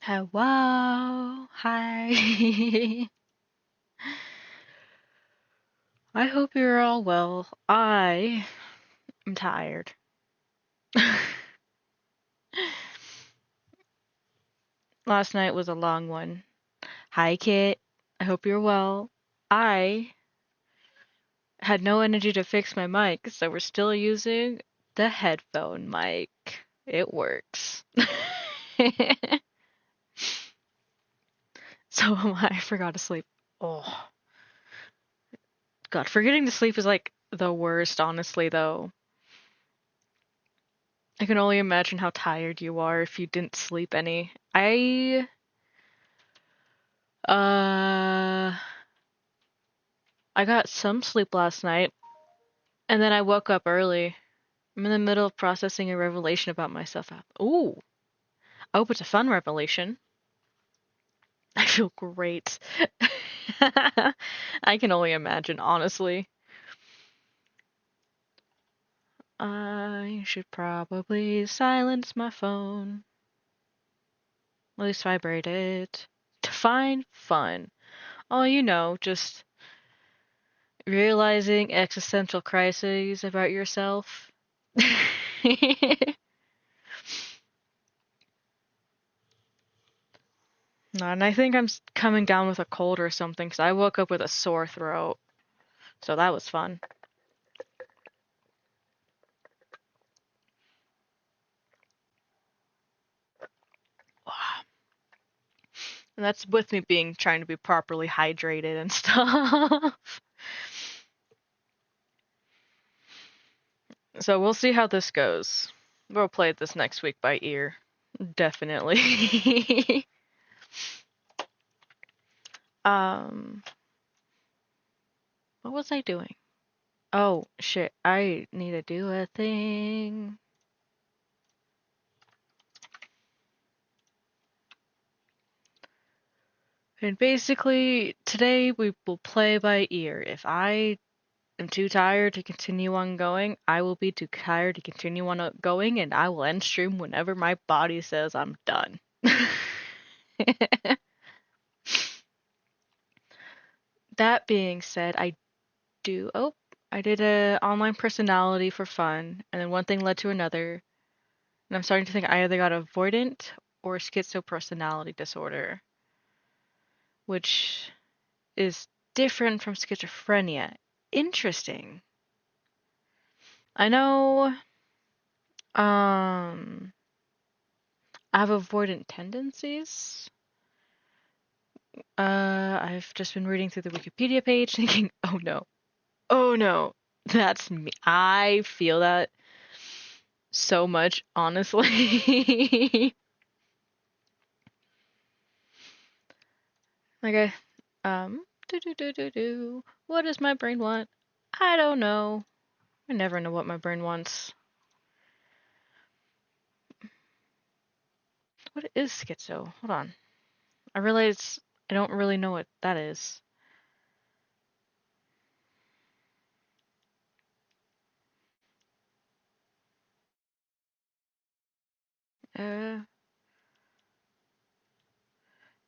Hello. Hi. I hope you're all well. I am tired. Last night was a long one. Hi, Kit. I hope you're well. I had no energy to fix my mic, so we're still using the headphone mic. It works. So I forgot to sleep. Oh, God. Forgetting to sleep is like the worst, honestly, though. I can only imagine how tired you are if you didn't sleep any. Uh I got some sleep last night and then I woke up early. I'm in the middle of processing a revelation about myself. Ooh. I hope it's a fun revelation. I feel great. I can only imagine, honestly. I should probably silence my phone. At least vibrate it. To find fun. Oh, just realizing existential crises about yourself. And I think I'm coming down with a cold or something because I woke up with a sore throat. So that was fun. And that's with me being trying to be properly hydrated and stuff. So we'll see how this goes. We'll play this next week by ear. Definitely. um, what was I doing? Oh, shit. I need to do a thing. And basically, today we will play by ear. If I am too tired to continue on going, I will be too tired to continue on going, and I will end stream whenever my body says I'm done. That being said, I did a online personality for fun, and then one thing led to another, and I'm starting to think I either got avoidant or schizopersonality disorder, which is different from schizophrenia. Interesting. I know, um, I have avoidant tendencies. I've just been reading through the Wikipedia page thinking, oh no, that's me. I feel that so much, honestly. Like what does my brain want? I don't know. I never know what my brain wants. What is schizo? Hold on. I realize I don't really know what that is. Uh,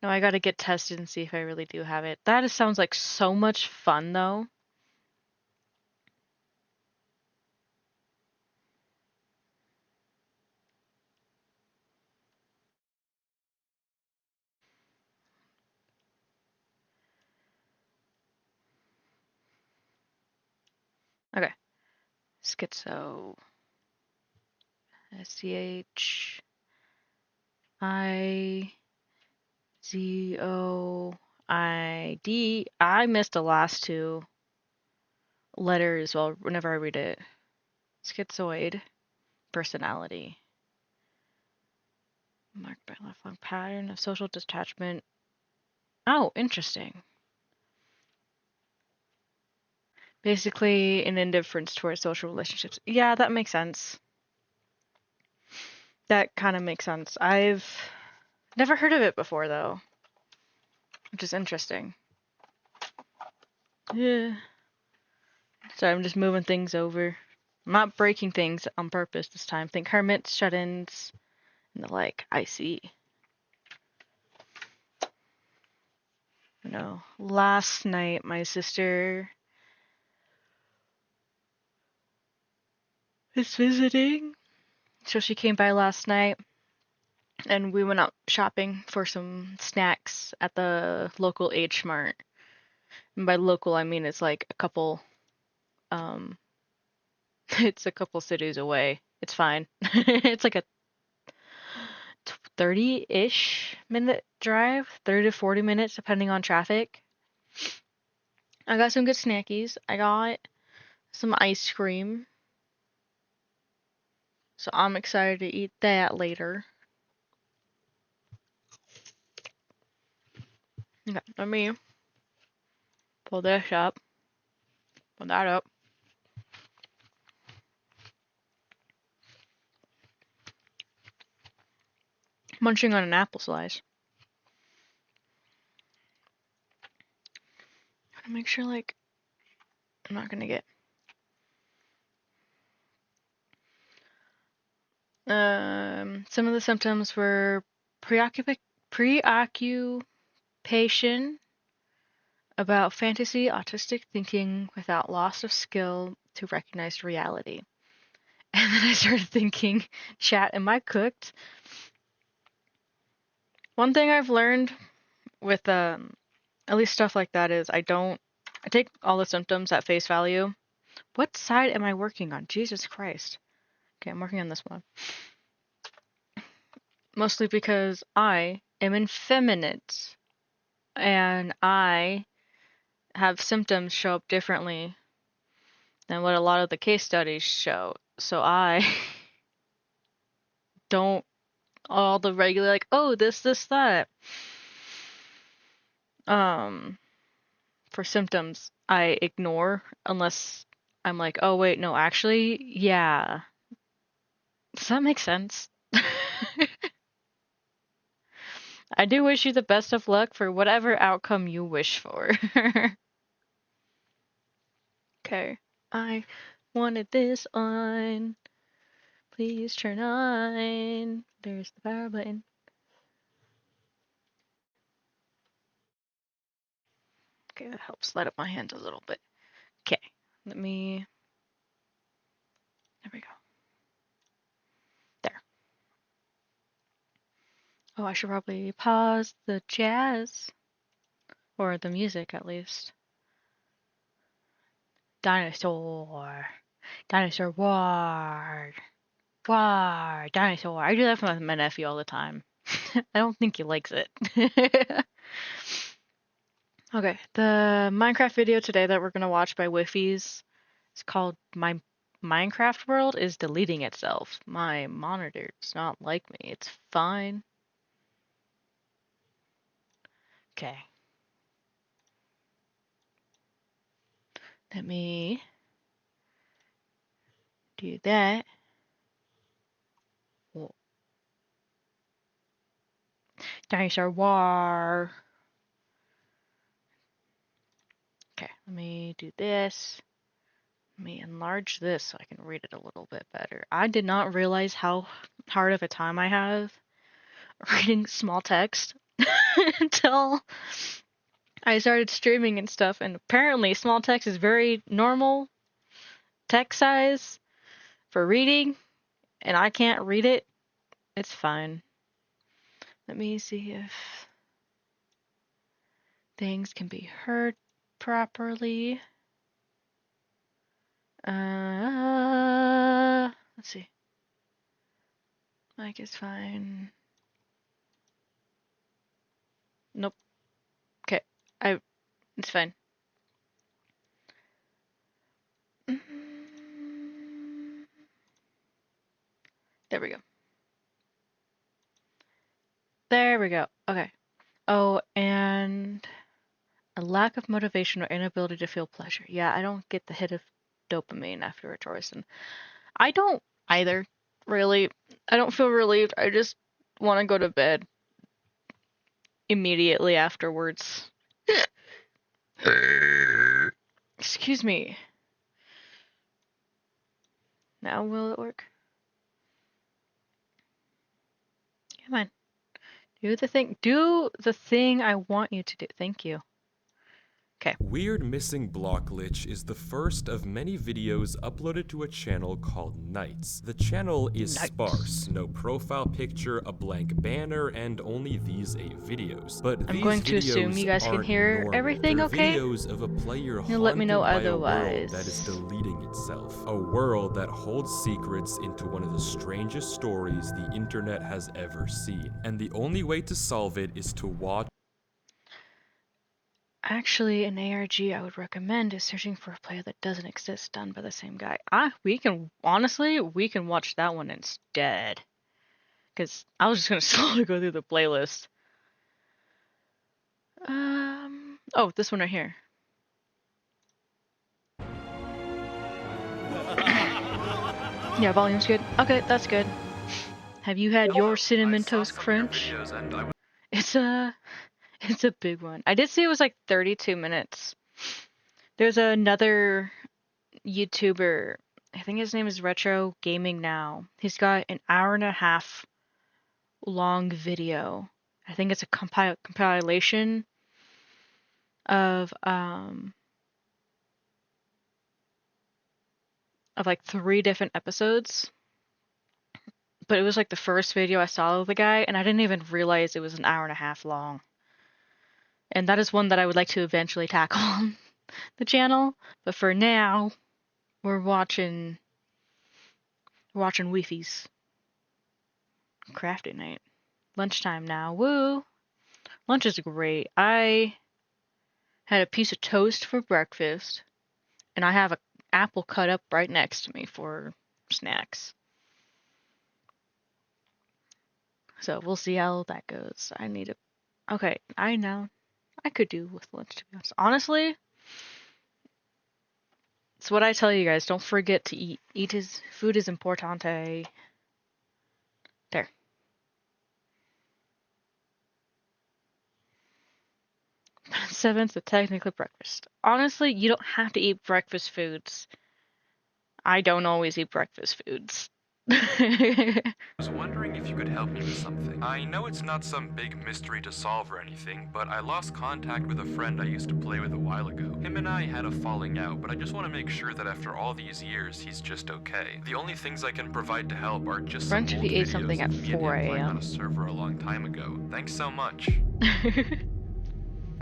no, I gotta get tested and see if I really do have it. Sounds like so much fun, though. Okay. Schizo. SCHIZOID. I missed the last two letters well whenever I read it. Schizoid personality. Marked by a lifelong pattern of social detachment. Oh, interesting. Basically, an indifference towards social relationships. Yeah, that makes sense. That kind of makes sense. I've never heard of it before, though, which is interesting. Yeah. So I'm just moving things over. I'm not breaking things on purpose this time. Think hermits, shut-ins, and the like. I see. No, last night my sister is visiting, so she came by last night, and we went out shopping for some snacks at the local H Mart. And by local, I mean it's like a couple, um, it's a couple cities away. It's fine. It's like a 30-ish minute drive, 30 to 40 minutes depending on traffic. I got some good snackies. I got some ice cream. So I'm excited to eat that later. Okay, let me pull this up. Pull that up. Munching on an apple slice. Gotta make sure, like, I'm not gonna get. Some of the symptoms were preoccupation about fantasy, autistic thinking without loss of skill to recognize reality. And then I started thinking, chat, am I cooked? One thing I've learned with at least stuff like that is I take all the symptoms at face value. What side am I working on? Jesus Christ. Okay, I'm working on this one. Mostly because I am effeminate and I have symptoms show up differently than what a lot of the case studies show. So I don't all the regular like, oh, this, that. For symptoms, I ignore unless I'm like, oh wait, no, actually, yeah. Does that make sense? I do wish you the best of luck for whatever outcome you wish for. Okay. I wanted this on. Please turn on. There's the power button. Okay, that helps light up my hands a little bit. Okay, let me. There we go. There. Oh, I should probably pause the jazz. Or the music, at least. Dinosaur. Dinosaur war. War. Dinosaur. I do that with my nephew all the time. I don't think he likes it. Okay, the Minecraft video today that we're going to watch by Wiffies is called My Minecraft World is Deleting Itself. My monitor does not like me. It's fine. Okay. Let me do that. Whoa. Dinosaur war. Okay, let me do this. Let me enlarge this so I can read it a little bit better. I did not realize how hard of a time I have reading small text until I started streaming and stuff, and apparently small text is very normal text size for reading, and I can't read it. It's fine. Let me see if things can be heard properly. Let's see. Mic is fine. Nope. Okay. It's fine. There we go. There we go. Okay. Oh, and a lack of motivation or inability to feel pleasure. Yeah, I don't get the hit of dopamine after a chorus, and I don't either, really. I don't feel relieved. I just want to go to bed immediately afterwards. Excuse me. Now will it work? Come on. Do the thing. Do the thing I want you to do. Thank you. Okay. Weird Missing Block Glitch is the first of many videos uploaded to a channel called Nights. The channel is sparse, no profile picture, a blank banner, and only these 8 videos. But I'm these going to assume you videos guys can aren't hear normal. everything They're okay? videos of a player You'll let me know haunted by a otherwise. world that is deleting itself. A world that holds secrets into one of the strangest stories the internet has ever seen. And the only way to solve it is to watch. Actually, an ARG I would recommend is searching for a player that doesn't exist, done by the same guy. We can watch that one instead. Because I was just gonna slowly go through the playlist. Oh, this one right here. Yeah, volume's good. Okay, that's good. Have you had your cinnamon toast crunch? It's a big one. I did see it was like 32 minutes. There's another YouTuber, I think his name is Retro Gaming Now. He's got an hour and a half long video. I think it's a compilation of like 3 different episodes. But it was like the first video I saw of the guy, and I didn't even realize it was an hour and a half long. And that is one that I would like to eventually tackle on the channel. But for now, we're watching Weefies. Crafty night. Lunchtime now. Woo! Lunch is great. I had a piece of toast for breakfast, and I have an apple cut up right next to me for snacks. So we'll see how that goes. Okay, I know. I could do with lunch, to be honest. Honestly, it's what I tell you guys. Don't forget to eat. Food is importante. There. 7th, so technically breakfast. Honestly, you don't have to eat breakfast foods. I don't always eat breakfast foods. I was wondering if you could help me with something. I know it's not some big mystery to solve or anything, but I lost contact with a friend I used to play with a while ago. Him and I had a falling out, but I just want to make sure that after all these years, he's just okay. The only things I can provide to help are just some Brunch if old you ate videos something at of me and 4 him playing on a.m. a server a long time ago. Thanks so much.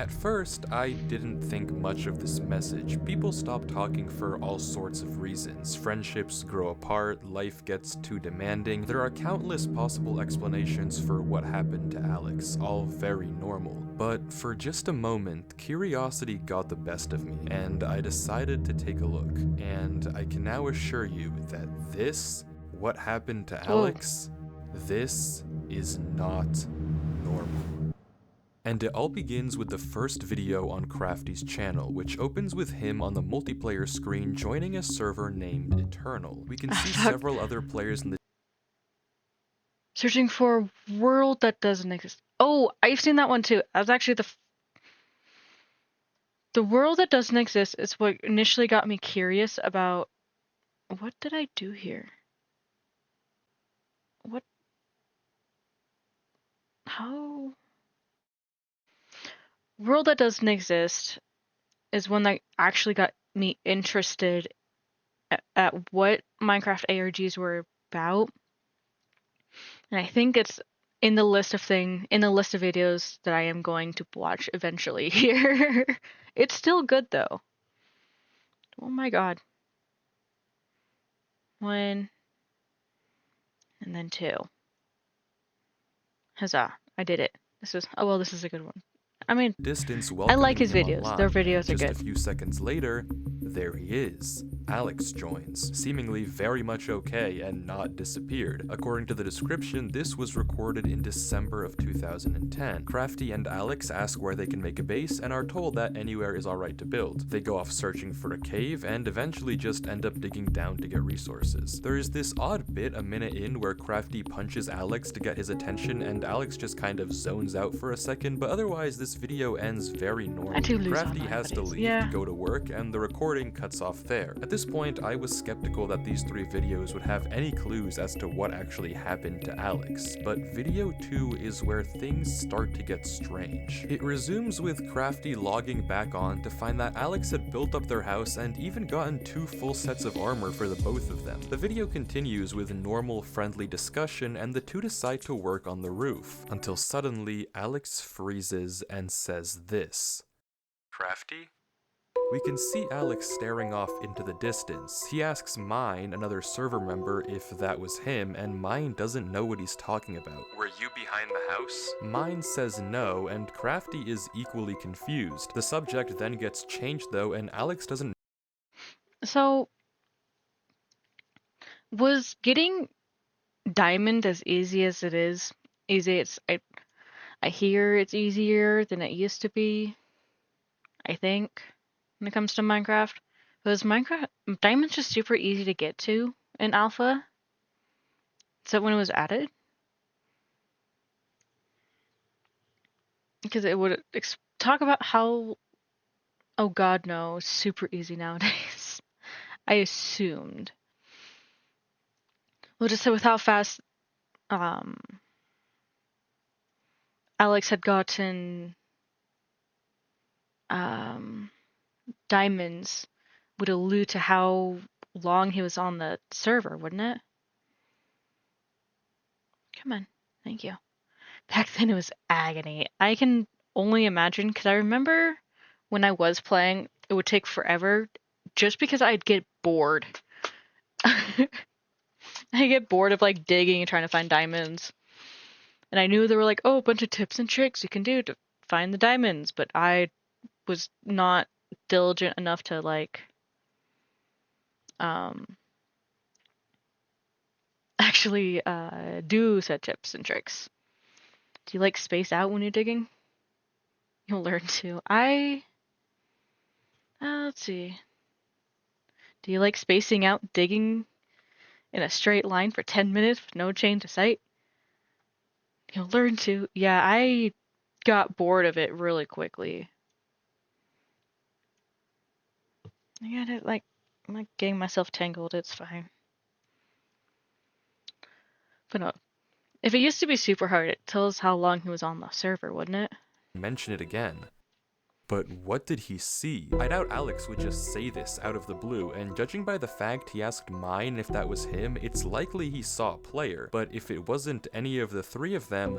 At first, I didn't think much of this message. People stop talking for all sorts of reasons. Friendships grow apart, life gets too demanding. There are countless possible explanations for what happened to Alex, all very normal. But for just a moment, curiosity got the best of me, and I decided to take a look. And I can now assure you that what happened to Alex, this is not normal. And it all begins with the first video on Crafty's channel, which opens with him on the multiplayer screen joining a server named Eternal. We can see several other players in the Searching for a world that doesn't exist. Oh, I've seen that one too. That's actually the world that doesn't exist is what initially got me curious about what did I do here? How? World that doesn't exist is one that actually got me interested at what Minecraft ARGs were about. And I think it's in the list of videos that I am going to watch eventually here. It's still good though. Oh my god. 1 and then 2. Huzzah. I did it. This is a good one. I mean, distance I like welcoming his him videos. online, Their videos and are just good. a few seconds later, there he is. Alex joins, seemingly very much okay and not disappeared. According to the description, this was recorded in December of 2010. Crafty and Alex ask where they can make a base and are told that anywhere is alright to build. They go off searching for a cave and eventually just end up digging down to get resources. There is this odd bit a minute in where Crafty punches Alex to get his attention and Alex just kind of zones out for a second, but otherwise this video ends very normal. I do lose Crafty online has to buddies. leave Yeah. to go to work and the recording recording cuts off there. At this point, I was skeptical that these 3 videos would have any clues as to what actually happened to Alex, but video 2 is where things start to get strange. It resumes with Crafty logging back on to find that Alex had built up their house and even gotten 2 full sets of armor for the both of them. The video continues with normal friendly discussion and the two decide to work on the roof, until suddenly Alex freezes and says this. Crafty? We can see Alex staring off into the distance. He asks Mine, another server member, if that was him, and Mine doesn't know what he's talking about. Were you behind the house? Mine says no, and Crafty is equally confused. The subject then gets changed though, and Alex doesn't. So, was getting diamond as easy as it is? Easy, I hear it's easier than it used to be, I think, when it comes to Minecraft. Was Minecraft diamond's just super easy to get to in alpha? So when it was added? Because it would talk about how, oh god no, super easy nowadays. I assumed. Well, just so with how fast Alex had gotten diamonds would allude to how long he was on the server, wouldn't it? Come on, thank you. Back then it was agony. I can only imagine, because I remember when I was playing, it would take forever just because I'd get bored. I get bored of like digging and trying to find diamonds. And I knew there were like, oh, a bunch of tips and tricks you can do to find the diamonds, but I was not diligent enough to like actually do said tips and tricks. Do you like space out when you're digging? You'll learn to. Let's see. Do you like spacing out digging in a straight line for 10 minutes with no change of sight? You'll learn to. Yeah, I got bored of it really quickly. I got it, like, I'm like getting myself tangled, it's fine. But no, if it used to be super hard, it tells how long he was on the server, wouldn't it? Mention it again. But what did he see? I doubt Alex would just say this out of the blue, and judging by the fact he asked Mine if that was him, it's likely he saw a player. But if it wasn't any of the 3 of them,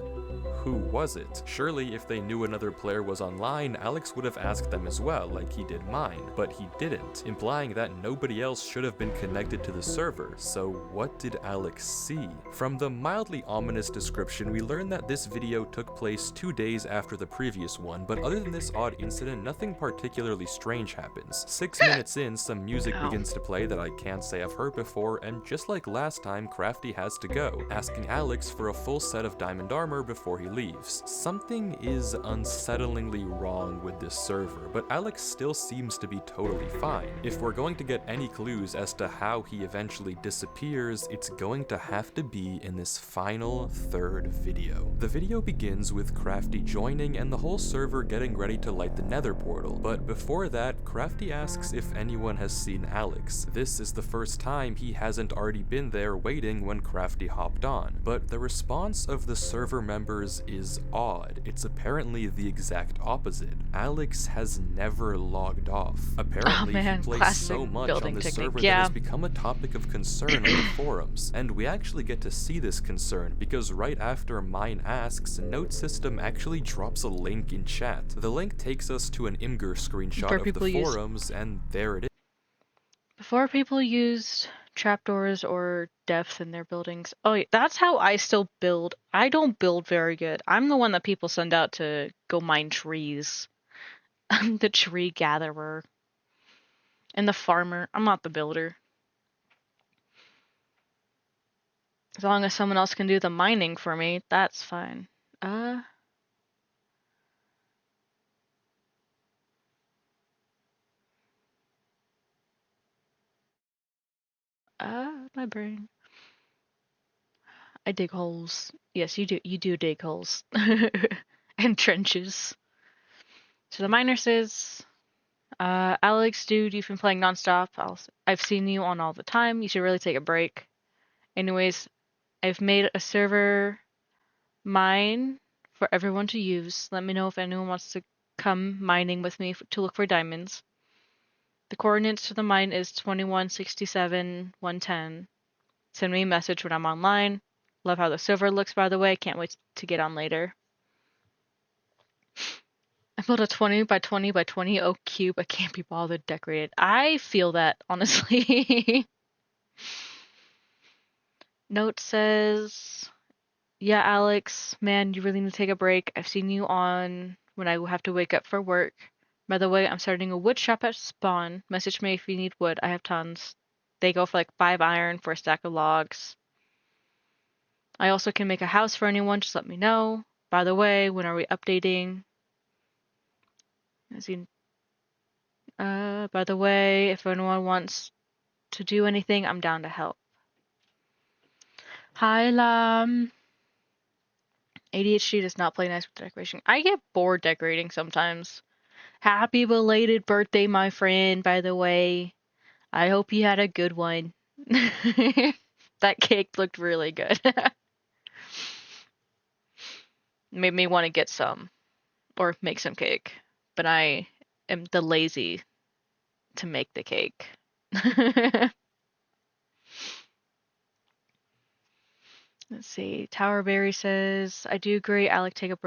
who was it? Surely if they knew another player was online, Alex would have asked them as well, like he did Mine, but he didn't, implying that nobody else should have been connected to the server. So what did Alex see? From the mildly ominous description, we learn that this video took place 2 days after the previous one, but other than this odd incident, nothing particularly strange happens. 6 minutes in, some music begins to play that I can't say I've heard before, and just like last time, Crafty has to go, asking Alex for a full set of diamond armor before he leaves. Something is unsettlingly wrong with this server, but Alex still seems to be totally fine. If we're going to get any clues as to how he eventually disappears, it's going to have to be in this final 3rd video. The video begins with Crafty joining and the whole server getting ready to light the nether portal, but before that, Crafty asks if anyone has seen Alex. This is the first time he hasn't already been there waiting when Crafty hopped on, but the response of the server members is odd. It's apparently the exact opposite. Alex has never logged off. Apparently, he plays so much on this server that it's become a topic of concern on the forums, and we actually get to see this concern because right after Mine asks, Note System actually drops a link in chat. The link takes us to an Imgur screenshot of the forums, and there it is. Before people used trapdoors or depth in their buildings. Oh, yeah, that's how I still build. I don't build very good. I'm the one that people send out to go mine trees. I'm the tree gatherer. And the farmer. I'm not the builder. As long as someone else can do the mining for me, that's fine. My brain. I dig holes. Yes, you do. You do dig holes. And trenches. So the miner says, Alex, dude, you've been playing nonstop. I've seen you on all the time. You should really take a break. Anyways, I've made a server mine for everyone to use. Let me know if anyone wants to come mining with me to look for diamonds. The coordinates to the mine is 2167-110. Send me a message when I'm online. Love how the server looks, by the way. Can't wait to get on later. I built a 20 by 20 by 20 oak cube. I can't be bothered decorated. I feel that, honestly. Note says, yeah, Alex, man, you really need to take a break. I've seen you on when I have to wake up for work. By the way, I'm starting a wood shop at spawn. Message me if you need wood. I have tons. They go for like 5 iron for a stack of logs. I also can make a house for anyone. Just let me know. By the way, when are we updating? By the way, if anyone wants to do anything, I'm down to help. Hi, Lam. ADHD does not play nice with decoration. I get bored decorating sometimes. Happy belated birthday, my friend, by the way. I hope you had a good one. That cake looked really good. Made me want to get some or make some cake. But I am the lazy to make the cake. Let's see. Towerberry says, I do agree. Alex, take a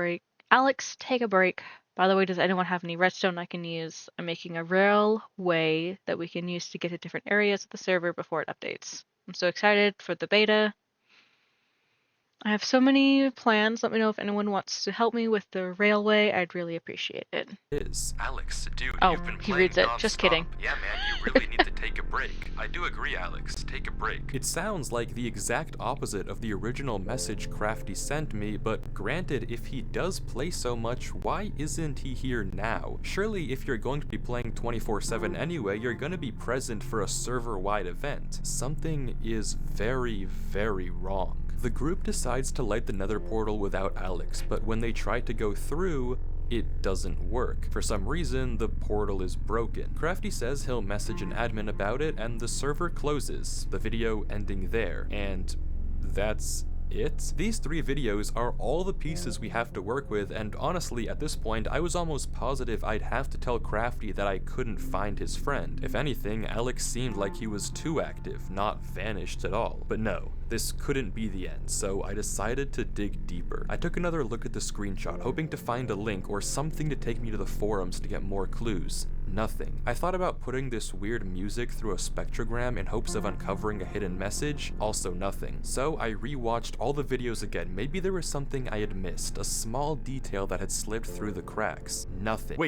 break. By the way, does anyone have any redstone I can use? I'm making a railway that we can use to get to different areas of the server before it updates. I'm so excited for the beta. I have so many plans. Let me know if anyone wants to help me with the railway. I'd really appreciate it. Alex, dude, Oh, you've been he playing reads it. Just kidding. nonstop. Yeah, man, you really need to take a break. I do agree, Alex. Take a break. It sounds like the exact opposite of the original message Crafty sent me, but granted, if he does play so much, why isn't he here now? Surely if you're going to be playing 24/7 anyway, you're gonna be present for a server-wide event. Something is very, very wrong. The group decides to light the nether portal without Alex, but when they try to go through, it doesn't work. For some reason, the portal is broken. Crafty says he'll message an admin about it, and the server closes, the video ending there. And that's it? These 3 videos are all the pieces we have to work with, and honestly, at this point, I was almost positive I'd have to tell Crafty that I couldn't find his friend. If anything, Alex seemed like he was too active, not vanished at all. But no, this couldn't be the end, so I decided to dig deeper. I took another look at the screenshot, hoping to find a link or something to take me to the forums to get more clues. Nothing. I thought about putting this weird music through a spectrogram in hopes of uncovering a hidden message, also nothing. So I rewatched all the videos again. Maybe there was something I had missed, a small detail that had slipped through the cracks. Nothing.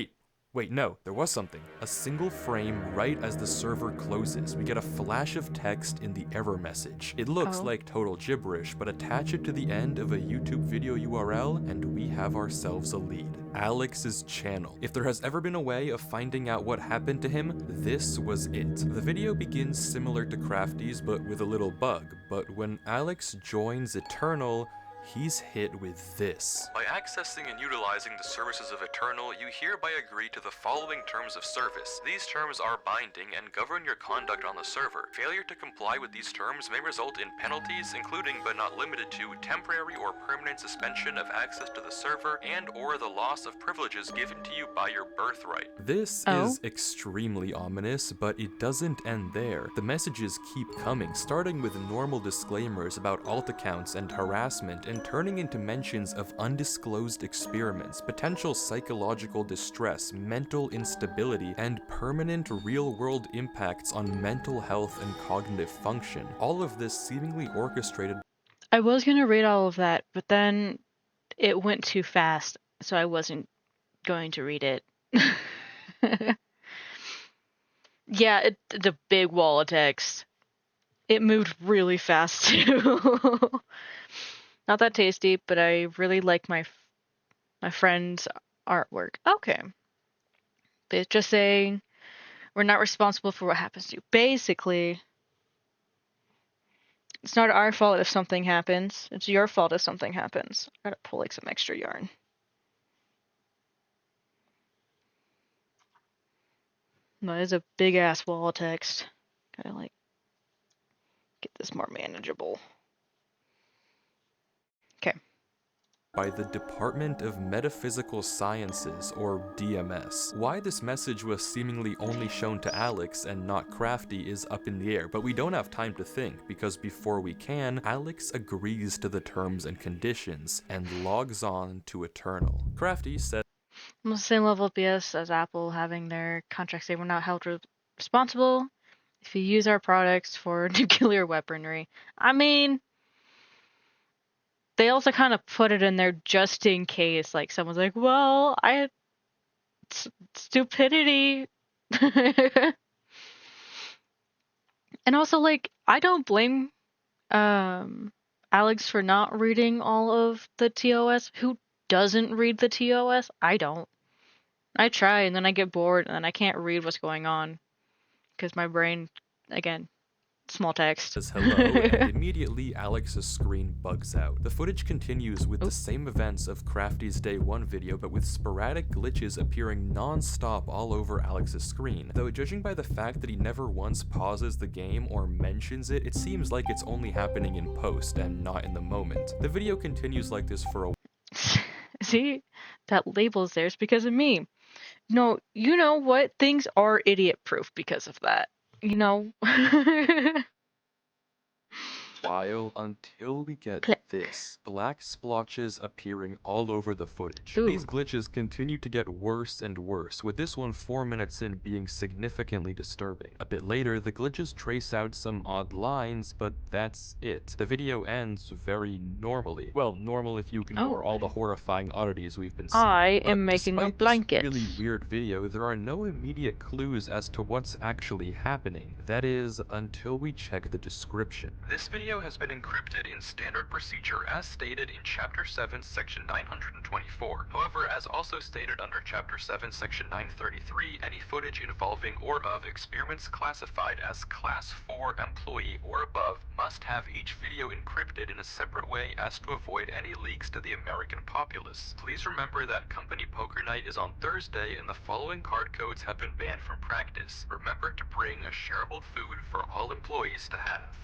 Wait, no, there was something. A single frame right as the server closes. We get a flash of text in the error message. It looks like total gibberish, but attach it to the end of a YouTube video URL and we have ourselves a lead. Alex's channel. If there has ever been a way of finding out what happened to him, this was it. The video begins similar to Crafty's, but with a little bug. But when Alex joins Eternal, he's hit with this. By accessing and utilizing the services of Eternal, you hereby agree to the following terms of service. These terms are binding and govern your conduct on the server. Failure to comply with these terms may result in penalties, including but not limited to temporary or permanent suspension of access to the server and or the loss of privileges given to you by your birthright. This is extremely ominous, but it doesn't end there. The messages keep coming, starting with normal disclaimers about alt accounts and harassment, and turning into mentions of undisclosed experiments, potential psychological distress, mental instability, and permanent real-world impacts on mental health and cognitive function. All of this seemingly orchestrated. I was gonna read all of that, but then it went too fast, so I wasn't going to read it. Yeah, the big wall of text. It moved really fast too. Not that tasty, but I really like my friend's artwork. Okay. But it's just saying we're not responsible for what happens to you. Basically, it's not our fault if something happens. It's your fault if something happens. I gotta pull like some extra yarn. No, it's a big ass wall of text. Gotta like get this more manageable. Okay. By the Department of Metaphysical Sciences, or DMS. Why this message was seemingly only shown to Alex and not Crafty is up in the air, but we don't have time to think, because before we can, Alex agrees to the terms and conditions, and logs on to Eternal. Crafty says Almost the same level of BS as Apple having their contract say we're not held responsible if you use our products for nuclear weaponry. I mean, they also kind of put it in there just in case, like someone's like, well, I had stupidity. And also, like, I don't blame Alex for not reading all of the TOS. Who doesn't read the TOS? I don't. I try and then I get bored and then I can't read what's going on because my brain, again, small text. hello, and immediately Alex's screen bugs out. The footage continues with Oh. the same events of Crafty's Day 1 video, but with sporadic glitches appearing non-stop all over Alex's screen. Though judging by the fact that he never once pauses the game or mentions it, it seems like it's only happening in post and not in the moment. The video continues like this for a See, that label's there is because of me. No, you know what? Things are idiot proof because of that. You know? while until we get Click. this. Black splotches appearing all over the footage. Ooh. These glitches continue to get worse and worse, with this one 4 minutes in being significantly disturbing. A bit later, the glitches trace out some odd lines, but that's it. The video ends very normally. Well, normal if you ignore Oh. all the horrifying oddities we've been seeing. I But am making a despite this blanket. really weird video, there are no immediate clues as to what's actually happening. That is, until we check the description. This video has been encrypted in standard procedure as stated in Chapter 7, Section 924. However, as also stated under Chapter 7, Section 933, any footage involving or of experiments classified as Class 4 employee or above must have each video encrypted in a separate way as to avoid any leaks to the American populace. Please remember that company poker night is on Thursday and the following card codes have been banned from practice. Remember to bring a shareable food for all employees to have.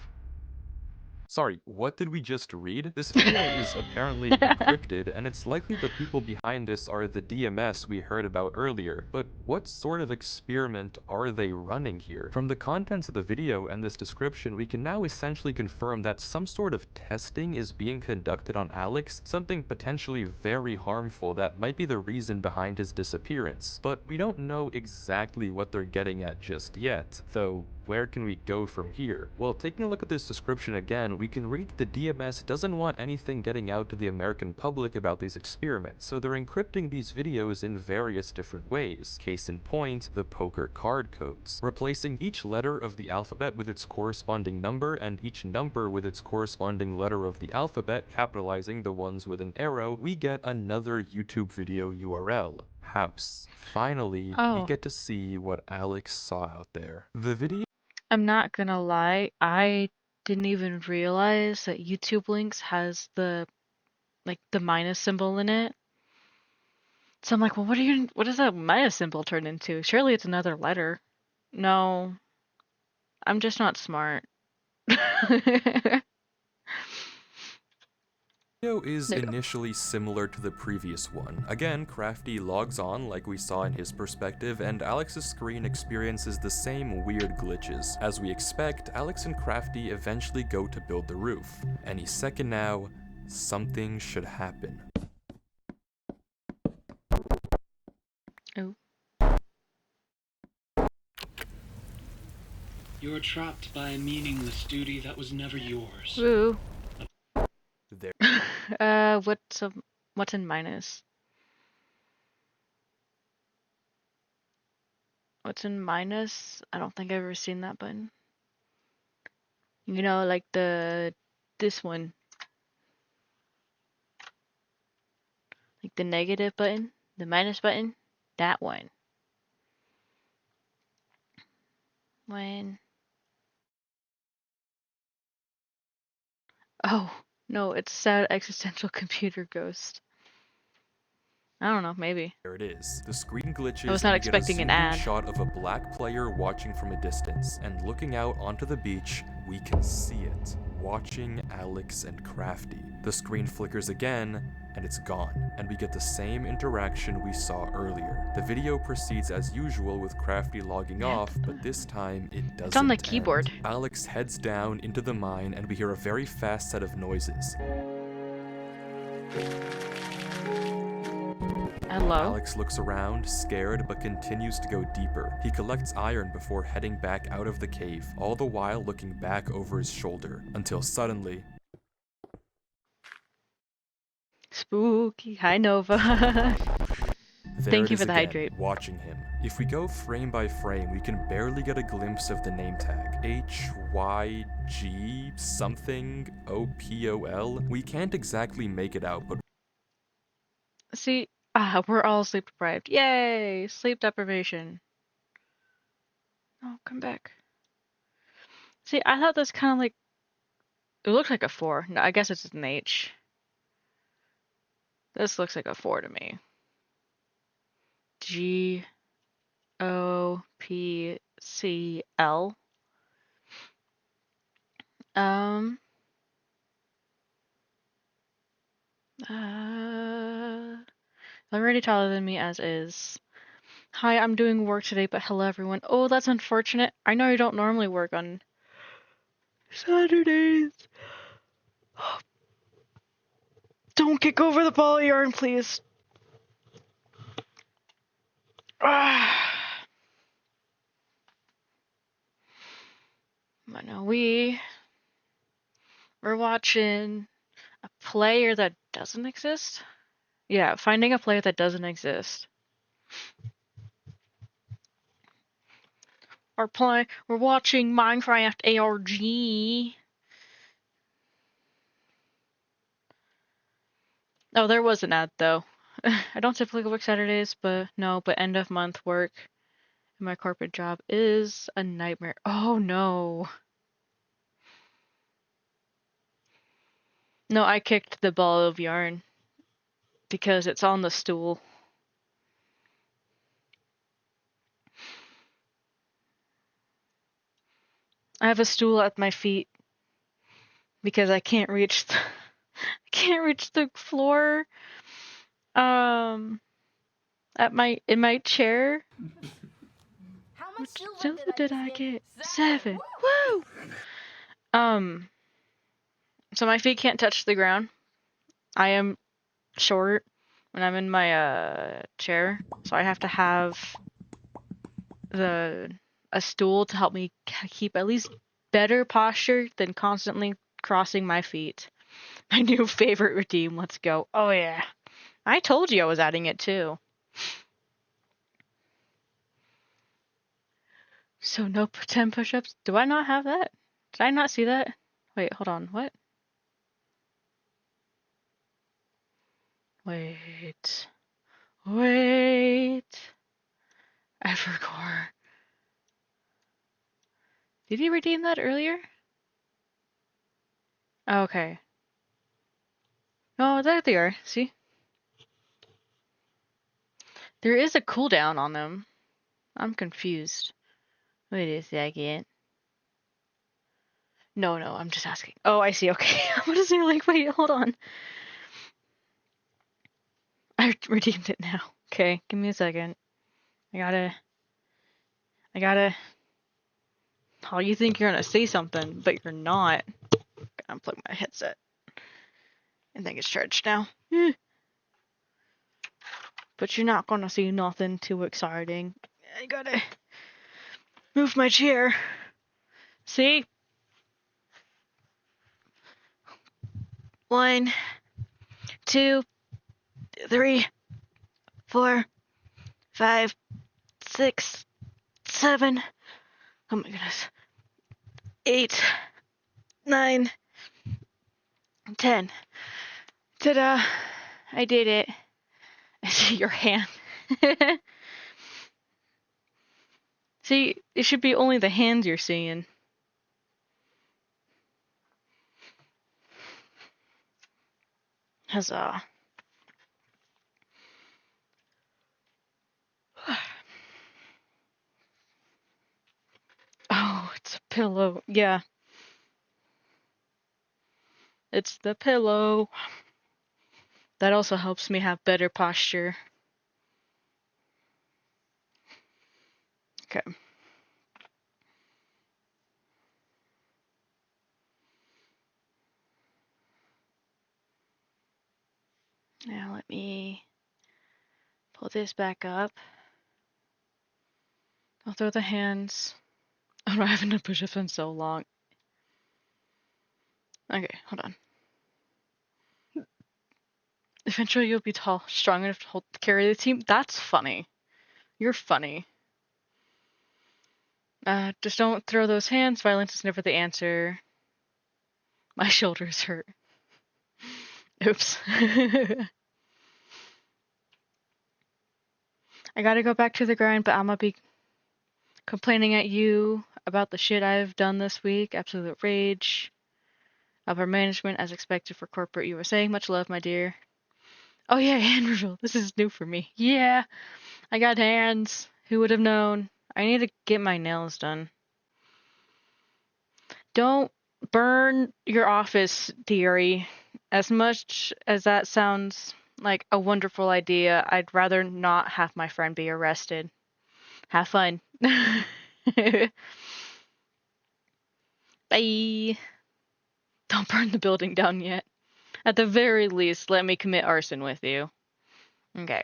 Sorry, what did we just read? This video is apparently encrypted, and it's likely the people behind this are the DMS we heard about earlier, but what sort of experiment are they running here? From the contents of the video and this description, we can now essentially confirm that some sort of testing is being conducted on Alex, something potentially very harmful that might be the reason behind his disappearance. But we don't know exactly what they're getting at just yet, though where can we go from here? Well, taking a look at this description again, we can read that the DMS doesn't want anything getting out to the American public about these experiments, so they're encrypting these videos in various different ways. Case in point, the poker card codes. Replacing each letter of the alphabet with its corresponding number and each number with its corresponding letter of the alphabet, capitalizing the ones with an arrow, we get another YouTube video URL. House. Finally, we Oh, get to see what Alex saw out there. The video I'm not gonna lie. I didn't even realize that YouTube links has the minus symbol in it. So I'm like, well, what does that minus symbol turn into? Surely it's another letter. No, I'm just not smart. There video is we go. initially similar to the previous one. Again, Crafty logs on like we saw in his perspective, and Alex's screen experiences the same weird glitches. As we expect, Alex and Crafty eventually go to build the roof. Any second now, something should happen. Oh. You are trapped by a meaningless duty that was never yours. Woo. There What's in minus? What's in minus? I don't think I've ever seen that button. You know, like this one. Like the negative button, the minus button, that one. When Oh, no, it's sad existential computer ghost. I don't know, maybe. There it is. The screen I glitches was and not we get a expecting an zoomed in ad. shot of a black player watching from a distance, and looking out onto the beach, we can see it, watching Alex and Crafty. The screen flickers again, and it's gone, and we get the same interaction we saw earlier. The video proceeds as usual with Crafty logging off, but this time it doesn't It's on the end. keyboard. Alex heads down into the mine, and we hear a very fast set of noises. Hello? Alex looks around, scared, but continues to go deeper. He collects iron before heading back out of the cave, all the while looking back over his shoulder, until suddenly, Spooky. Hi, Nova. there Thank it you is for the again, hydrate. watching him. If we go frame by frame, we can barely get a glimpse of the name tag. HYG something OPOL. We can't exactly make it out, but See, we're all sleep deprived. Yay! Sleep deprivation. Oh, come back. See, I thought that's kind of like, it looks like a 4. No, I guess it's an H. This looks like a 4 to me. GOPCL. Um, already taller than me as is. Hi, I'm doing work today, but hello everyone. Oh, that's unfortunate. I know you don't normally work on Saturdays. Don't kick over the ball of yarn, please. I know we're watching a player that doesn't exist. Yeah, finding a player that doesn't exist. We're watching Minecraft ARG. Oh, there was an ad though. I don't typically work Saturdays, but end of month work in my corporate job is a nightmare. Oh no. No, I kicked the ball of yarn because it's on the stool. I have a stool at my feet because I can't reach can't reach the floor. In my chair. How much Which silver silver did I just get? 7. 7. Woo! So my feet can't touch the ground. I am short when I'm in my chair, so I have to have a stool to help me keep at least better posture than constantly crossing my feet. My new favorite routine. Let's go. Oh yeah. I told you I was adding it too. So no 10 push-ups. Do I not have that? Did I not see that? Wait, hold on. What? Wait. Wait. I forgot. Did you redeem that earlier? Okay. Oh, there they are. See? There is a cooldown on them. I'm confused. Wait a second. No, I'm just asking. Oh, I see. Okay. I'm gonna say like, wait, hold on. I redeemed it now. Okay, give me a second. I gotta. Oh, you think you're gonna say something, but you're not. Gotta unplug my headset. I think it's charged now. But you're not gonna see nothing too exciting. I gotta move my chair. See? 1, 2, 3, 4, 5, 6, 7. Oh my goodness. 8, 9, 10. Ta-da! I did it. I see your hand. See, it should be only the hands you're seeing. Huzzah. pillow. Yeah. It's the pillow. That also helps me have better posture. Okay. Now let me pull this back up. I'll throw the hands. Oh no, I haven't done push-ups in so long. Okay, hold on. Eventually you'll be tall, strong enough to carry the team. That's funny. You're funny. Just don't throw those hands. Violence is never the answer. My shoulders hurt. Oops. I gotta go back to the grind, but I'm gonna be complaining at you about the shit I've done this week. Absolute rage. Upper management, as expected for corporate USA. Much love, my dear. Oh yeah, hand reveal. This is new for me. Yeah, I got hands. Who would have known? I need to get my nails done. Don't burn your office, dearie. As much as that sounds like a wonderful idea, I'd rather not have my friend be arrested. Have fun. Bye. Don't burn the building down yet. At the very least, let me commit arson with you. Okay.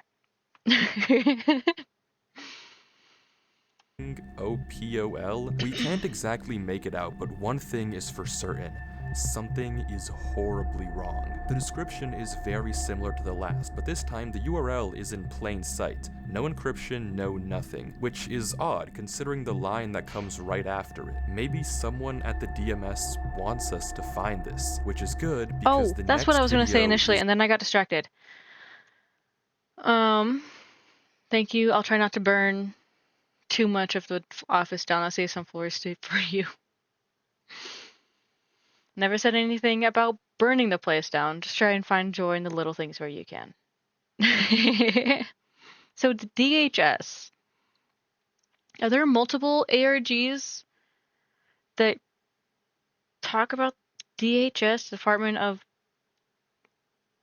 OPOL? We can't exactly make it out, but one thing is for certain. Something is horribly wrong. The description is very similar to the last, but this time the URL is in plain sight. No encryption, no nothing, which is odd considering the line that comes right after it. Maybe someone at the DMS wants us to find this, which is good because the that's next what I was gonna say video initially, is and then I got distracted. Thank you. I'll try not to burn too much of the office down. I'll save some floor space for you. Never said anything about burning the place down. Just try and find joy in the little things where you can. So the DHS. Are there multiple ARGs that talk about DHS, Department of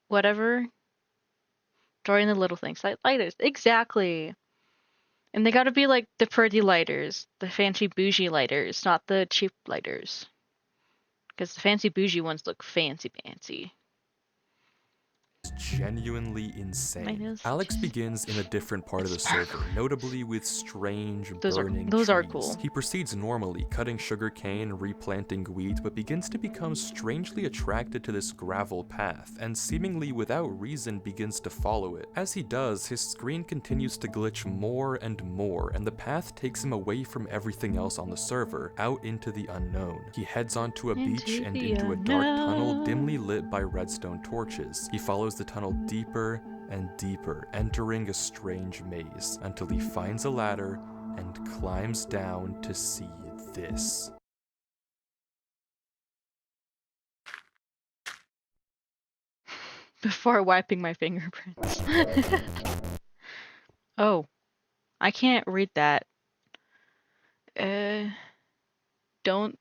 whatever? Drawing the little things. Like lighters. Exactly. And they gotta be like the pretty lighters. The fancy bougie lighters, not the cheap lighters. Because the fancy bougie ones look fancy. genuinely insane. Minus Alex begins in a different part of the server, notably with strange burning those are trees. cool. He proceeds normally, cutting sugarcane, replanting wheat, but begins to become strangely attracted to this gravel path, and seemingly without reason begins to follow it. As he does, his screen continues to glitch more and more, and the path takes him away from everything else on the server, out into the unknown. He heads onto a beach and into a dark tunnel dimly lit by redstone torches. He follows the tunnel deeper and deeper, entering a strange maze, until he finds a ladder and climbs down to see this. Before wiping my fingerprints. Oh, I can't read that. Uh, don't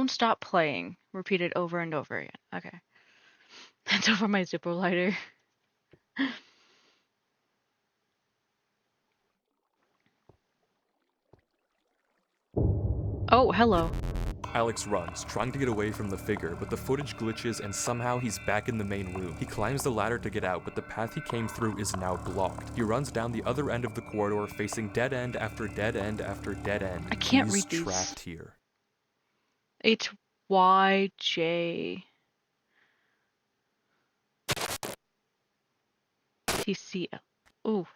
stop playing. Repeat it over and over again. Okay. That's over my Zippo lighter. Oh, hello. Alex runs, trying to get away from the figure, but the footage glitches and somehow he's back in the main room. He climbs the ladder to get out, but the path he came through is now blocked. He runs down the other end of the corridor, facing dead end after dead end after dead end. I can't He's read these. trapped here. HYJ TCL. Ooh.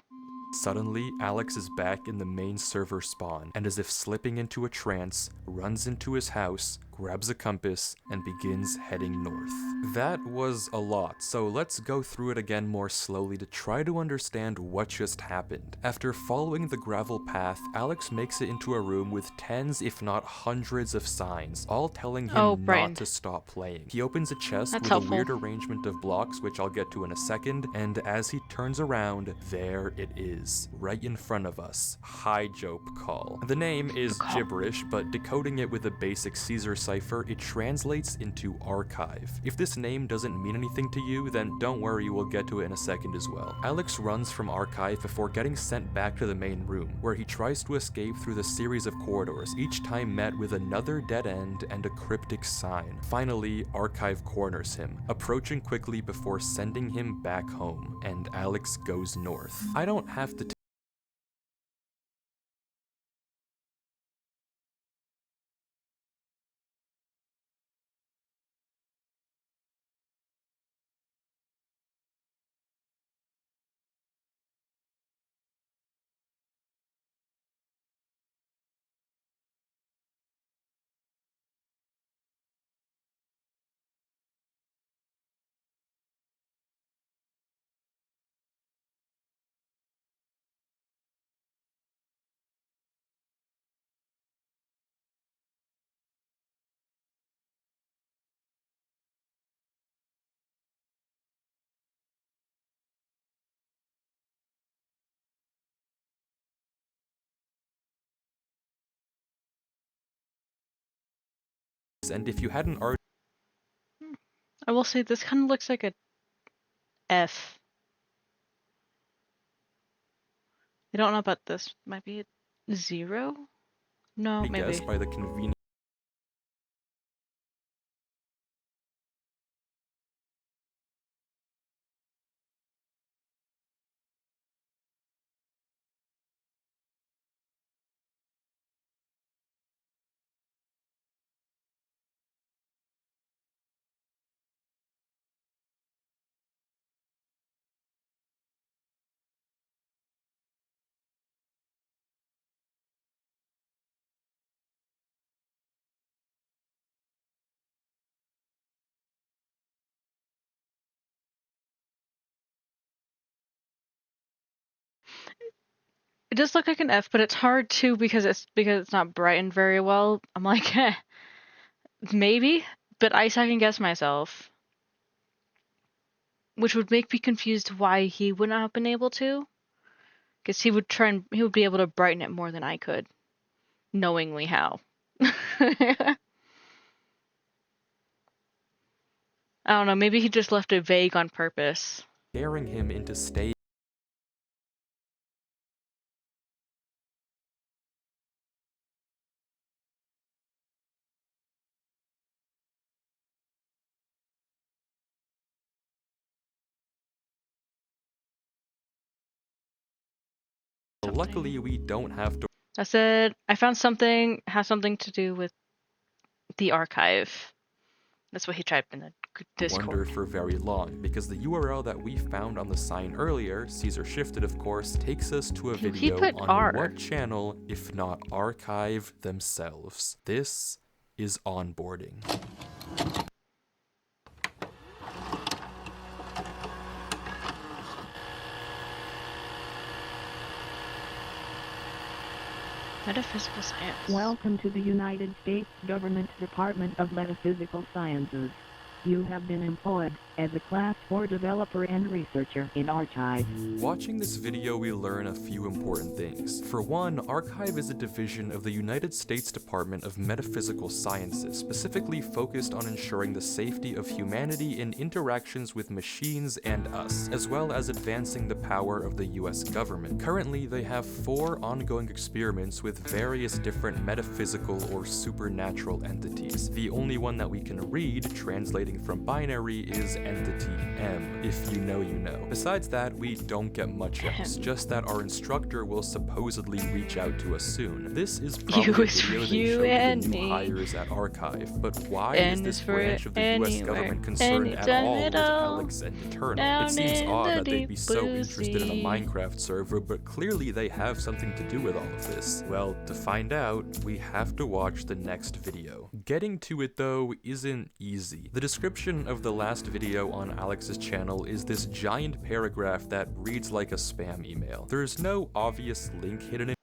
Suddenly, Alex is back in the main server spawn, and as if slipping into a trance, runs into his house, grabs a compass, and begins heading north. That was a lot, so let's go through it again more slowly to try to understand what just happened. After following the gravel path, Alex makes it into a room with tens if not hundreds of signs, all telling him Oh, not brightened. to stop playing. He opens a chest That's with helpful. a weird arrangement of blocks, which I'll get to in a second, and as he turns around, there it is, right in front of us. High Jope Call. The name is Call. gibberish, but decoding it with a basic Caesar cipher, it translates into archive. If this name doesn't mean anything to you, then don't worry, we'll get to it in a second as well. Alex runs from archive before getting sent back to the main room, where he tries to escape through the series of corridors, each time met with another dead end and a cryptic sign. Finally, archive corners him, approaching quickly before sending him back home, and Alex goes north. I don't have to and if you hadn't already I will say this kind of looks like a F. I don't know about this. Might be a 0? No, maybe. guessed by the convenient It does look like an F, but it's hard too because it's not brightened very well. I'm like, maybe, but I second guess myself, which would make me confused why he would not have been able to, because he would be able to brighten it more than I could, knowingly how. I don't know, maybe he just left it vague on purpose. scaring him into staying. Luckily, we don't have to I said, I found something, has something to do with the archive. That's what he typed in the Discord. wonder for very long, because the URL that we found on the sign earlier, Caesar shifted of course, takes us to a He video put on R. what channel, if not archive themselves. This is onboarding. Metaphysical science. Welcome to the United States Government Department of Metaphysical Sciences. You have been employed as a Class 4 developer and researcher in Archive. Watching this video, we learn a few important things. For one, Archive is a division of the United States Department of Metaphysical Sciences, specifically focused on ensuring the safety of humanity in interactions with machines and us, as well as advancing the power of the US government. Currently, they have 4 ongoing experiments with various different metaphysical or supernatural entities. The only one that we can read, translating from binary, is entity M. If you know, you know. Besides that, we don't get much else, just that our instructor will supposedly reach out to us soon. This is probably a is for video they you showed to the and new me. hires at Archive, but why is N this is for branch of the US anywhere, government concerned at anytime all at with all. Alex and Eternal? Down It seems in odd the that they'd deep be so blue interested in a sea. Minecraft server, but clearly they have something to do with all of this. Well, to find out, we have to watch the next video. Getting to it though isn't easy. The description of the last video on Alex's channel is this giant paragraph that reads like a spam email. There's no obvious link hidden in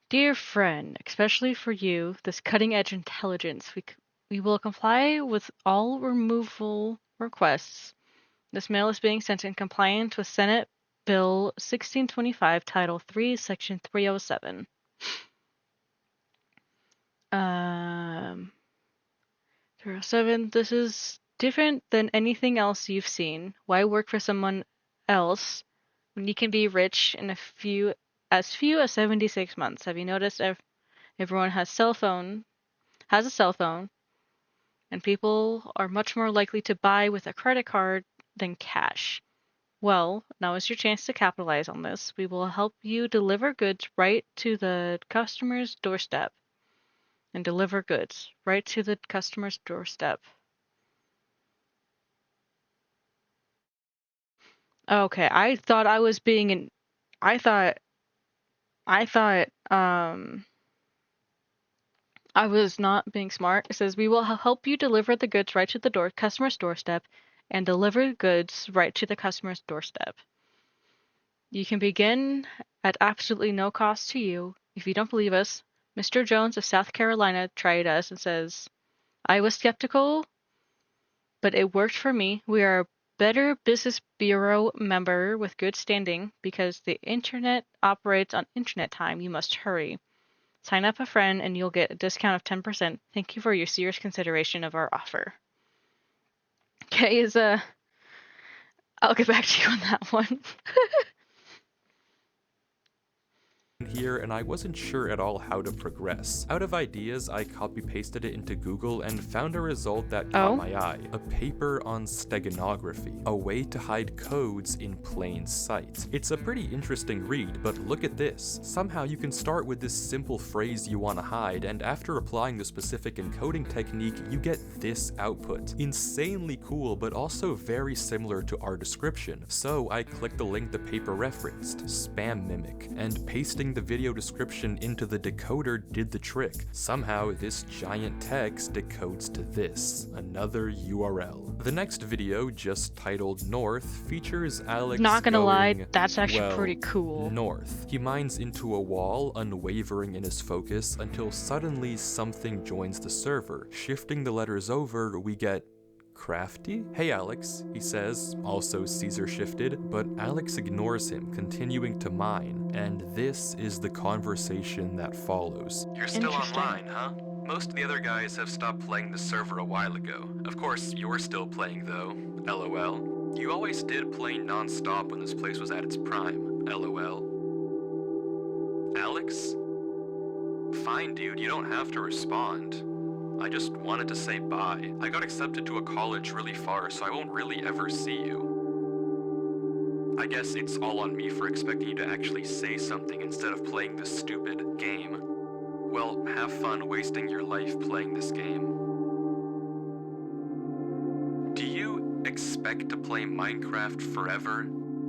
Dear friend, especially for you, this cutting-edge intelligence, we will comply with all removal requests. This mail is being sent in compliance with Senate Bill 1625, Title 3, Section 307. 307, this is different than anything else you've seen. Why work for someone else when you can be rich in as few as 76 months? Have you noticed everyone has a cell phone, and people are much more likely to buy with a credit card than cash? Well, now is your chance to capitalize on this. We will help you deliver goods right to the customer's doorstep. And deliver goods right to the customer's doorstep. Okay, I thought I was being an I thought I thought I was not being smart. It says we will help you deliver the goods right to the customer's doorstep and deliver goods right to the customer's doorstep. You can begin at absolutely no cost to you. If you don't believe us, Mr. Jones of South Carolina tried us and says, I was skeptical, but it worked for me. We are a Better Business Bureau member with good standing because the internet operates on internet time. You must hurry. Sign up a friend and you'll get a discount of 10%. Thank you for your serious consideration of our offer. Okay, I'll get back to you on that one. here, and I wasn't sure at all how to progress. Out of ideas, I copy-pasted it into Google and found a result that caught my eye. A paper on steganography, a way to hide codes in plain sight. It's a pretty interesting read, but look at this. Somehow you can start with this simple phrase you want to hide, and after applying the specific encoding technique, you get this output. Insanely cool, but also very similar to our description. So I clicked the link the paper referenced, Spam Mimic, and pasting the video description into the decoder did the trick. Somehow this giant text decodes to this, another URL. The next video, just titled North, features Alex Not gonna lie, that's actually well, pretty cool. north. He mines into a wall, unwavering in his focus, until suddenly something joins the server. Shifting the letters over, we get Crafty? Hey Alex, he says, also Caesar shifted, but Alex ignores him, continuing to mine, and this is the conversation that follows. You're still Interesting. online, huh? Most of the other guys have stopped playing the server a while ago. Of course, you're still playing though. LOL. You always did play non-stop when this place was at its prime. LOL. Alex? Fine, dude, you don't have to respond. I just wanted to say bye. I got accepted to a college really far, so I won't really ever see you. I guess it's all on me for expecting you to actually say something instead of playing this stupid game. Well, have fun wasting your life playing this game. Do you expect to play Minecraft forever?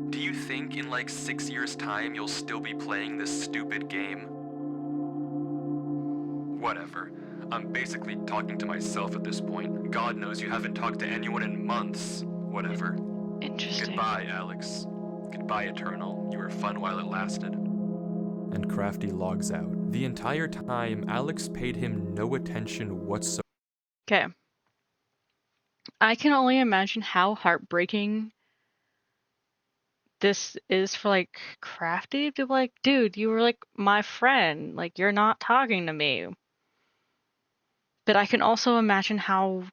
Do you think in like 6 years' time you'll still be playing this stupid game? Whatever. I'm basically talking to myself at this point. God knows you haven't talked to anyone in months. Whatever. Interesting. Goodbye, Alex. Goodbye, Eternal. You were fun while it lasted. And Crafty logs out. The entire time, Alex paid him no attention whatsoever. Okay. I can only imagine how heartbreaking this is for like Crafty to be like, dude, you were like my friend. Like you're not talking to me. But I can also imagine how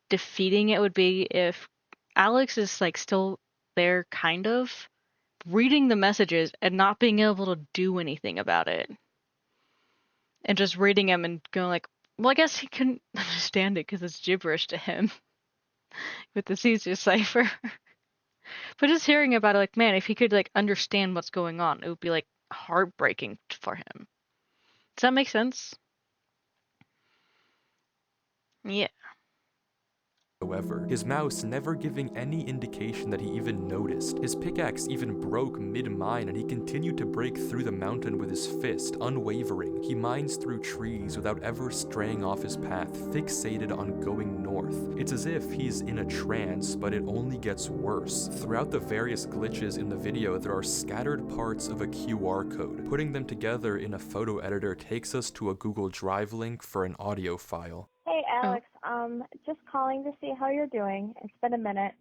defeating it would be if Alex is like still there kind of reading the messages and not being able to do anything about it. And just reading them and going like, well, I guess he couldn't understand it because it's gibberish to him. with the Caesar cipher. But just hearing about it, like, man, if he could like understand what's going on, it would be like heartbreaking for him. Does that make sense? Yeah. However, his mouse never giving any indication that he even noticed. His pickaxe even broke mid-mine and he continued to break through the mountain with his fist, unwavering. He mines through trees without ever straying off his path, fixated on going north. It's as if he's in a trance, but it only gets worse. Throughout the various glitches in the video, there are scattered parts of a QR code. Putting them together in a photo editor takes us to a Google Drive link for an audio file. Hey, Oh. Alex. Just calling to see how you're doing. It's been a minute.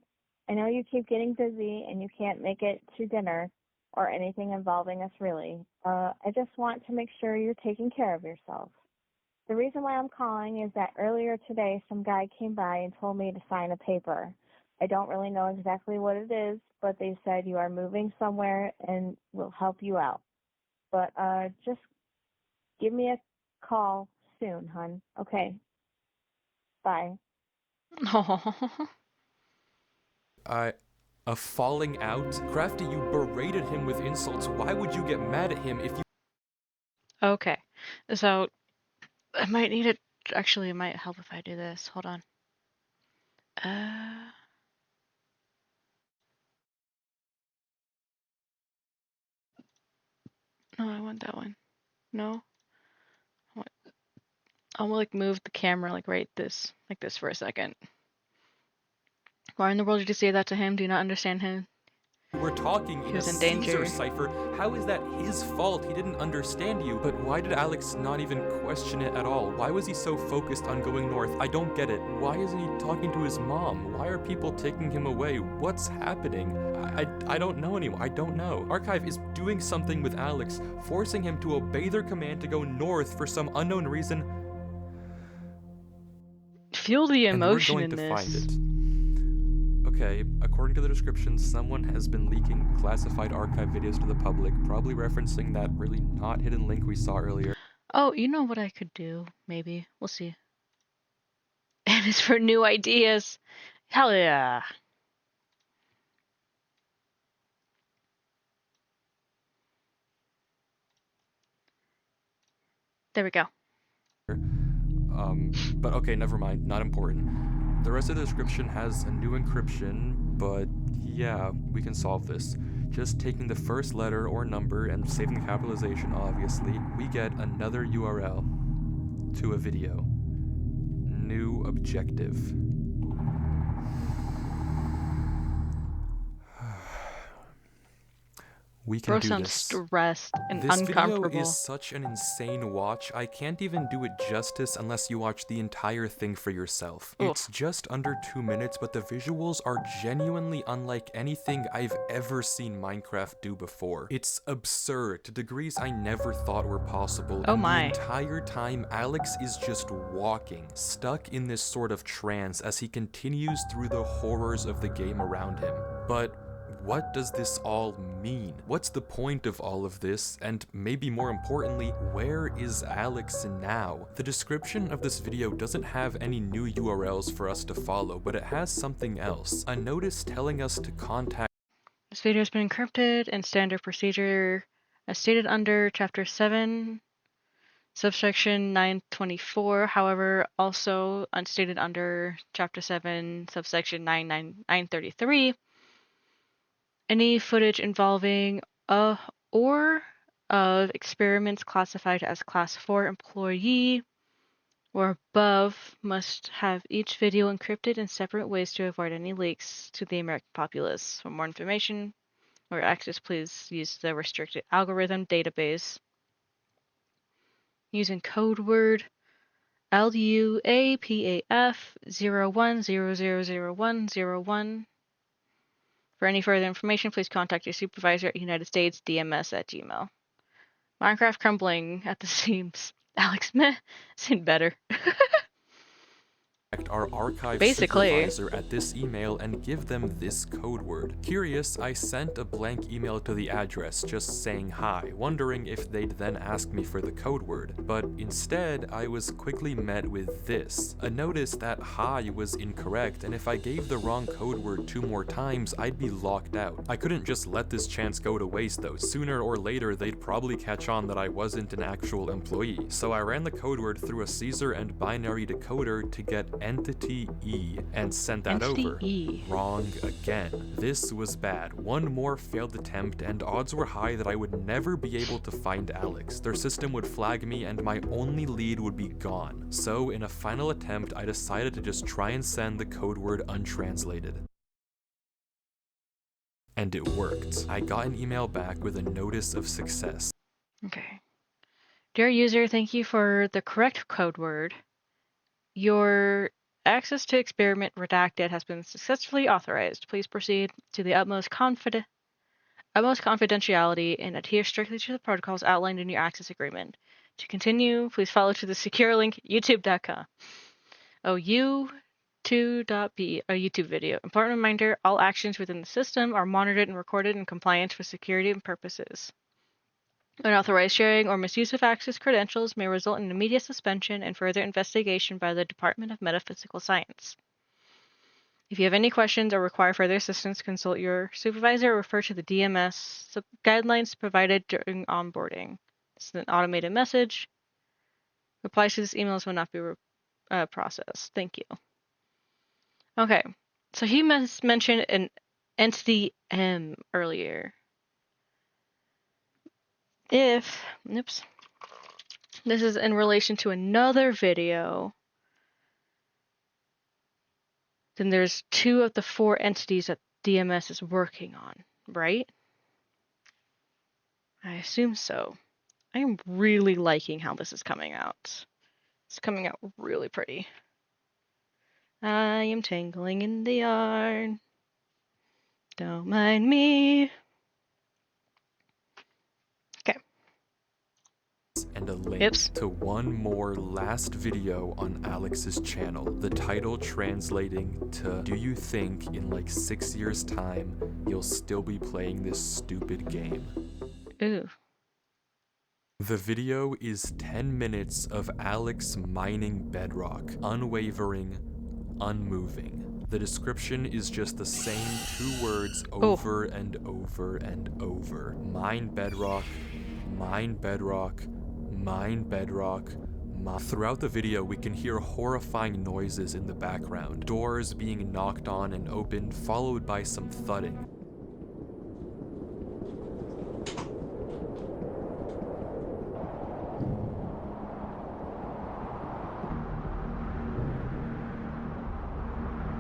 I know you keep getting busy and you can't make it to dinner or anything involving us really. I just want to make sure you're taking care of yourself. The reason why I'm calling is that earlier today some guy came by and told me to sign a paper. I don't really know exactly what it is, but they said you are moving somewhere and we'll help you out. But just give me a call soon, hon. Okay. Bye. A falling out? Crafty, you berated him with insults. Why would you get mad at him if you— Okay. So I might need it. Actually, it might help if I do this. Hold on. No, I want that one. No. I'll like move the camera like like this for a second. Why in the world did you say that to him? Do you not understand him? were talking He in a was in Caesar danger. cipher? How is that his fault? He didn't understand you. But why did Alex not even question it at all? Why was he so focused on going north? I don't get it. Why isn't he talking to his mom? Why are people taking him away? What's happening? I don't know anymore. I don't know. Archive is doing something with Alex, forcing him to obey their command to go north for some unknown reason. Feel the And we're emotion going in to this. find it. Okay, according to the description, someone has been leaking classified archive videos to the public, probably referencing that really not hidden link we saw earlier. Oh, you know what I could do? Maybe. We'll see. And it's for new ideas. Hell yeah. There we go. But okay, never mind, not important. The rest of the description has a new encryption, but yeah, we can solve this. Just taking the first letter or number and saving the capitalization, obviously, we get another URL to a video. New objective. We can Bro do sounds this. stressed and This video uncomfortable. is such an insane watch, I can't even do it justice unless you watch the entire thing for yourself. Oof. It's just under 2 minutes, but the visuals are genuinely unlike anything I've ever seen Minecraft do before. It's absurd to degrees I never thought were possible, Oh and my. the entire time Alex is just walking, stuck in this sort of trance as he continues through the horrors of the game around him. But what does this all mean? What's the point of all of this? And maybe more importantly, where is Alex now? The description of this video doesn't have any new URLs for us to follow, but it has something else. A notice telling us to contact— This video has been encrypted in standard procedure as stated under Chapter 7, subsection 924. However, also unstated under Chapter 7, subsection 933. Any footage involving or of experiments classified as Class 4 employee or above must have each video encrypted in separate ways to avoid any leaks to the American populace. For more information or access, please use the restricted algorithm database using code word LUAPAF01000101. For any further information, please contact your supervisor at United States DMS at Gmail. Minecraft crumbling at the seams. Alex, meh, seen better. our archive Basically. supervisor at this email and give them this code word. Curious, I sent a blank email to the address just saying hi, wondering if they'd then ask me for the code word, but instead I was quickly met with this. A notice that hi was incorrect, and if I gave the wrong code word 2 more times, I'd be locked out. I couldn't just let this chance go to waste though. Sooner or later they'd probably catch on that I wasn't an actual employee, so I ran the code word through a Caesar and binary decoder to get entity E and sent that Entity over. E. Wrong again. This was bad. One more failed attempt and odds were high that I would never be able to find Alex. Their system would flag me and my only lead would be gone. So in a final attempt, I decided to just try and send the code word untranslated. And it worked. I got an email back with a notice of success. Okay. Dear user, thank you for the correct code word. Your access to experiment redacted has been successfully authorized. Please proceed to the utmost confidentiality and adhere strictly to the protocols outlined in your access agreement. To continue, please follow to the secure link youtube.com. OU2.b, a YouTube video. Important reminder, all actions within the system are monitored and recorded in compliance with security purposes. Unauthorized sharing or misuse of access credentials may result in immediate suspension and further investigation by the Department of Metaphysical Science. If you have any questions or require further assistance, consult your supervisor or refer to the DMS guidelines provided during onboarding. This is an automated message. Replies to this emails will not be processed. Thank you. Okay, so he mentioned an entity M earlier. If, oops, this is in relation to another video, then there's 2 of the 4 entities that DMS is working on, right? I assume so. I am really liking how this is coming out. It's coming out really pretty. I am tangling in the yarn. Don't mind me. Okay. And a link Oops. to one more last video on Alex's channel. The title translating to, do you think in like 6 years time, you'll still be playing this stupid game? Ooh. The video is 10 minutes of Alex mining bedrock, unwavering, unmoving. The description is just the same 2 words over and over and over. Mine bedrock, mine bedrock, mine bedrock. Throughout the video, we can hear horrifying noises in the background. Doors being knocked on and opened, followed by some thudding.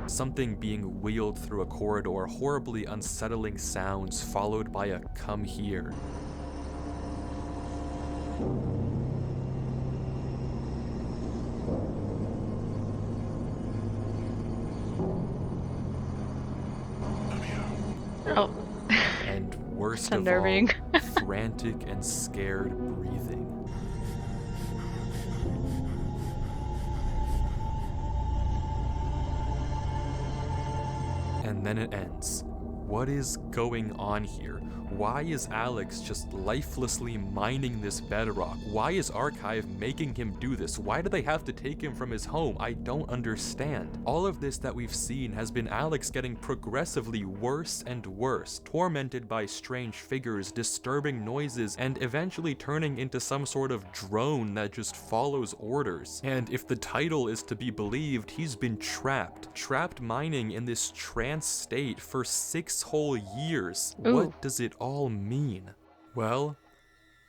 Something being wheeled through a corridor, horribly unsettling sounds followed by a come here. Oh. And worst It's of unnerving. all, frantic and scared breathing. And then it ends. What is going on here? Why is Alex just lifelessly mining this bedrock? Why is Archive making him do this? Why do they have to take him from his home? I don't understand. All of this that we've seen has been Alex getting progressively worse and worse, tormented by strange figures, disturbing noises, and eventually turning into some sort of drone that just follows orders. And if the title is to be believed, he's been trapped mining in this trance state for 6 whole years. Ooh. What does it all mean? Well,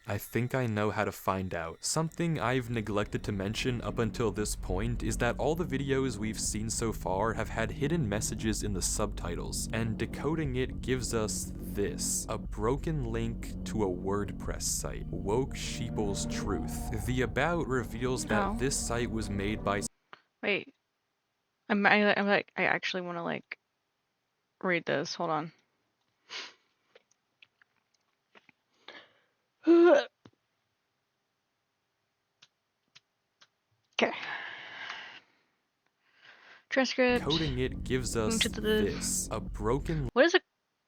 I think I know how to find out. Something I've neglected to mention up until this point is that all the videos we've seen so far have had hidden messages in the subtitles, and decoding it gives us this. A broken link to a WordPress site, Woke Sheeple's Truth. The About reveals that this site was made by... Wait. I actually want to like read this. Hold on. Okay. Transcript. Coding it gives us To the- this, a broken What is a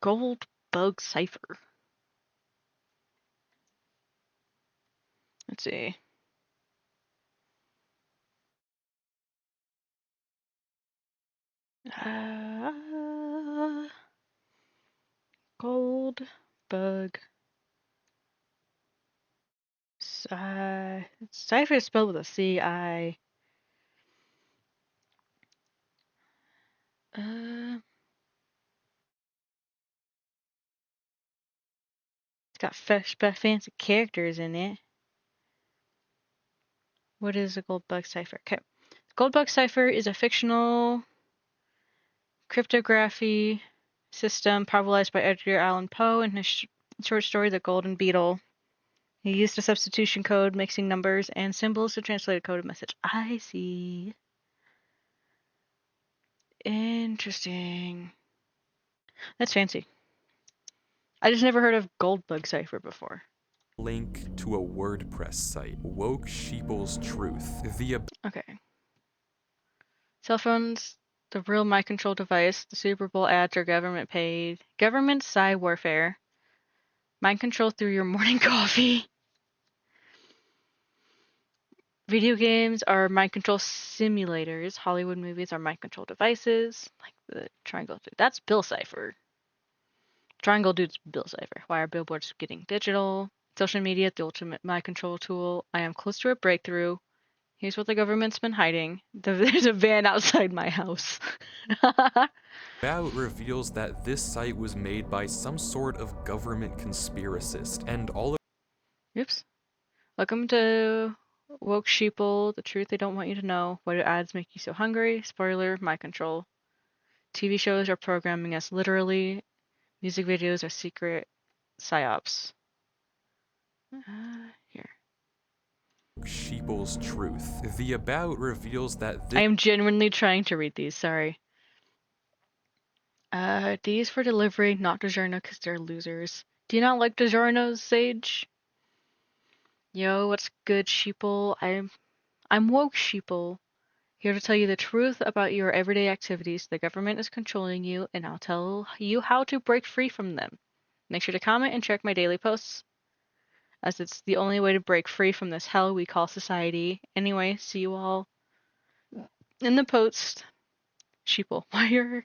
gold bug cipher? Let's see. Gold bug. Cipher is spelled with a C. It's got fancy characters in it. What is a gold bug cipher? Okay. Gold bug cipher is a fictional cryptography system popularized by Edgar Allan Poe in his short story The Golden Beetle. He used a substitution code, mixing numbers and symbols to translate a coded message. I see. Interesting. That's fancy. I just never heard of gold bug cipher before. link to a WordPress site. Woke Sheeple's Truth. Okay. Cell phones, the real mind control device, the Super Bowl ads are government paid. Government psy warfare. Mind control through your morning coffee. Video games are mind control simulators. Hollywood movies are mind control devices. Like the Triangle Dude. That's Bill Cipher. Triangle Dude's Bill Cipher. Why are billboards getting digital? Social media, the ultimate mind control tool. I am close to a breakthrough. Here's what the government's been hiding. There's a van outside my house. About reveals that this site was made by some sort of government conspiracist, and all of Oops. Welcome to Woke Sheeple, the truth they don't want you to know. Why do ads make you so hungry? Spoiler, mind control. TV shows are programming us literally. Music videos are secret psyops. Here. Sheeple's Truth. The about reveals that I this am genuinely trying to read these, sorry. These for delivery, not DiGiorno because they're losers. Do you not like DiGiorno's, Sage? Yo, what's good, Sheeple? I'm Woke Sheeple. Here to tell you the truth about your everyday activities. The government is controlling you, and I'll tell you how to break free from them. Make sure to comment and check my daily posts, as it's the only way to break free from this hell we call society. Anyway, see you all in the post. Sheeple, why are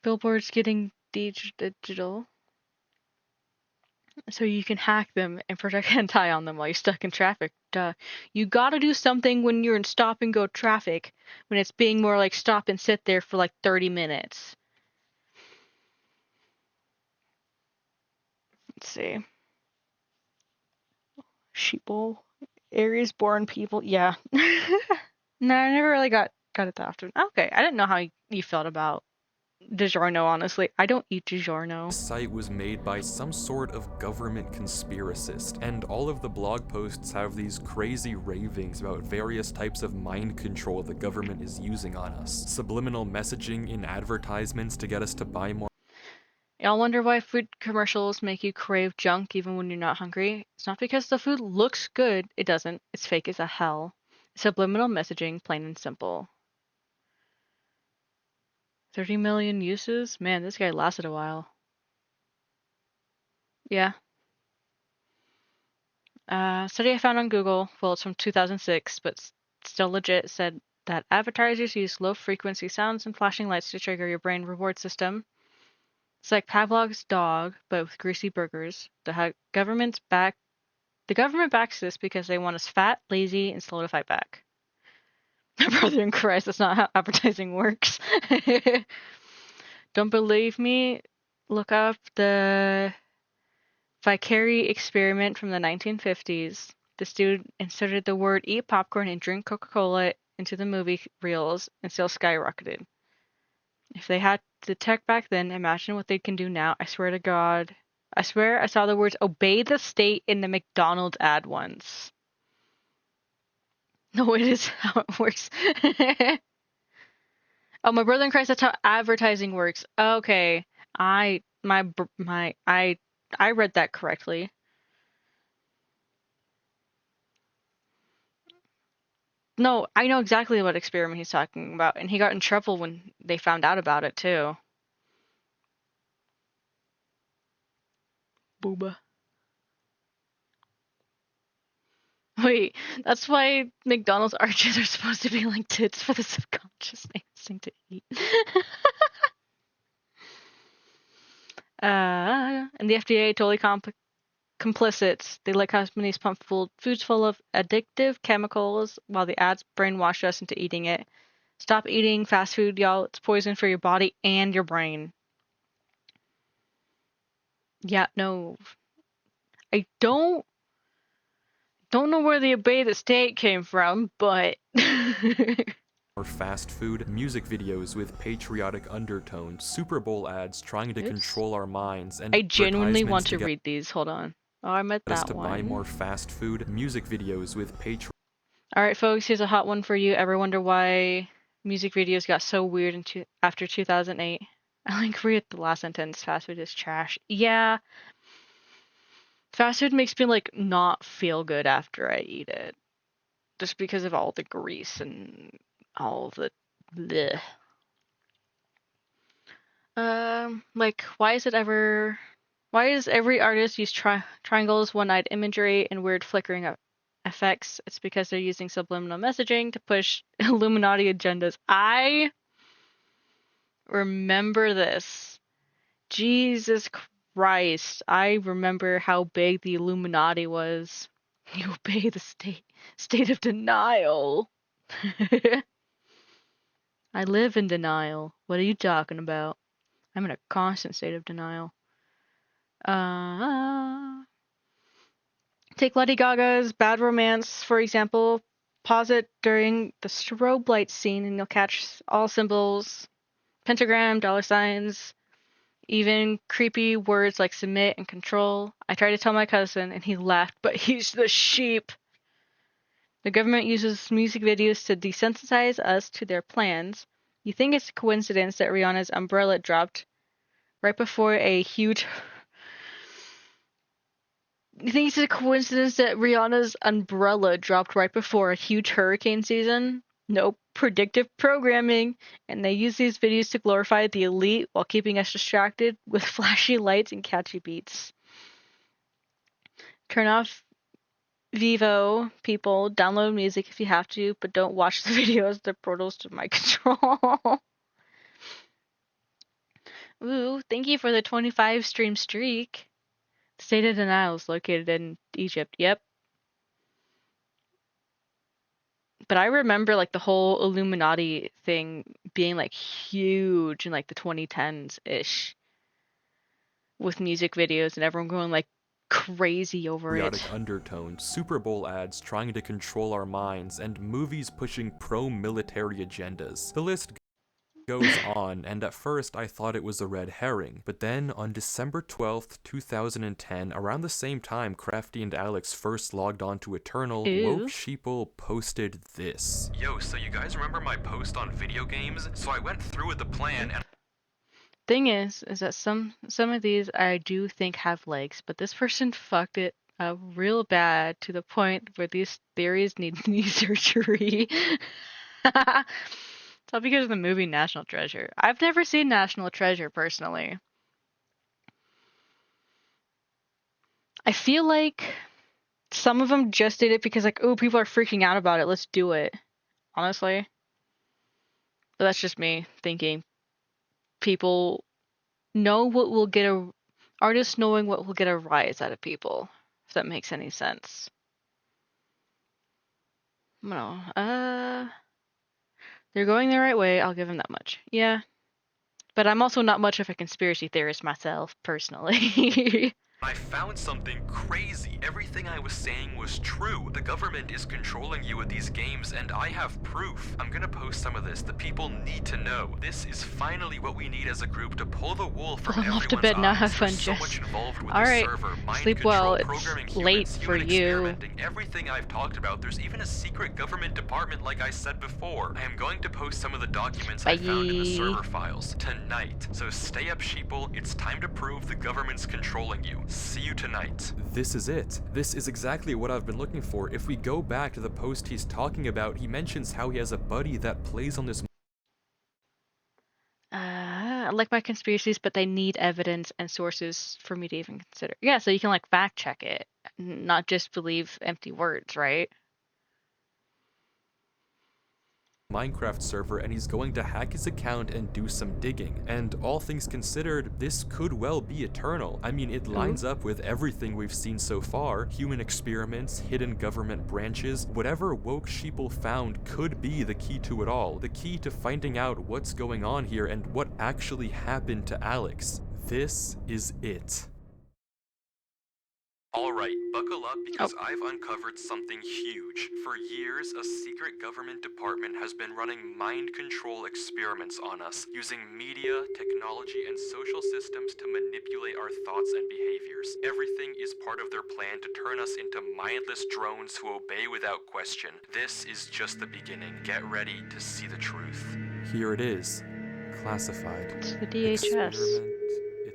billboards getting digital? So you can hack them and project hentai on them while you're stuck in traffic. Duh. You gotta do something when you're in stop and go traffic, when it's being more like stop and sit there for like 30 minutes. Let's see. Sheeple. Aries born people. Yeah. No, I never really got it that often. Okay, I didn't know how you felt about DiGiorno, honestly. I don't eat DiGiorno. site was made by some sort of government conspiracist, and all of the blog posts have these crazy ravings about various types of mind control the government is using on us. Subliminal messaging in advertisements to get us to buy more. Y'all wonder why food commercials make you crave junk even when you're not hungry? It's not because the food looks good. It doesn't. It's fake as a hell. Subliminal messaging, plain and simple. 30 million uses? Man, this guy lasted a while. Yeah. Study I found on Google, well, it's from 2006, but still legit, said that advertisers use low-frequency sounds and flashing lights to trigger your brain reward system. It's like Pavlov's dog, but with greasy burgers. The government backs this because they want us fat, lazy, and slow to fight back. Brother in Christ, that's not how advertising works. Don't believe me? Look up the Vicary experiment from the 1950s. This dude inserted the word eat popcorn and drink Coca-Cola into the movie reels, and sales skyrocketed. If they had the tech back then, imagine what they can do now. I swear to God. I swear I saw the words obey the state in the McDonald's ad once. No, it is how it works. Oh, my brother in Christ, that's how advertising works. Okay. I read that correctly. No, I know exactly what experiment he's talking about, and he got in trouble when they found out about it too. Booba. Wait, that's why McDonald's arches are supposed to be like tits for the subconscious thing to eat. And the FDA totally complicit. They let companies pump foods full of addictive chemicals while the ads brainwash us into eating it. Stop eating fast food, y'all. It's poison for your body and your brain. Yeah, no. I don't know where the obey the state came from, but Or fast food, music videos with patriotic undertones, Super Bowl ads trying to Oops. control our minds, and I genuinely want advertisements to get read these. Hold on. Oh, I met us that to buy more one. fast food, music videos with Alright, folks, here's a hot one for you. Ever wonder why music videos got so weird after 2008? I like read the last sentence. Fast food is trash. Yeah, fast food makes me like not feel good after I eat it, just because of all the grease and all the bleh. Like why is every artist use triangles, one-eyed imagery, and weird flickering effects? It's because they're using subliminal messaging to push Illuminati agendas. I remember this. Jesus Christ. I remember how big the Illuminati was. You obey the state of denial. I live in denial. What are you talking about? I'm in a constant state of denial. Take Lady Gaga's Bad Romance, for example. Pause it during the strobe light scene and you'll catch all symbols, pentagram, dollar signs, even creepy words like submit and control. I tried to tell my cousin and he laughed, but he's the sheep. The government uses music videos to desensitize us to their plans. You think it's a coincidence that Rihanna's umbrella dropped right before a huge You think it's a coincidence that Rihanna's umbrella dropped right before a huge hurricane season? Nope. Predictive programming. And they use these videos to glorify the elite while keeping us distracted with flashy lights and catchy beats. Turn off Vivo, people. Download music if you have to, but don't watch the videos. They're portals to my control. Ooh, thank you for the 25 stream streak. State of Denial is located in Egypt. Yep. But I remember like the whole Illuminati thing being like huge in like the 2010s ish with music videos and everyone going like crazy over patriotic it. undertones, Super Bowl ads trying to control our minds, and movies pushing pro-military agendas. The list goes on, and at first I thought it was a red herring, but then on December 12th, 2010, around the same time Crafty and Alex first logged on to Eternal, Ew. Woke Sheeple posted this. Yo, so you guys remember my post on video games? So I went through with the plan and Thing is that some of these I do think have legs, but this person fucked it up real bad to the point where these theories need knee surgery. It's all because of the movie National Treasure. I've never seen National Treasure personally. I feel like some of them just did it because like, oh, people are freaking out about it. Let's do it. Honestly. But that's just me thinking people know what will get artists knowing what will get a rise out of people. If that makes any sense. No. They're going the right way. I'll give them that much. Yeah. But I'm also not much of a conspiracy theorist myself, personally. I found something crazy. Everything I was saying was true. The government is controlling you with these games, and I have proof. I'm gonna post some of this. The people need to know. This is finally what we need as a group to pull the wool from Pull 'em off to everyone's bed now, eyes. have fun, There's so Jess. much involved with Alright, the server, mind sleep control, well. It's programming late humans, for human you. experimenting, everything I've talked about. There's even a secret government department like I said before. I am going to post some of the documents I found in the server files tonight. So stay up, sheeple. It's time to prove the government's controlling you. See you tonight. This is it. This is exactly what I've been looking for. If we go back to the post he's talking about, he mentions how he has a buddy that plays on this. I like my conspiracies, but they need evidence and sources for me to even consider. Yeah, so you can like fact check it, not just believe empty words, right? Minecraft server, and he's going to hack his account and do some digging. And all things considered, this could well be eternal. I mean, it lines up with everything we've seen so far. Human experiments, hidden government branches, whatever woke sheeple found could be the key to it all. The key to finding out what's going on here and what actually happened to Alex. This is it. Alright, buckle up because I've uncovered something huge. For years, a secret government department has been running mind control experiments on us, using media, technology, and social systems to manipulate our thoughts and behaviors. Everything is part of their plan to turn us into mindless drones who obey without question. This is just the beginning. Get ready to see the truth. Here it is. Classified. It's the DHS. Experiment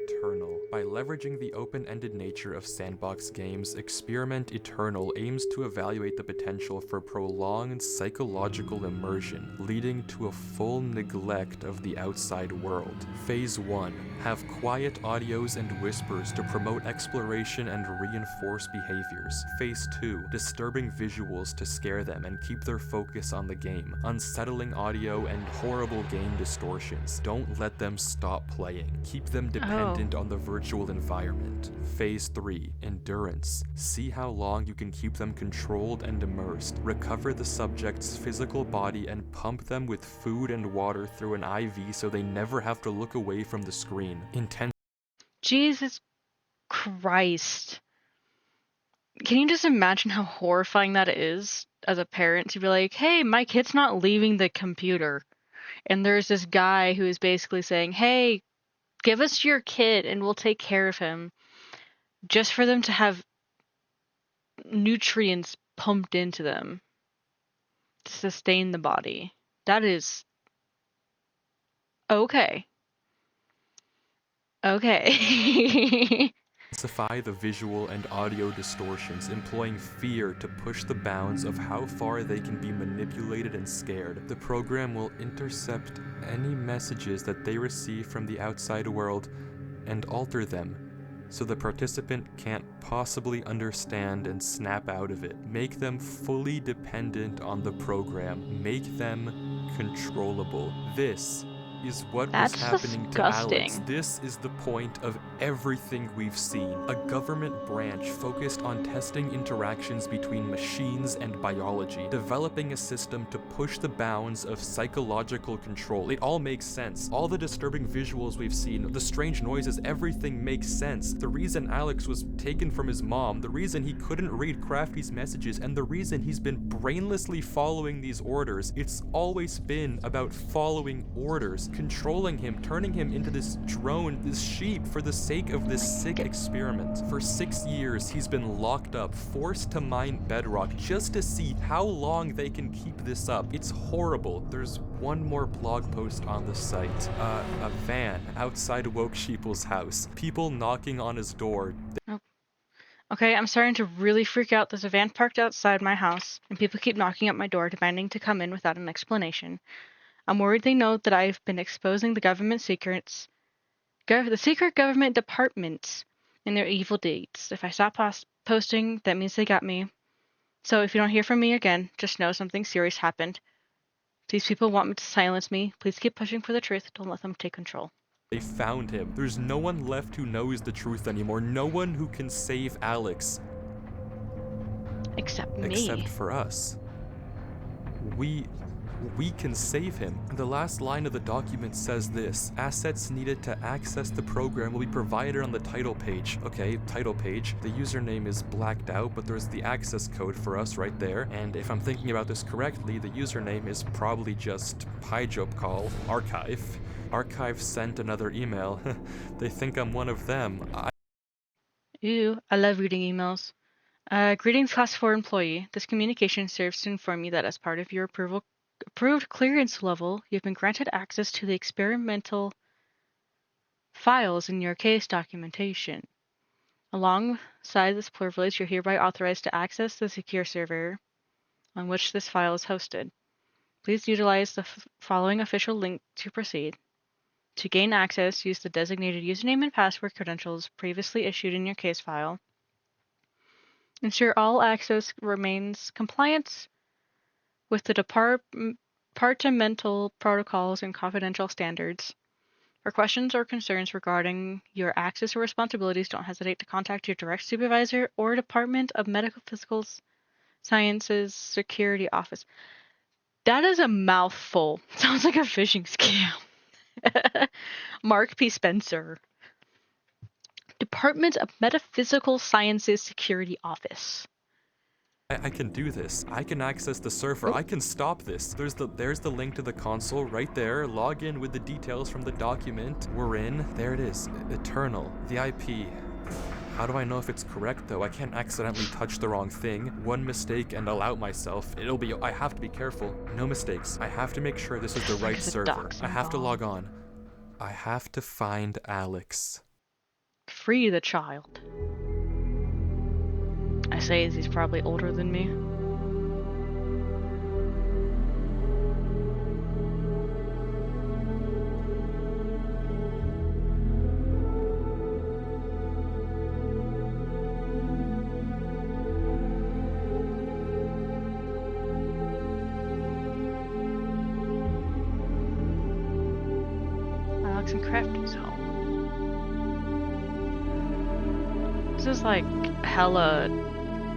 Eternal. By leveraging the open-ended nature of sandbox games, Experiment Eternal aims to evaluate the potential for prolonged psychological immersion, leading to a full neglect of the outside world. Phase 1. Have quiet audios and whispers to promote exploration and reinforce behaviors. Phase 2. Disturbing visuals to scare them and keep their focus on the game. Unsettling audio and horrible game distortions. Don't let them stop playing. Keep them dependent on the virtual environment. Phase 3. Endurance. See how long you can keep them controlled and immersed. Recover the subject's physical body and pump them with food and water through an IV so they never have to look away from the screen. Jesus Christ. Can you just imagine how horrifying that is as a parent to be like, hey, my kid's not leaving the computer. And there's this guy who is basically saying, hey, give us your kid and we'll take care of him. Just for them to have nutrients pumped into them to sustain the body. That is okay. Okay. Intensify the visual and audio distortions, employing fear to push the bounds of how far they can be manipulated and scared. The program will intercept any messages that they receive from the outside world and alter them, so the participant can't possibly understand and snap out of it. Make them fully dependent on the program. Make them controllable. This is what was happening to Alex. This is the point of everything we've seen. A government branch focused on testing interactions between machines and biology, developing a system to push the bounds of psychological control. It all makes sense. All the disturbing visuals we've seen, the strange noises, everything makes sense. The reason Alex was taken from his mom, the reason he couldn't read Crafty's messages, and the reason he's been brainlessly following these orders, it's always been about following orders, controlling him, turning him into this drone, this sheep, for the sake of this sick experiment. For 6 years, he's been locked up, forced to mine bedrock, just to see how long they can keep this up. It's horrible. There's one more blog post on the site. A van outside Woke Sheeple's house. People knocking on his door. Okay, I'm starting to really freak out. There's a van parked outside my house, and people keep knocking at my door, demanding to come in without an explanation. I'm worried they know that I've been exposing the government secrets, the secret government departments, and their evil deeds. If I stop posting, that means they got me. So if you don't hear from me again, just know something serious happened. These people want me to silence me. Please keep pushing for the truth. Don't let them take control. They found him. There's no one left who knows the truth anymore. No one who can save Alex. Except me. Except for us. We can save him. The last line of the document says this: assets needed to access the program will be provided on the title page. Okay, title page. The username is blacked out, but there's the access code for us right there. And if I'm thinking about this correctly, the username is probably just PyJobCall archive. Archive sent another email. They think I'm one of them. Ew, I love reading emails. Greetings, Class 4 employee. This communication serves to inform you that as part of your approved clearance level, you've been granted access to the experimental files in your case documentation. Alongside this privilege, you're hereby authorized to access the secure server on which this file is hosted. Please utilize the following official link to proceed. To gain access, use the designated username and password credentials previously issued in your case file. Ensure all access remains compliant with the departmental protocols and confidential standards. For questions or concerns regarding your access or responsibilities, don't hesitate to contact your direct supervisor or Department of Medical Physical Sciences Security Office. That is a mouthful. Sounds like a phishing scam. Mark P. Spencer. Department of Metaphysical Sciences Security Office. I can do this. I can access the server. Oh. I can stop this. There's the link to the console right there. Log in with the details from the document. We're in. There it is. Eternal. The IP. How do I know if it's correct though? I can't accidentally touch the wrong thing. One mistake and I'll out myself. I have to be careful. No mistakes. I have to make sure this is the right server. I have to log on. I have to find Alex. Free the child. I say as he's probably older than me. Alex and Crafty's home. This is like hella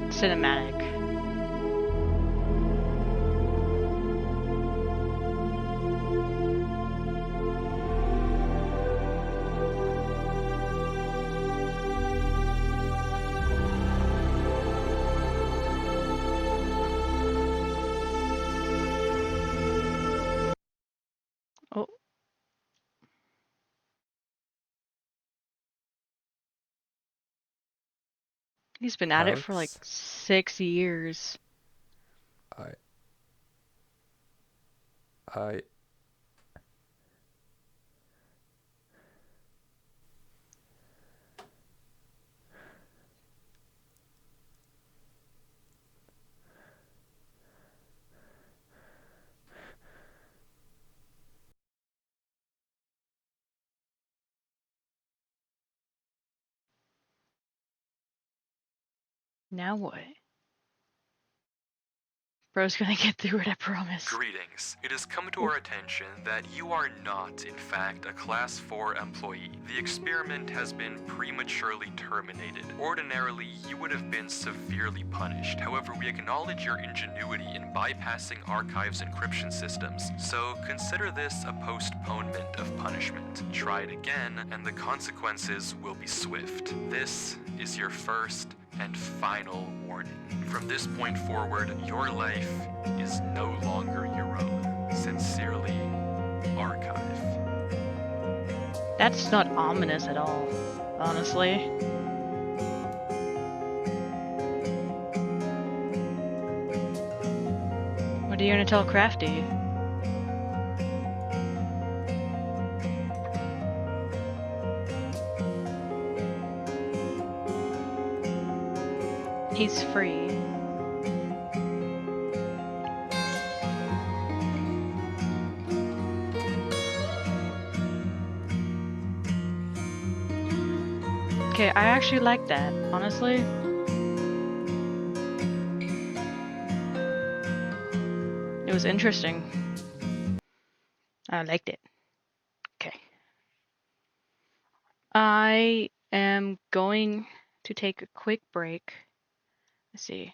cinematic. Oh. He's been at it for like Alex? 6 years. I... Now what? Bro's gonna get through it, I promise. Greetings. It has come to our attention that you are not, in fact, a Class 4 employee. The experiment has been prematurely terminated. Ordinarily, you would have been severely punished. However, we acknowledge your ingenuity in bypassing Archive's encryption systems, so consider this a postponement of punishment. Try it again, and the consequences will be swift. This is your first and final warning. From this point forward, your life is no longer your own. Sincerely, Archive. That's not ominous at all, honestly. What are you gonna tell Crafty? He's free. Okay, I actually like that, honestly. It was interesting. I liked it. Okay. I am going to take a quick break. Let's see.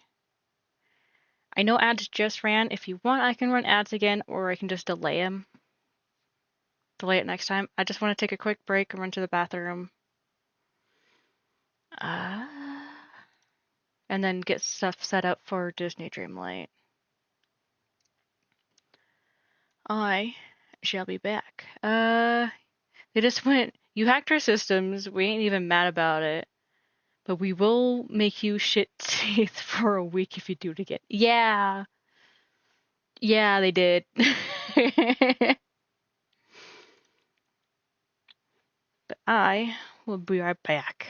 I know ads just ran. If you want, I can run ads again, or I can just delay them. Delay it next time. I just want to take a quick break and run to the bathroom. And then get stuff set up for Disney Dreamlight. I shall be back. They just went, you hacked our systems, we ain't even mad about it. But we will make you shit teeth for a week if you do it again. Yeah. Yeah, they did. But I will be right back.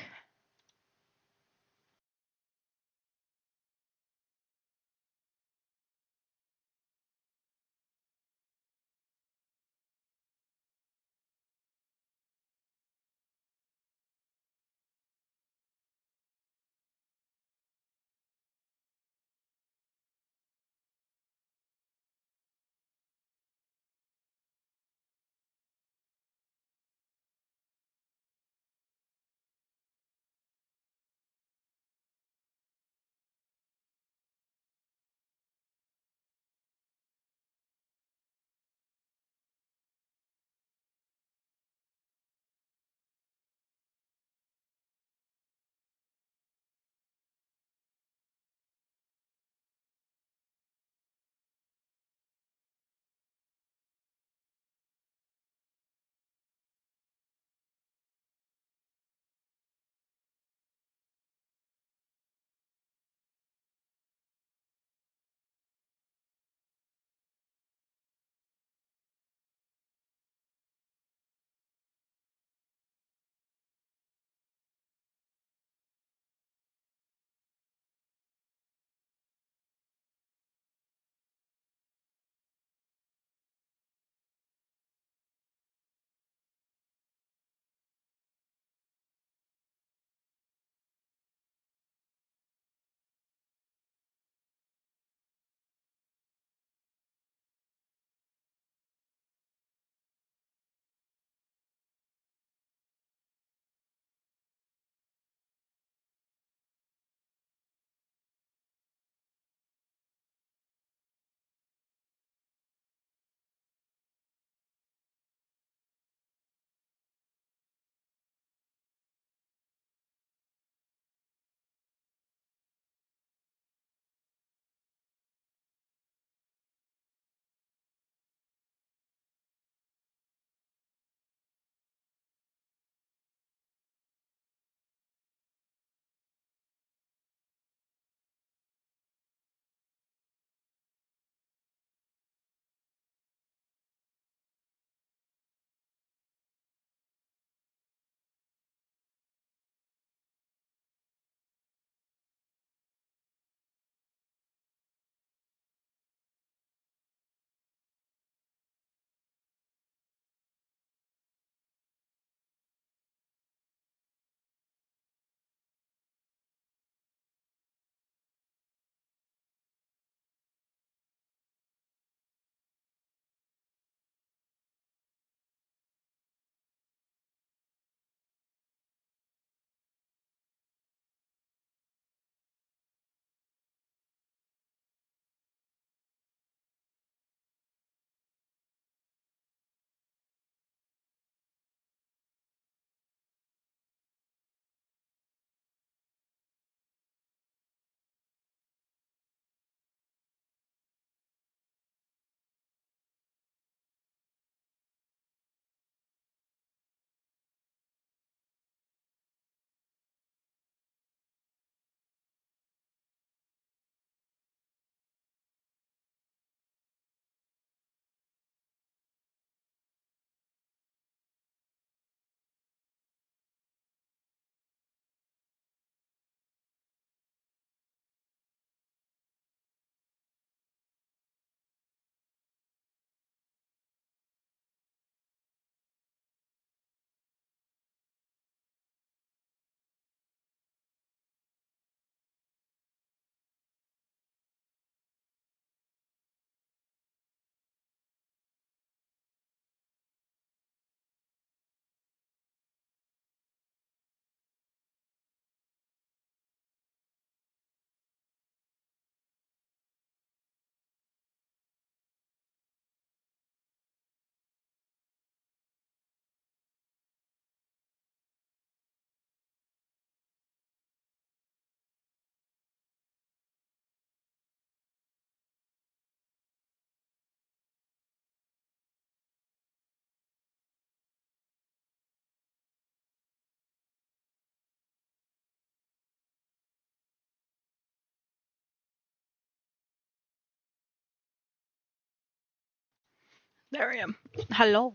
There I am. Hello.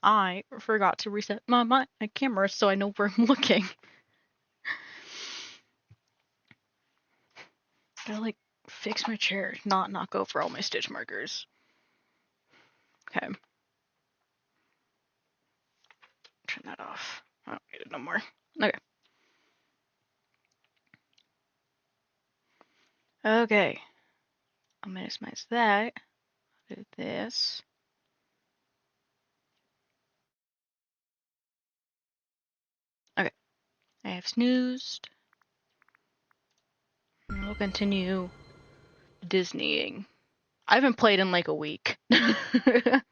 I forgot to reset my camera so I know where I'm looking. Gotta like fix my chair, not knock over all my stitch markers. Okay. Turn that off. I don't need it no more. Okay. Okay. I'll minimize that. Do this. Okay. I have snoozed. And we'll continue Disneying. I haven't played in like a week. Can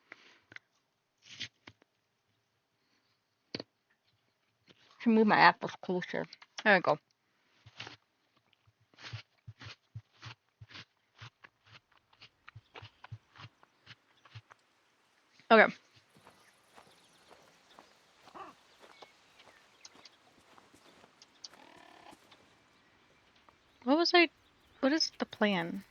move my apples closer. There we go. Okay. What is the plan?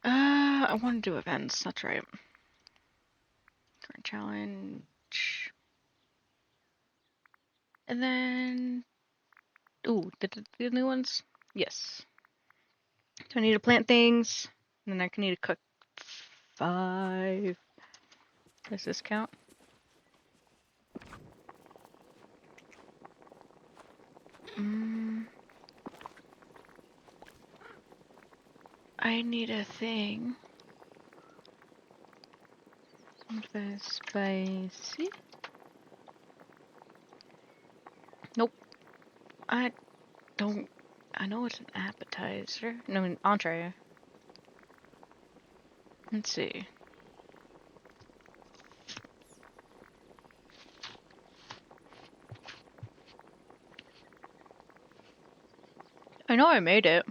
I want to do events, that's right. Current challenge. And then, ooh, the new ones? Yes. So I need to plant things, and then I can need to cook 5. Does this count? I need a thing. Something spicy. Nope. I don't. I know it's an appetizer. No, an entree. Let's see. I know I made it.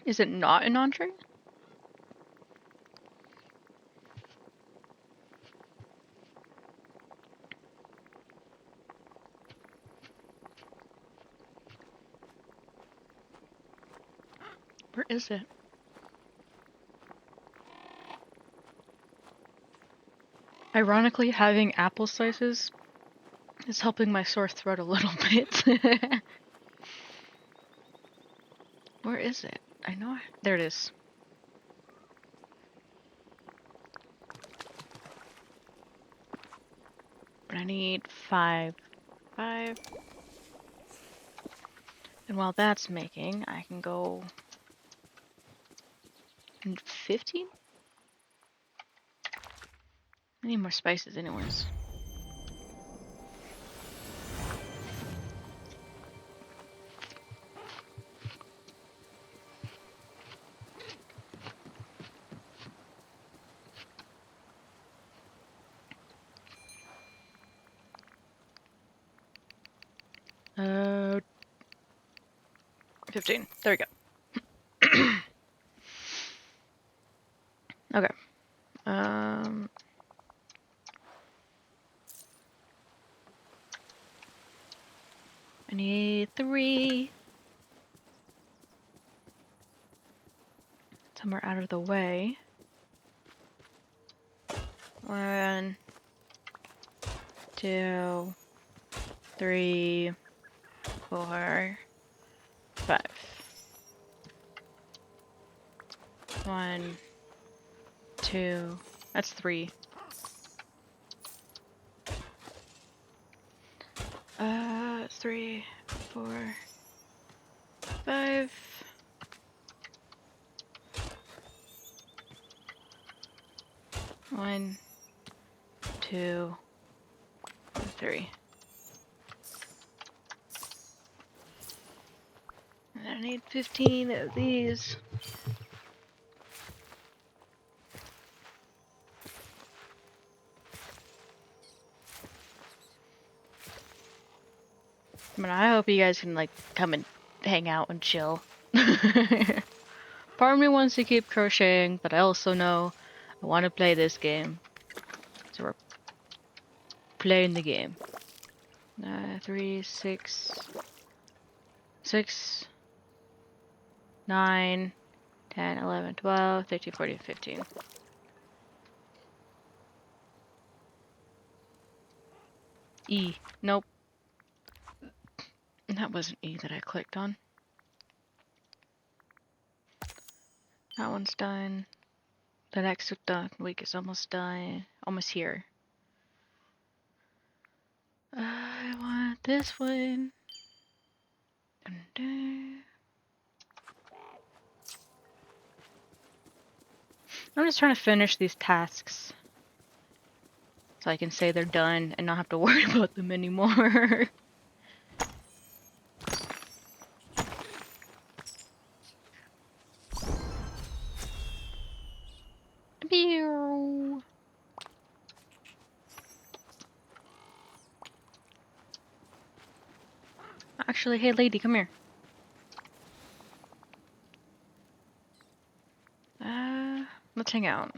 Is it not an entree? Where is it? Ironically, having apple slices is helping my sore throat a little bit. Where is it? I know. There it is. But I need 5. 5. And while that's making, I can go 15? I need more spices anyways. Uh, 15. There we go. Okay. I need 3. Somewhere out of the way. 1, 2, 3, 4, 5. 1, 2. That's 3. 3, 4, 5. 1, 2, 3. And I need 15 of these. I mean, I hope you guys can like come and hang out and chill. Part of me wants to keep crocheting, but I also know I want to play this game. So we're playing the game. 3, 6, 6. 9, 10, 11, 12, 13, 14, 15. E. Nope. That wasn't E that I clicked on. That one's done. The next week is almost done. Almost here. I want this one. I'm just trying to finish these tasks so I can say they're done and not have to worry about them anymore. Pew. Actually, hey lady, come here. Let's hang out.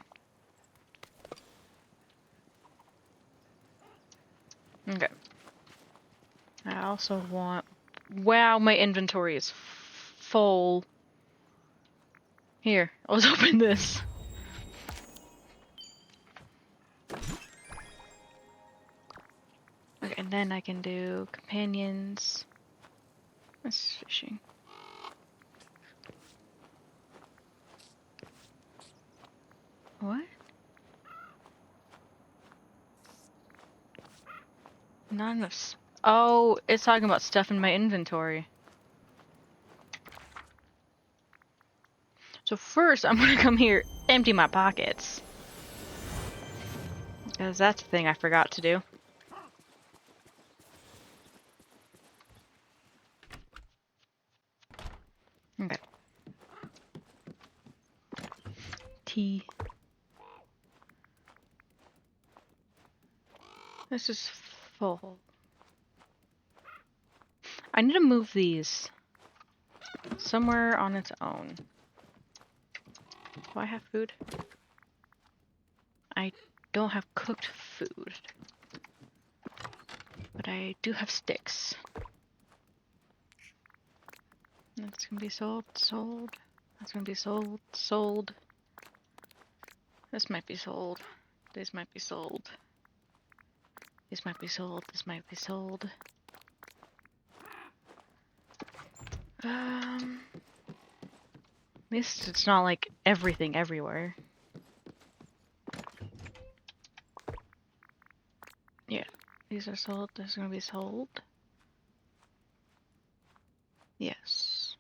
Okay. I also want... Wow, my inventory is full. Here, let's open this. Okay, and then I can do companions. That's fishing. What? Not enough. Oh, it's talking about stuff in my inventory. So first, I'm gonna come here, empty my pockets. Because that's the thing I forgot to do. Okay. Tea. This is full. I need to move these somewhere on its own. Do I have food? I don't have cooked food. But I do have sticks. That's gonna be sold, sold. That's gonna be sold, sold. This might be sold. This might be sold. This might be sold. This might be sold. At least it's not like everything everywhere. Yeah, these are sold. This is gonna be sold. Yes.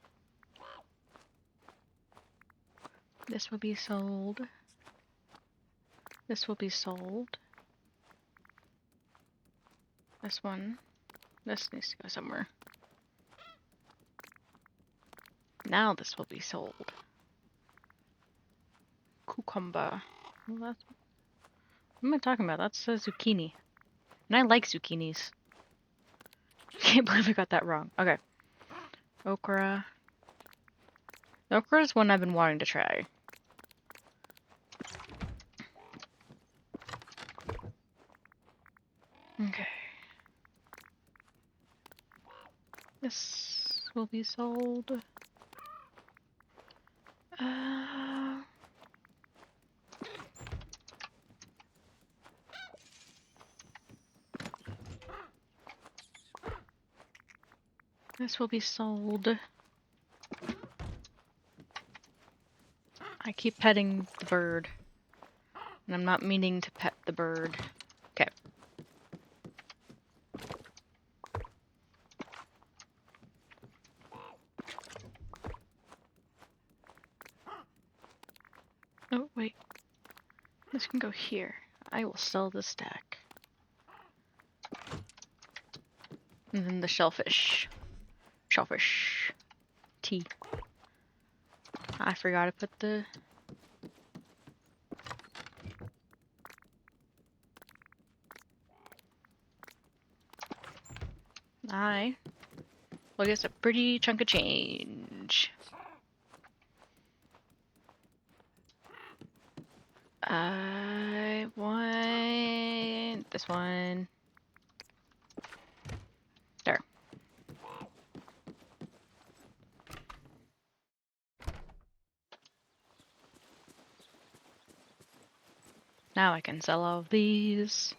This will be sold. This will be sold. This one. This needs to go somewhere. Now this will be sold. Cucumber. Well, that's... What am I talking about? That's a zucchini. And I like zucchinis. Can't believe I got that wrong. Okay. Okra. Okra is one I've been wanting to try. Okay. This will be sold. This will be sold. I keep petting the bird. And I'm not meaning to pet the bird. Okay. Oh, wait. This can go here. I will sell the stack. And then the shellfish. Shellfish. Tea. I forgot to put the... Well, I guess a pretty chunk of change. I want this one. There. Now I can sell all of these.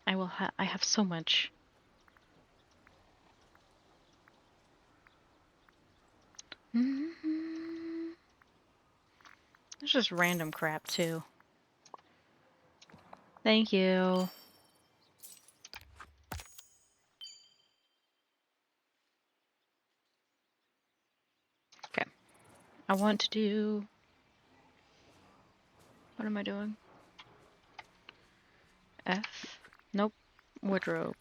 I have so much. There's just random crap too. Thank you. Okay. I want to do... What am I doing? F? Nope. Wardrobe.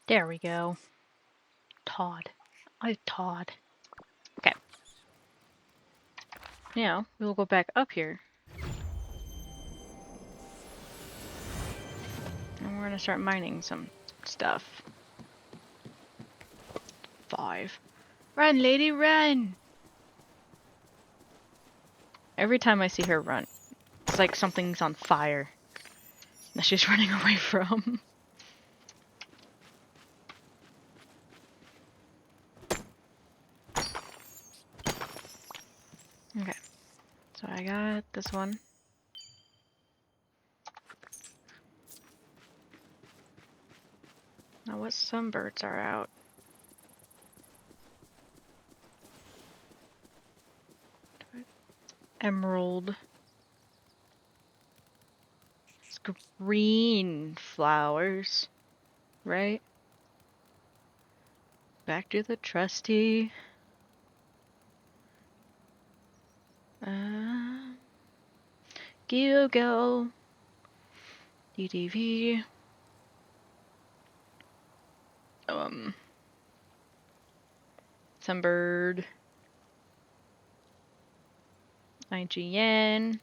There we go. Todd. Todd. Okay. Now, we will go back up here. And we're gonna start mining some stuff. 5. Run, lady, run! Every time I see her run, it's like something's on fire that she's running away from. Okay. So I got this one. Now what sunbirds are out? Emerald. It's green flowers, right? Back to the trusty. Google. DDV. Sunbird. IGN.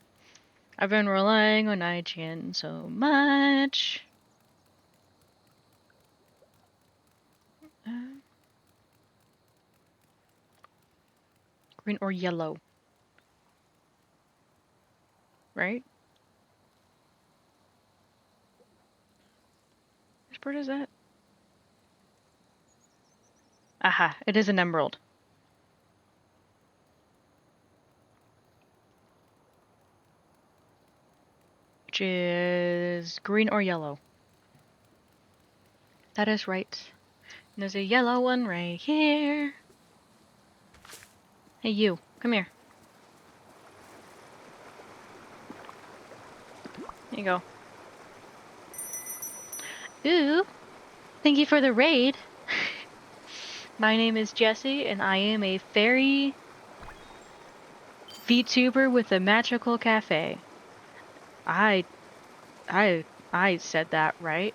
I've been relying on IGN so much. Green or yellow? Right? Which bird is that? Aha, it is an emerald. Which is green or yellow. That is right. And there's a yellow one right here. Hey you, come here. There you go. Ooh, thank you for the raid. My name is Jessie, and I am a fairy VTuber with a magical cafe. I said that right.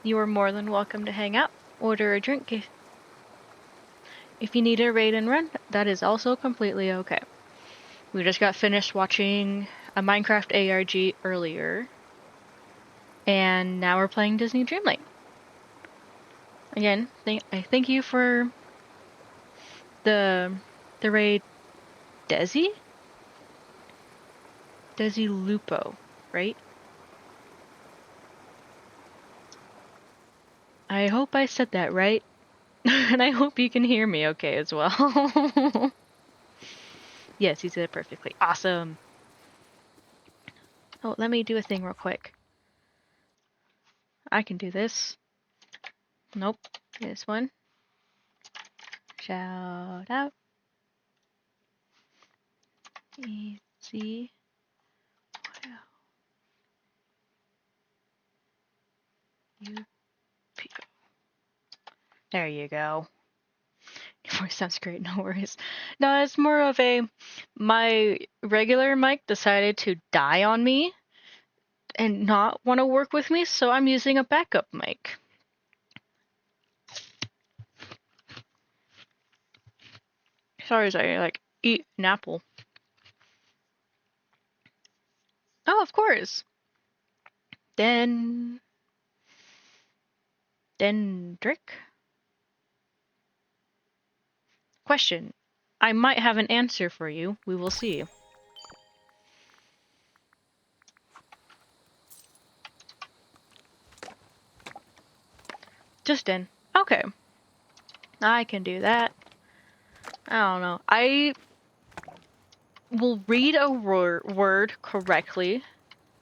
You are more than welcome to hang out, order a drink if you need a raid and run. That is also completely okay. We just got finished watching a Minecraft ARG earlier, and now we're playing Disney Dreamlight. Again, I thank you for the raid, Desi Lupo, right? I hope I said that right, and I hope you can hear me okay as well. Yes, you said it perfectly. Awesome. Oh, let me do a thing real quick. I can do this. Nope. This one. Shout out. Easy. There you go. Your voice sounds great, no worries. No, it's more of my regular mic decided to die on me and not want to work with me, so I'm using a backup mic. Sorry as I eat an apple. Oh, of course. Dendrick? Question. I might have an answer for you. We will see. Just in. Okay. I can do that. I don't know. I will read a word correctly,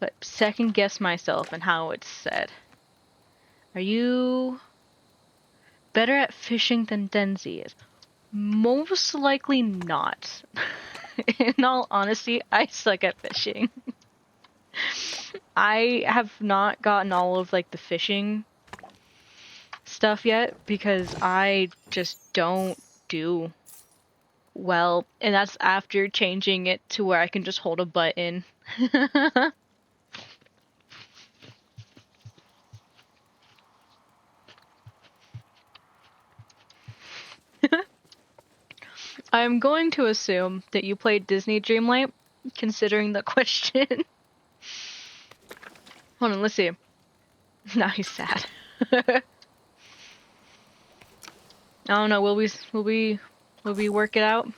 but second guess myself and how it's said. Are you better at fishing than Denzi is? Most likely not. In all honesty, I suck at fishing. I have not gotten all of like the fishing stuff yet because I just don't do well, and that's after changing it to where I can just hold a button. I'm going to assume that you played Disney Dreamlight, considering the question. Hold on, let's see. Now he's sad. I don't know. Will we work it out?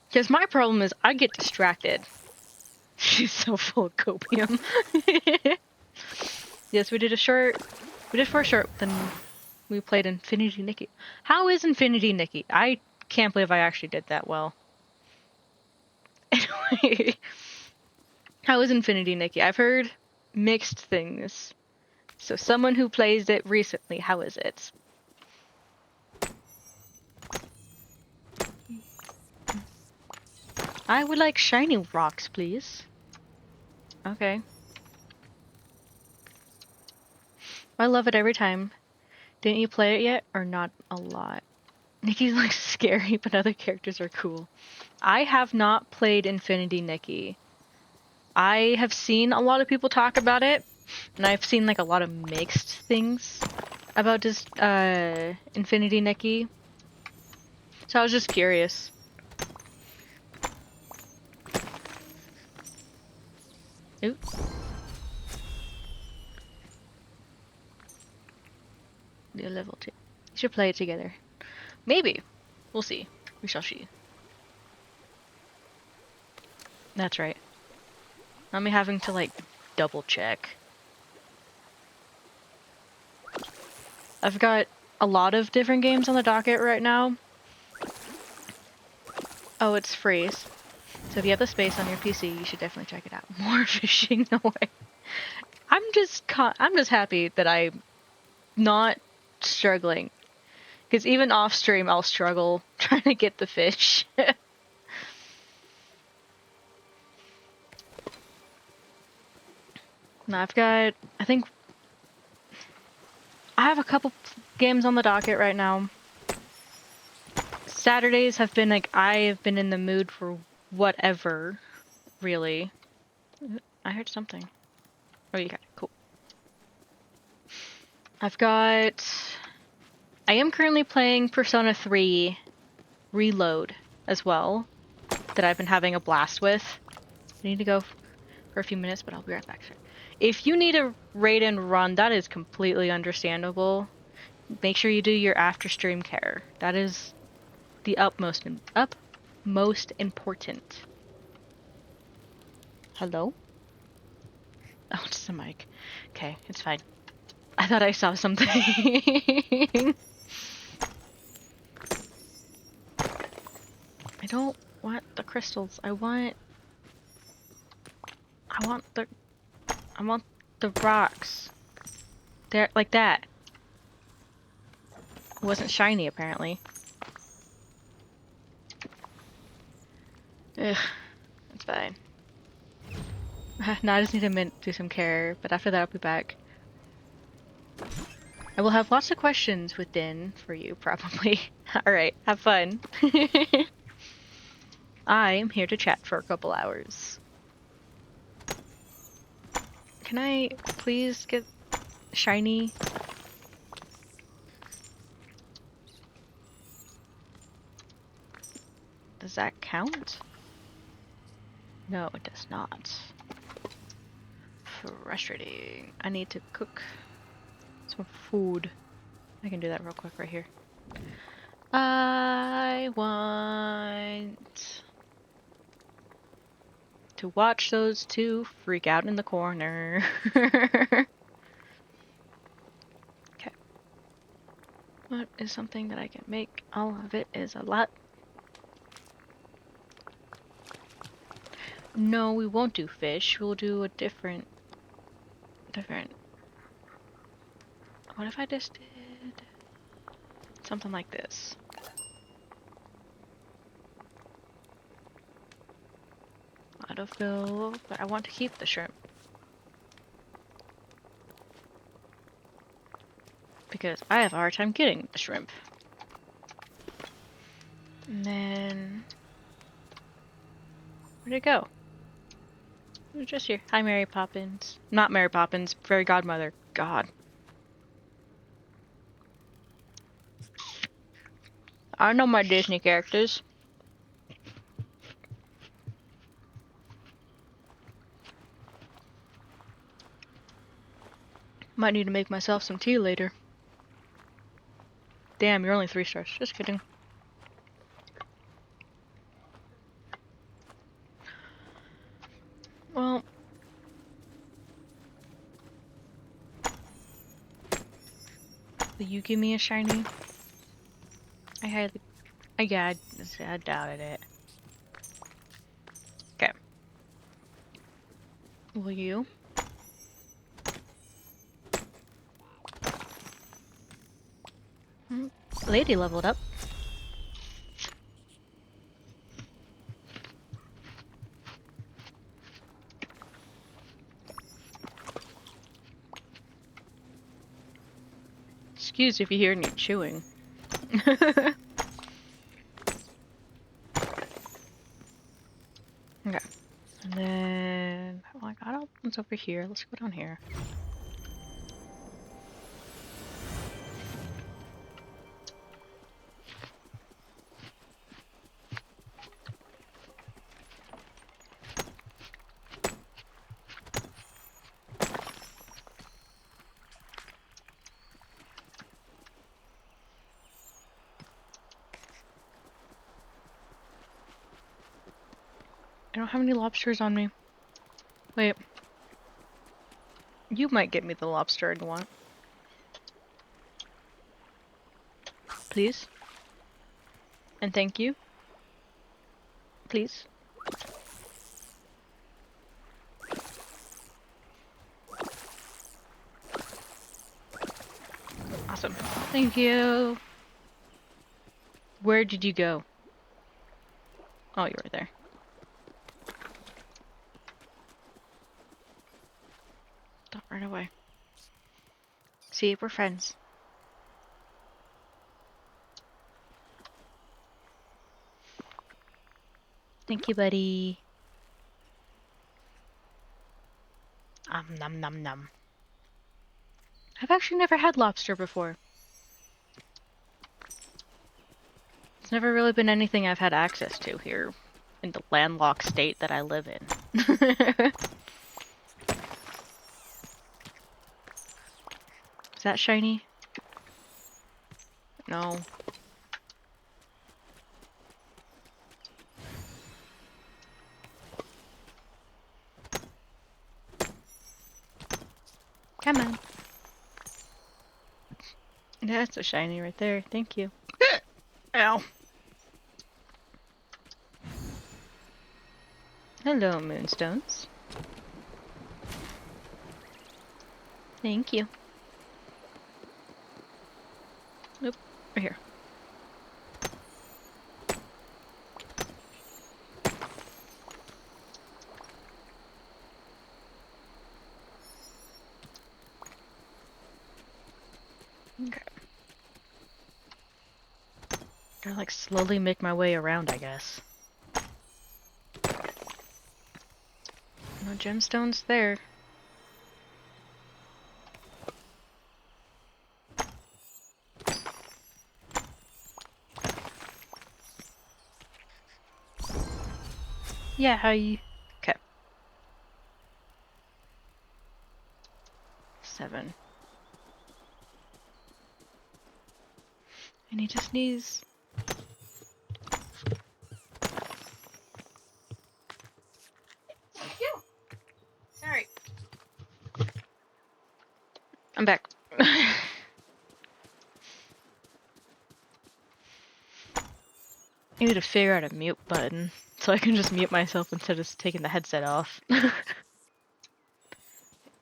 Because my problem is I get distracted. She's so full of copium. Yes, we did a short. We did for a short. Then we played Infinity Nikki. How is Infinity Nikki? I can't believe I actually did that well. Anyway, how is Infinity Nikki? I've heard mixed things. So someone who plays it recently, how is it? I would like shiny rocks, please. Okay. I love it every time. Didn't you play it yet, or not a lot? Nikki looks scary, but other characters are cool. I have not played Infinity Nikki. I have seen a lot of people talk about it, and I've seen like a lot of mixed things about this Infinity Nikki. So I was just curious. Oops. New level 2. We should play it together. Maybe. We'll see. We shall see. That's right. Not me having to like double check. I've got a lot of different games on the docket right now. Oh, it's free. So if you have the space on your PC, you should definitely check it out. More fishing, no way. I'm just happy that I'm not struggling. Because even off stream, I'll struggle trying to get the fish. Now I think I have a couple games on the docket right now. Saturdays have been like, I've been in the mood for whatever, really. I heard something. Oh, you got it. Cool. I am currently playing Persona 3 Reload as well, that I've been having a blast with. I need to go for a few minutes, but I'll be right back. If you need a raid and run, that is completely understandable. Make sure you do your after stream care. That is the utmost important. Hello? Oh, it's the mic. Okay, it's fine. I thought I saw something. I don't want the crystals. I want the rocks. They're like that. It wasn't shiny apparently. Ugh, it's fine. Now I just need to do some care, but after that I'll be back. I will have lots of questions within for you, probably. Alright, have fun. I am here to chat for a couple hours. Can I please get shiny? Does that count? No, it does not. Frustrating. I need to cook some food. I can do that real quick right here. I want to watch those two freak out in the corner. What is something that I can make? All of it is a lot. No, we won't do fish. We'll do a different. What if I just did something like this? Autofill, but I want to keep the shrimp. Because I have a hard time getting the shrimp. And then... where'd it go? It was just here. Hi, Mary Poppins. Not Mary Poppins, Fairy Godmother. God. I know my Disney characters. Might need to make myself some tea later. Damn, you're only 3 stars. Just kidding. Well... will you give me a shiny? I doubted it. Okay. Will you? Lady leveled up. Excuse if you hear any chewing. Okay. And then... well, I got all ones over here. Let's go down here. I don't have any lobsters on me. Wait. You might get me the lobster I want. Please. And thank you. Please. Awesome. Thank you. Where did you go? Oh, you were there. Don't run away. See, we're friends. Thank you, buddy. Num num num. I've actually never had lobster before. It's never really been anything I've had access to here in the landlocked state that I live in. Is that shiny? No. Come on. That's a shiny right there. Thank you. Ow. Hello, moonstones. Thank you. Nope. Right here. Okay. Gotta like slowly make my way around, I guess. No gemstones there. Yeah, how you... okay. 7. I need to sneeze. Sorry. I'm back. need to figure out a mute button so I can just mute myself instead of taking the headset off.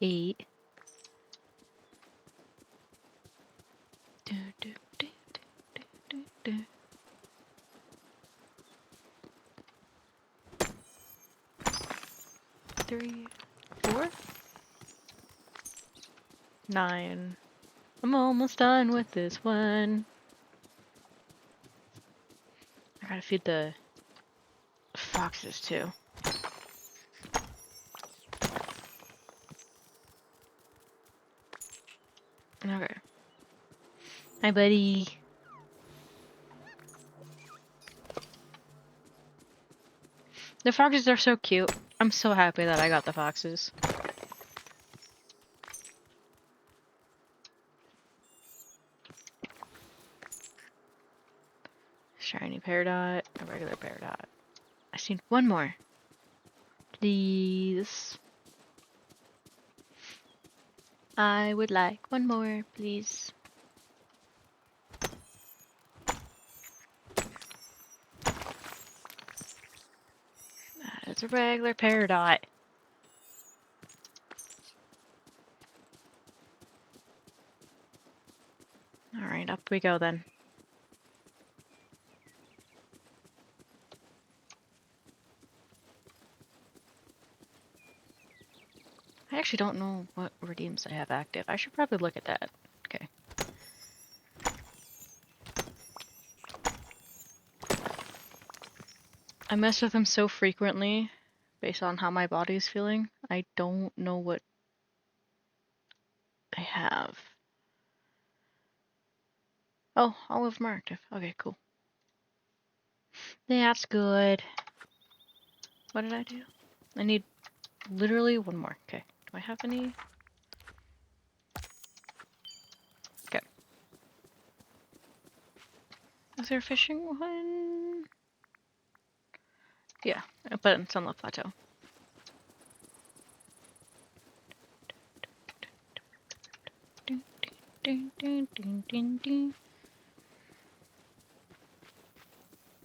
8. Do, do, do, do, do, do. 3, 4, 9. I'm almost done with this one. I gotta feed the foxes too. Okay. Hi, buddy. The foxes are so cute. I'm so happy that I got the foxes. Shiny peridot, a regular peridot. I just need one more. Please. I would like one more, please. That is a regular peridot. Alright, up we go then. I actually don't know what redeems I have active. I should probably look at that. Okay. I mess with them so frequently based on how my body's feeling. I don't know what I have. Oh, all of them are active. Okay, cool. That's good. What did I do? I need literally one more. Okay. Do I have any? Okay. Is there a fishing one? Yeah, but it's on the plateau.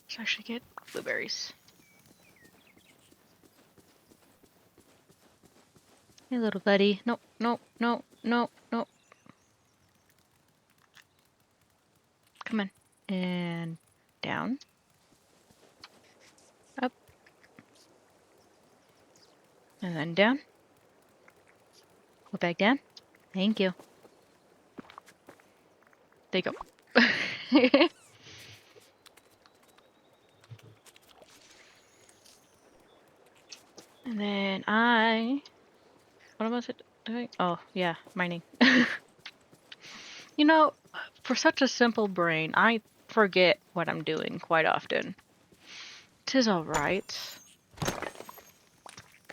Let's actually get blueberries. Hey, little buddy. No, no, no, no, no. Come on. And down. Up. And then down. Go back down. Thank you. There you go. And then what was it doing? Oh, yeah, mining. You know, for such a simple brain, I forget what I'm doing quite often. 'Tis alright.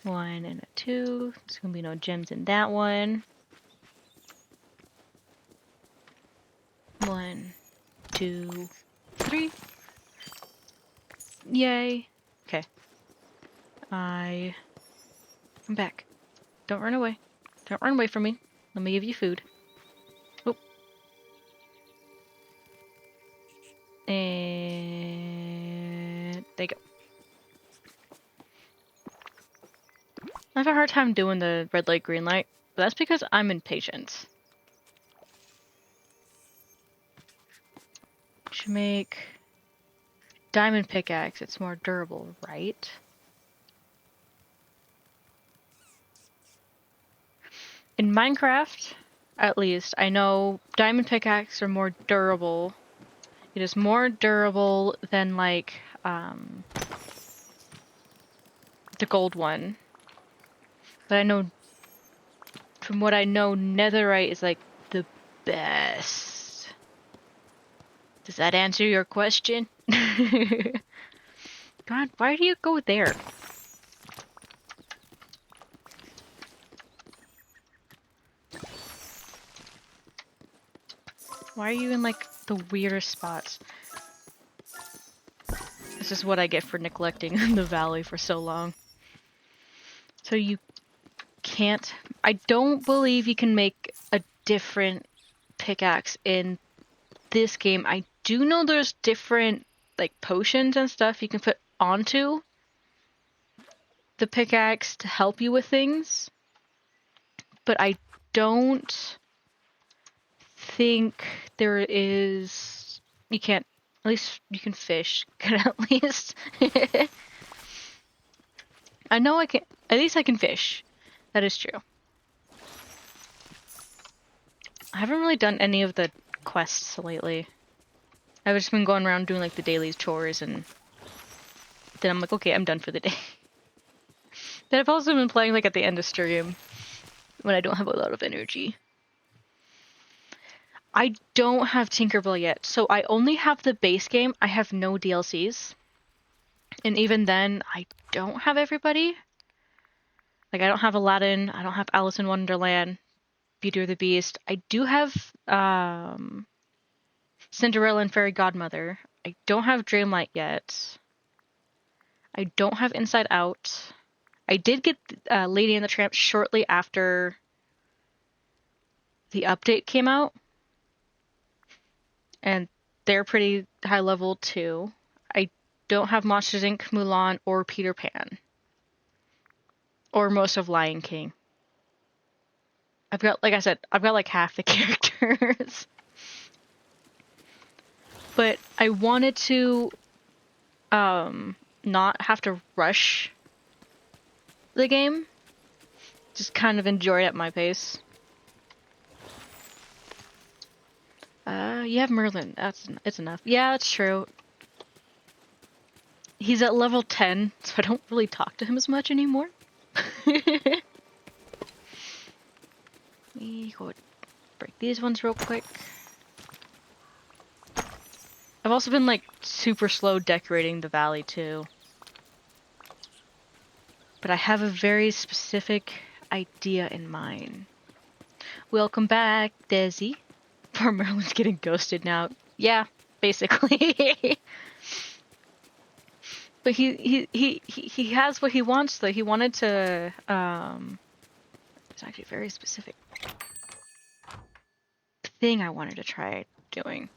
1 and a 2. There's gonna be no gems in that one. 1, 2, 3. Yay. Okay. I'm back. Don't run away. Don't run away from me. Let me give you food. Oh. And there you go. I have a hard time doing the red light, green light, but that's because I'm impatient. Should make diamond pickaxe. It's more durable, right? In Minecraft, at least, I know diamond pickaxe are more durable. It is more durable than, like, the gold one. But I know, from what I know, netherite is, like, the best. Does that answer your question? God, why do you go there? Why are you in, like, the weirdest spots? This is what I get for neglecting the valley for so long. So you can't... I don't believe you can make a different pickaxe in this game. I do know there's different like potions and stuff you can put onto the pickaxe to help you with things, but I don't think there is. You can't. At least you can fish. At least. I know I can. At least I can fish. That is true. I haven't really done any of the quests lately. I've just been going around doing like the daily chores, and then I'm like, okay, I'm done for the day. Then I've also been playing like at the end of stream when I don't have a lot of energy. I don't have Tinkerbell yet, so I only have the base game. I have no DLCs. And even then, I don't have everybody. Like, I don't have Aladdin, I don't have Alice in Wonderland, Beauty or the Beast. I do have Cinderella and Fairy Godmother. I don't have Dreamlight yet. I don't have Inside Out. I did get Lady and the Tramp shortly after the update came out. And they're pretty high level too. I don't have Monsters Inc., Mulan, or Peter Pan. Or most of Lion King. I've got, like I said, I've got like half the characters. But I wanted to not have to rush the game. Just kind of enjoy it at my pace. You have Merlin. It's enough. Yeah, that's true. He's at level 10, so I don't really talk to him as much anymore. Me go break these ones real quick. I've also been like super slow decorating the valley too. But I have a very specific idea in mind. Welcome back, Desi. Poor Merlin's getting ghosted now. Yeah, basically. But he has what he wants though. He wanted to it's actually a very specific thing I wanted to try doing.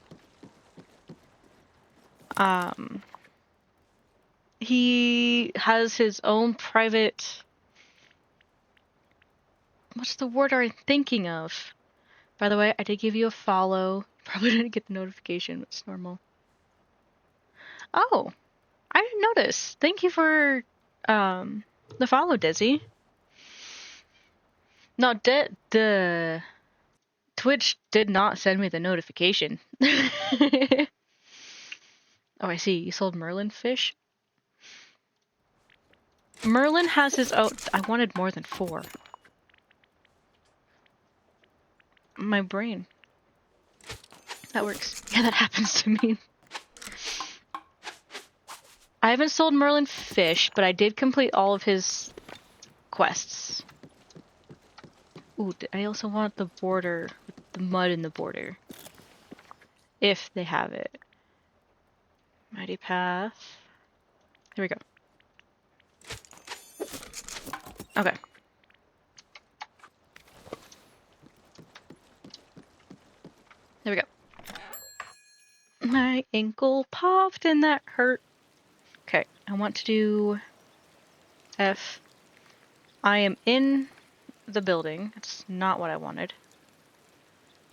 He has his own private, what's the word I'm thinking of? By the way, I did give you a follow. Probably didn't get the notification, but it's normal. Oh, I didn't notice. Thank you for the follow, Dizzy. No, the Twitch did not send me the notification. Oh, I see. You sold Merlin fish? Merlin has his own. I wanted more than 4. My brain. That works. Yeah, that happens to me. I haven't sold Merlin fish, but I did complete all of his quests. Ooh, I also want the border, with the mud in the border. If they have it. Mighty Path. Here we go. Okay. There we go. My ankle popped and that hurt. Okay, I want to do F. I am in the building. That's not what I wanted.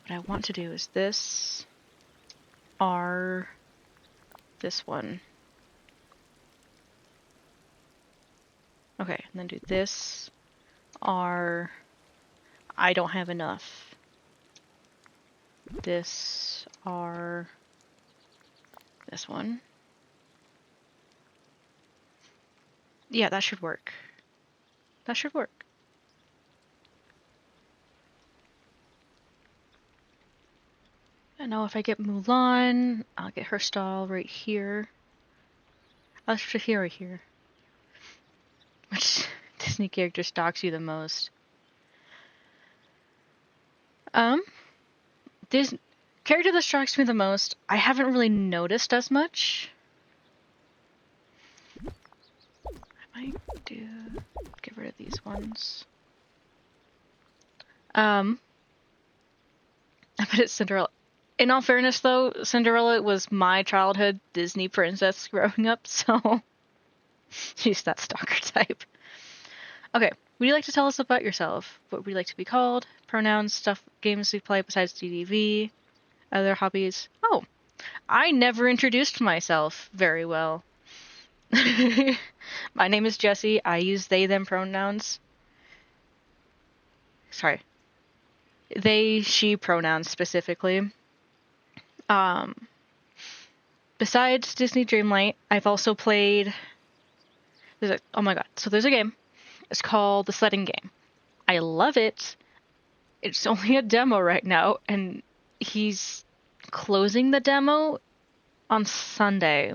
What I want to do is this. R. This one. Okay, and then do this. R. I don't have enough. This. R. This one. Yeah, that should work. That should work. I know if I get Mulan, I'll get her stall right here. I'll put here right here. Which Disney character stalks you the most? This character that stalks me the most, I haven't really noticed as much. I might get rid of these ones. I bet it's Cinderella. In all fairness, though, Cinderella was my childhood Disney princess growing up, so she's that stalker type. Okay, would you like to tell us about yourself? What would you like to be called? Pronouns, stuff, games we play besides DDV, other hobbies? Oh, I never introduced myself very well. My name is Jessie. I use they, them pronouns. Sorry. They, she pronouns specifically. Um, Besides Disney Dreamlight, I've also played. Oh my god! So there's a game. It's called the Sledding Game. I love it. It's only a demo right now, and he's closing the demo on Sunday.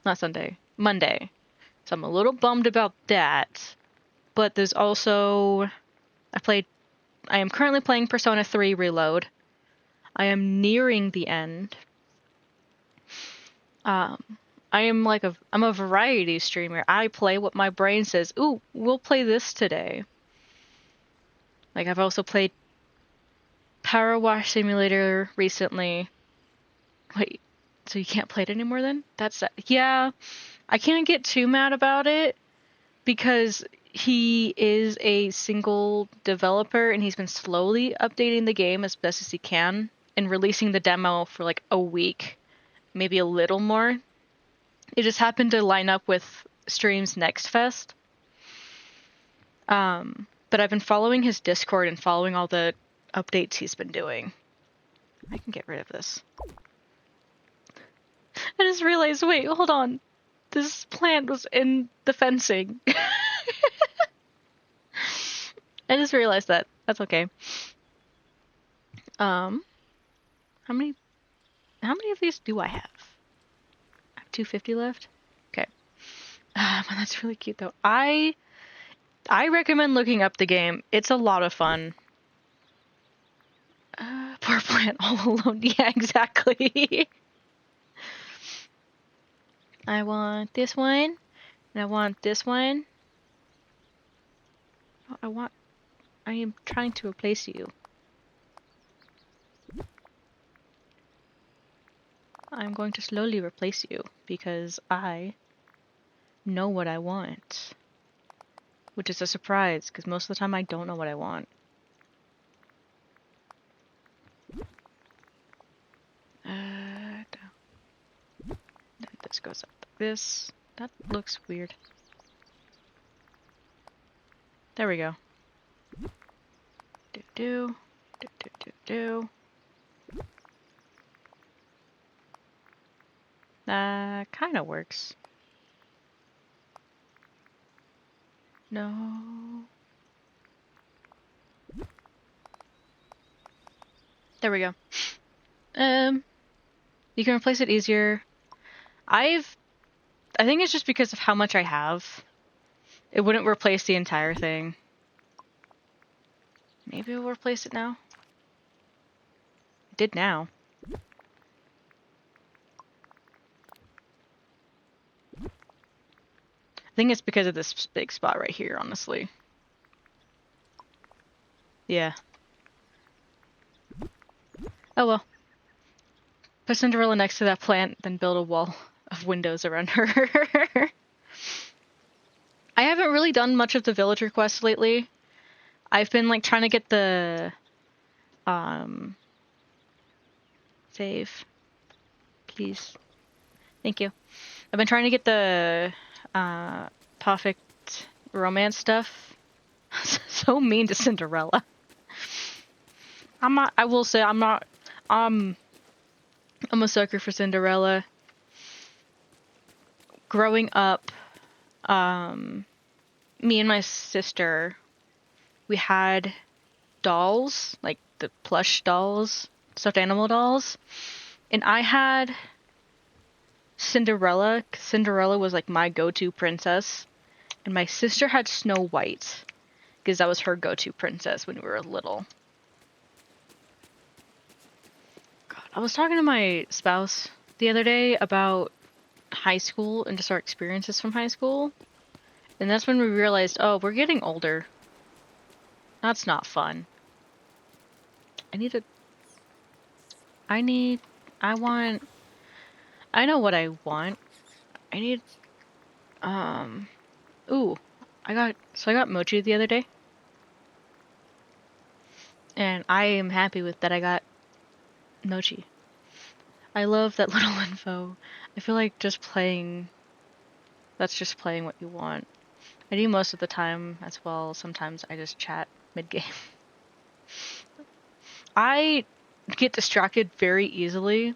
Not Sunday, Monday. So I'm a little bummed about that. But there's also I am currently playing Persona 3 Reload. I am nearing the end. I am I'm a variety streamer. I play what my brain says. Ooh, we'll play this today. Like I've also played Power Wash Simulator recently. Wait, so you can't play it anymore then? Yeah, I can't get too mad about it because he is a single developer and he's been slowly updating the game as best as he can and releasing the demo for like a week, maybe a little more. It just happened to line up with Stream's Next Fest. But I've been following his Discord and following all the updates he's been doing. I can get rid of this. I just realized, wait, hold on. This plant was in the fencing. I just realized that. That's okay. How many of these do I have? I have 250 left? Okay. That's really cute though. I recommend looking up the game. It's a lot of fun. Poor plant all alone. Yeah, exactly. I want this one. And I want this one. I am trying to replace you. I'm going to slowly replace you because I know what I want. Which is a surprise because most of the time I don't know what I want. Then this goes up like this. That looks weird. There we go. Do. That kind of works. No. There we go. You can replace it easier. I think it's just because of how much I have. It wouldn't replace the entire thing. Maybe we'll replace it now. It did now. I think it's because of this big spot right here, honestly. Yeah. Oh well. Put Cinderella next to that plant, then build a wall of windows around her. I haven't really done much of the villager quests lately. I've been like trying to get the save. Please. Thank you. I've been trying to get the perfect romance stuff. So mean to Cinderella. I will say I'm not I'm a sucker for Cinderella. Growing up, me and my sister, we had dolls, like the plush dolls, stuffed animal dolls, and I had Cinderella. Cinderella was like my go-to princess, and my sister had Snow White, because that was her go-to princess when we were little. God, I was talking to my spouse the other day about high school and just our experiences from high school, and that's when we realized, oh, we're getting older. That's not fun. I want, I know what I want. I need, ooh, I got mochi the other day, and I am happy with that I got mochi. I love that little info. I feel like that's just playing what you want. I do most of the time as well. Sometimes I just chat mid-game. I get distracted very easily.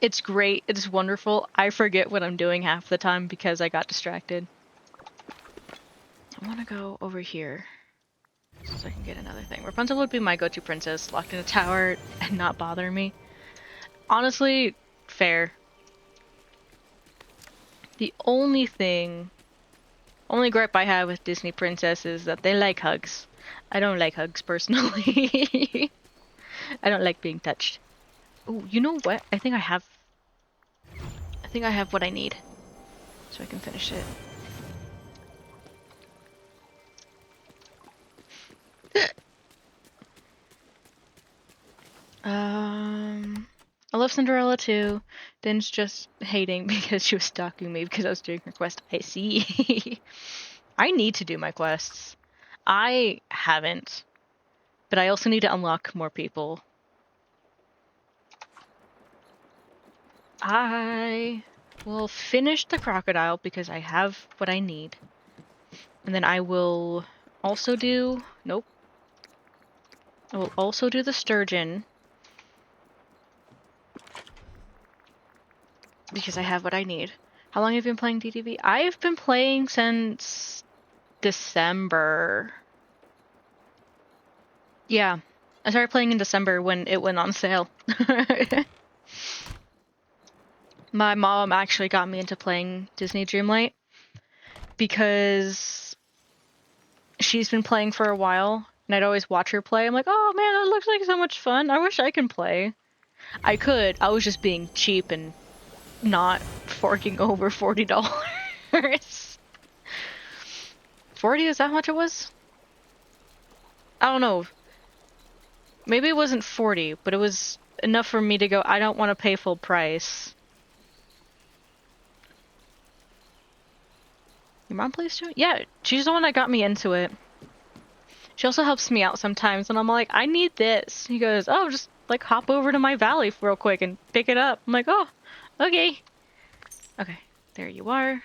It's great. It's wonderful. I forget what I'm doing half the time because I got distracted. I want to go over here so I can get another thing. Rapunzel would be my go-to princess, locked in a tower and not bother me. Honestly, fair. The only gripe I have with Disney princesses is that they like hugs. I don't like hugs personally. I don't like being touched. Oh, you know what? I think I have what I need. So I can finish it. I love Cinderella too. Din's just hating because she was stalking me because I was doing her quest. I see. I need to do my quests. I haven't. But I also need to unlock more people. I will finish the crocodile because I have what I need. And then I will also do... Nope. I will also do the sturgeon. Because I have what I need. How long have you been playing DDV? I've been playing since December. Yeah. I started playing in December when it went on sale. My mom actually got me into playing Disney Dreamlight because she's been playing for a while and I'd always watch her play. I'm like, oh man, that looks like so much fun. I wish I can play. I could. I was just being cheap and not forking over $40. 40, is that how much it was? I don't know. Maybe it wasn't 40, but it was enough for me to go, I don't want to pay full price. Your mom plays too? Yeah, she's the one that got me into it. She also helps me out sometimes, and I'm like, I need this. He goes, oh, just like hop over to my valley real quick and pick it up. I'm like, oh, okay. Okay, there you are.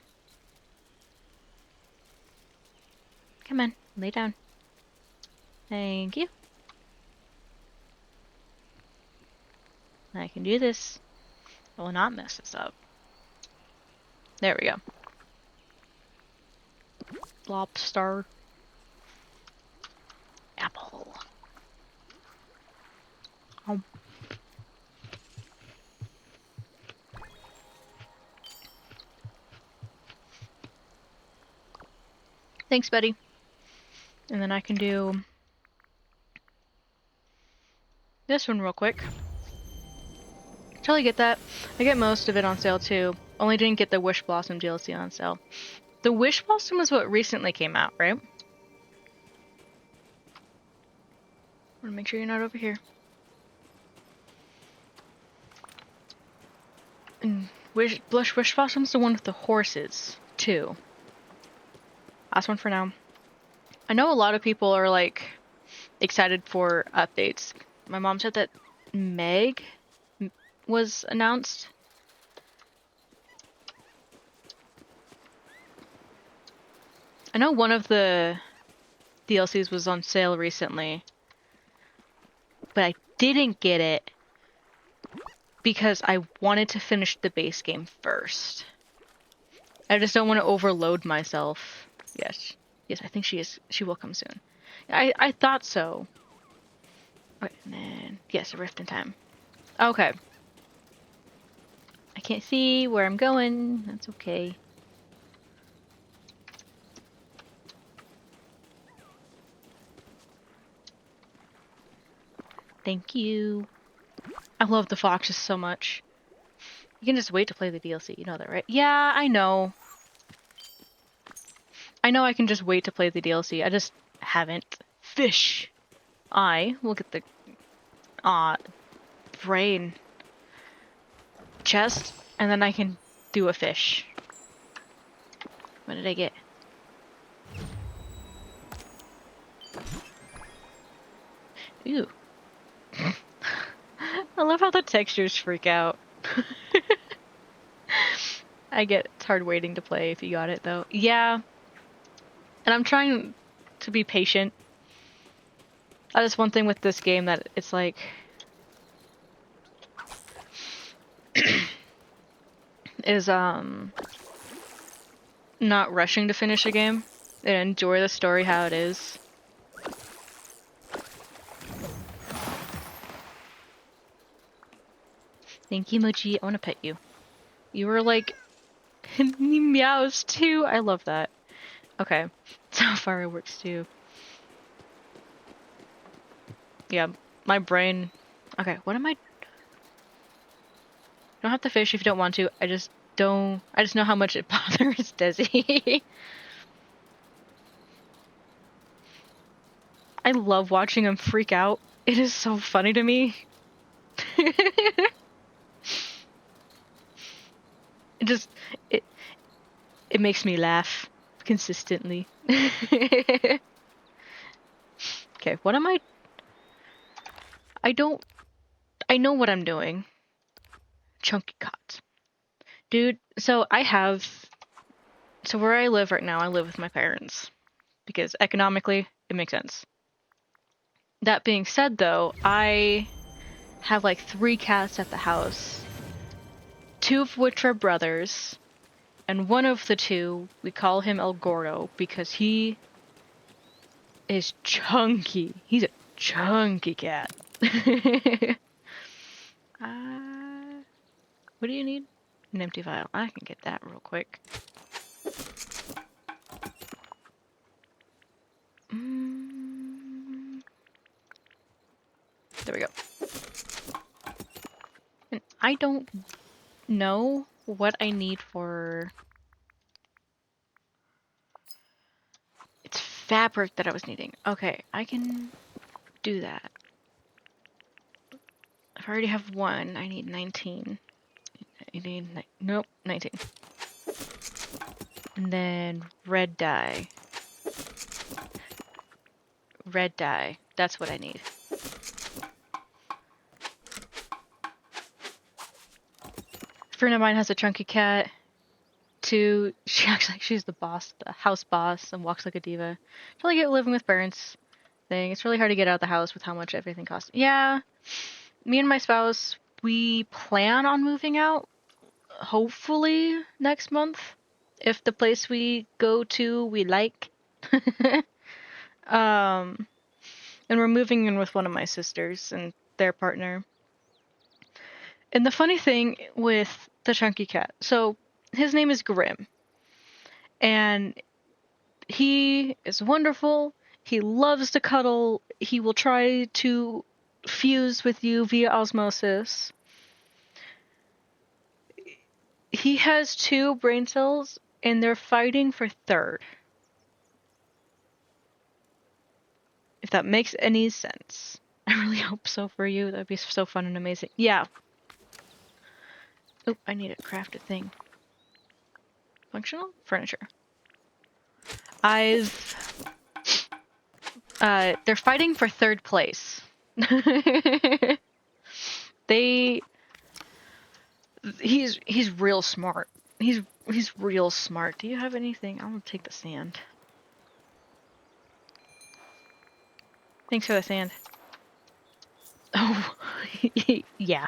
Come on, lay down. Thank you. I can do this. I will not mess this up. There we go. Lobster. Apple. Oh. Thanks, buddy. And then I can do this one real quick. Totally get that. I get most of it on sale too. Only didn't get the Wish Blossom DLC on sale. The Wish Blossom was what recently came out, right? Wanna make sure you're not over here. And Wish Blossom's the one with the horses, too. Last one for now. I know a lot of people are like excited for updates. My mom said that Meg was announced. I know one of the DLCs was on sale recently, but I didn't get it because I wanted to finish the base game first. I just don't want to overload myself. Yes. Yes, I think she is. She will come soon. I thought so. Okay, and then... Yes, a rift in time. Okay. I can't see where I'm going. That's okay. Thank you. I love the foxes so much. You can just wait to play the DLC. You know that, right? Yeah, I know. I know I can just wait to play the DLC. I just haven't. Fish. I will get the... brain. Chest, and then I can do a fish. What did I get? Ew. I love how the textures freak out. I get it's hard waiting to play if you got it though. Yeah, and I'm trying to be patient. That is one thing with this game that it's like is not rushing to finish a game and enjoy the story how it is. Thank you, Mochi. I want to pet you. You were like he meows too. I love that. Okay, that's how fireworks too. Yeah, my brain. Okay, what am I? Don't have to fish if you don't want to. I just don't. I just know how much it bothers Desi. I love watching him freak out. It is so funny to me. it just it it makes me laugh consistently. Okay, what am I? I don't. I know what I'm doing. Chunky cots. Dude, so I have. So where I live right now, I live with my parents. Because economically, it makes sense. That being said, though, I have like 3 cats at the house. 2 of which are brothers. And one of the 2, we call him El Gordo because he is chunky. He's a chunky cat. What do you need? An empty vial. I can get that real quick. There we go. And I don't know what I need for... It's fabric that I was needing. Okay, I can do that. If I already have 1, I need 19. I need... Nope, 19. And then red dye. Red dye. That's what I need. A friend of mine has a chunky cat. 2, she acts like she's the boss, the house boss, and walks like a diva. It's really get living with parents thing. It's really hard to get out of the house with how much everything costs. Yeah, me and my spouse, we plan on moving out, hopefully next month, if the place we go to we like. And we're moving in with one of my sisters and their partner. And the funny thing with the chunky cat, so his name is Grim, and he is wonderful. He loves to cuddle. He will try to fuse with you via osmosis. He has 2 brain cells, and they're fighting for 3rd. If that makes any sense. I really hope so for you. That'd be so fun and amazing. Yeah. Oh, I need to craft a thing. Functional? Furniture. They're fighting for 3rd place. He's real smart. He's real smart. Do you have anything? I'm gonna take the sand. Thanks for the sand. Oh, yeah.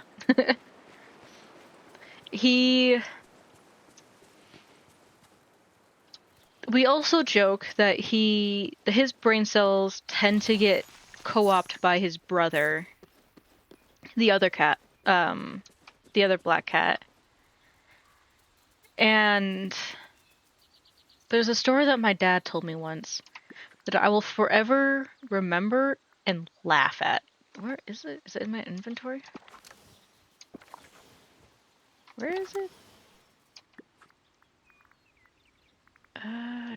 We also joke that his brain cells tend to get co-opted by his brother, the other cat, the other black cat. And there's a story that my dad told me once that I will forever remember and laugh at. Where is it? Is it in my inventory? Where is it?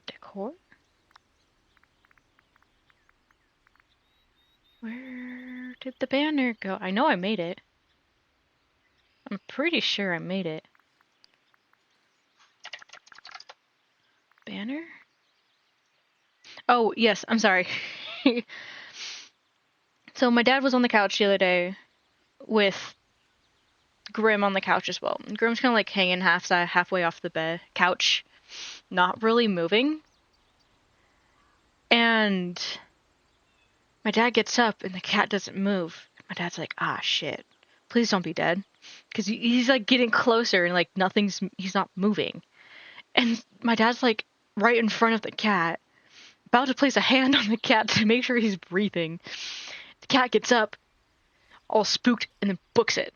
Decor? Where did the banner go? I know I made it. pretty sure I made it. Banner? Oh, yes, I'm sorry. So my dad was on the couch the other day with Grim on the couch as well. Grim's kind of like hanging halfway off the bed couch, not really moving. And my dad gets up and the cat doesn't move. My dad's like, ah, shit. Please don't be dead. Because he's like getting closer and like he's not moving. And my dad's like right in front of the cat, about to place a hand on the cat to make sure he's breathing. The cat gets up, all spooked, and then books it.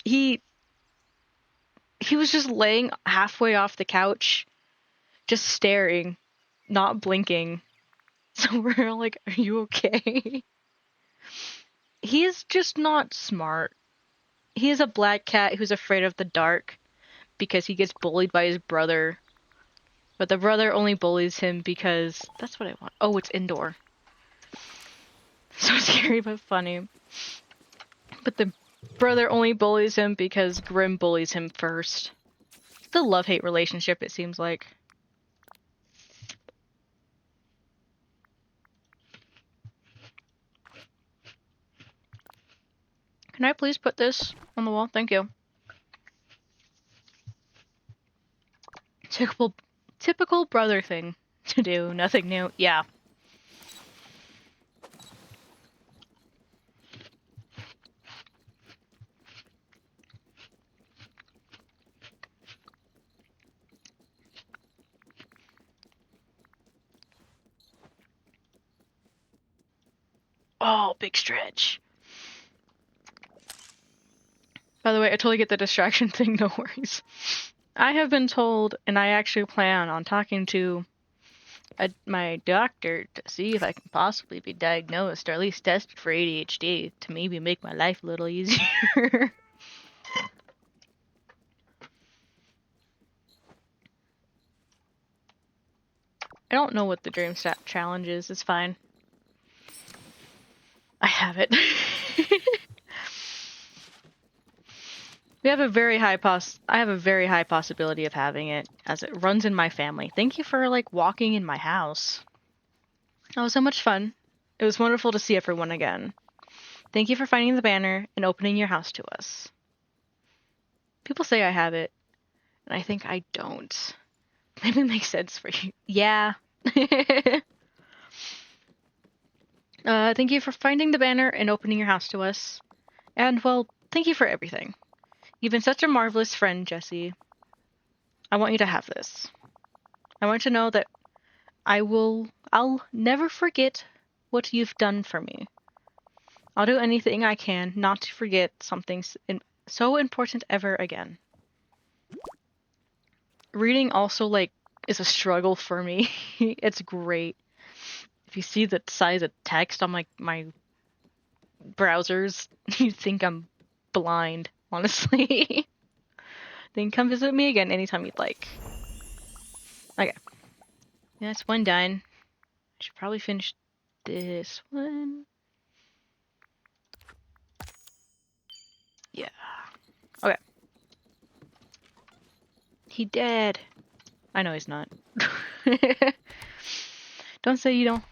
he was just laying halfway off the couch, just staring, not blinking. So we're like, are you okay? He is just not smart. He is a black cat who's afraid of the dark because he gets bullied by his brother. But the brother only bullies him because... That's what I want. Oh, it's indoor. So scary but funny. But the brother only bullies him because Grim bullies him first. It's a love-hate relationship, it seems like. Can I please put this on the wall? Thank you. Typical brother thing to do. Nothing new. Yeah. Oh, big stretch. By the way, I totally get the distraction thing, no worries. I have been told, and I actually plan on talking to my doctor to see if I can possibly be diagnosed or at least tested for ADHD to maybe make my life a little easier. I don't know what the dream stat challenge is. It's fine. I have it. I have a very high possibility of having it, as it runs in my family. Thank you for, like, walking in my house. That was so much fun. It was wonderful to see everyone again. Thank you for finding the banner and opening your house to us. People say I have it, and I think I don't. Maybe it makes sense for you. Yeah. Thank you for finding the banner and opening your house to us. And, well, thank you for everything. You've been such a marvelous friend, Jesse. I want you to have this. I want you to know that I'll never forget what you've done for me. I'll do anything I can not to forget something so important ever again. Reading also, like, is a struggle for me. It's great. If you see the size of text on my browsers, you think I'm blind, honestly. Then come visit me again anytime you'd like. Okay. Yeah, that's one done. I should probably finish this one. Yeah. Okay. He dead. I know he's not. Don't say you don't.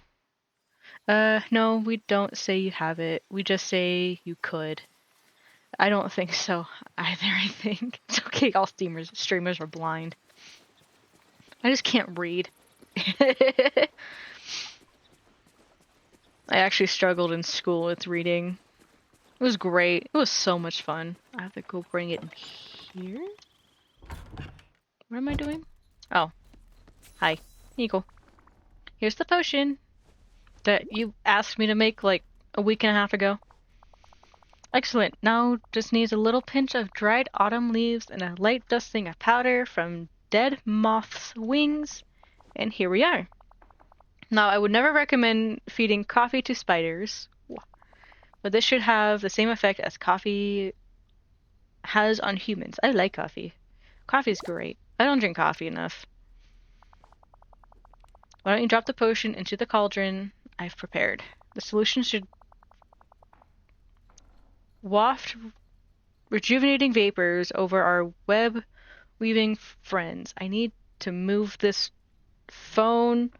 No, we don't say you have it. We just say you could. I don't think so either, I think. It's okay, all streamers are blind. I just can't read. I actually struggled in school with reading. It was great. It was so much fun. I have to go bring it in here? What am I doing? Oh. Hi. Eagle. Here's the potion that you asked me to make like a week and a half ago. Excellent. Now just needs a little pinch of dried autumn leaves and a light dusting of powder from dead moth's wings. And here we are. Now, I would never recommend feeding coffee to spiders, but this should have the same effect as coffee has on humans. I like coffee. Coffee's great. I don't drink coffee enough. Why don't you drop the potion into the cauldron I've prepared? The solution should waft rejuvenating vapors over our web weaving friends. I need to move this phone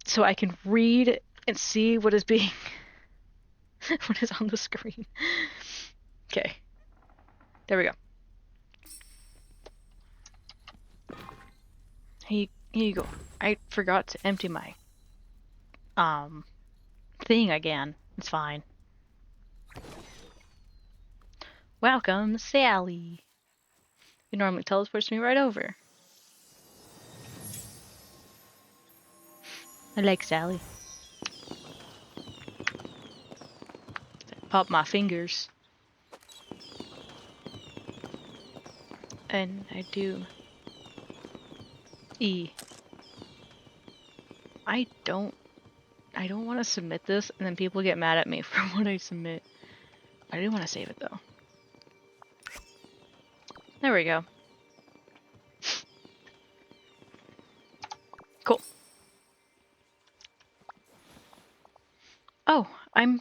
so I can read and see what is being what is on the screen. Okay. There we go. Here you go. I forgot to empty my thing again. It's fine. Welcome, Sally. You normally teleports me right over. I like Sally. Pop my fingers. And I do E. I don't want to submit this and then people get mad at me for what I submit. I do want to save it though. There we go. Cool. Oh, I'm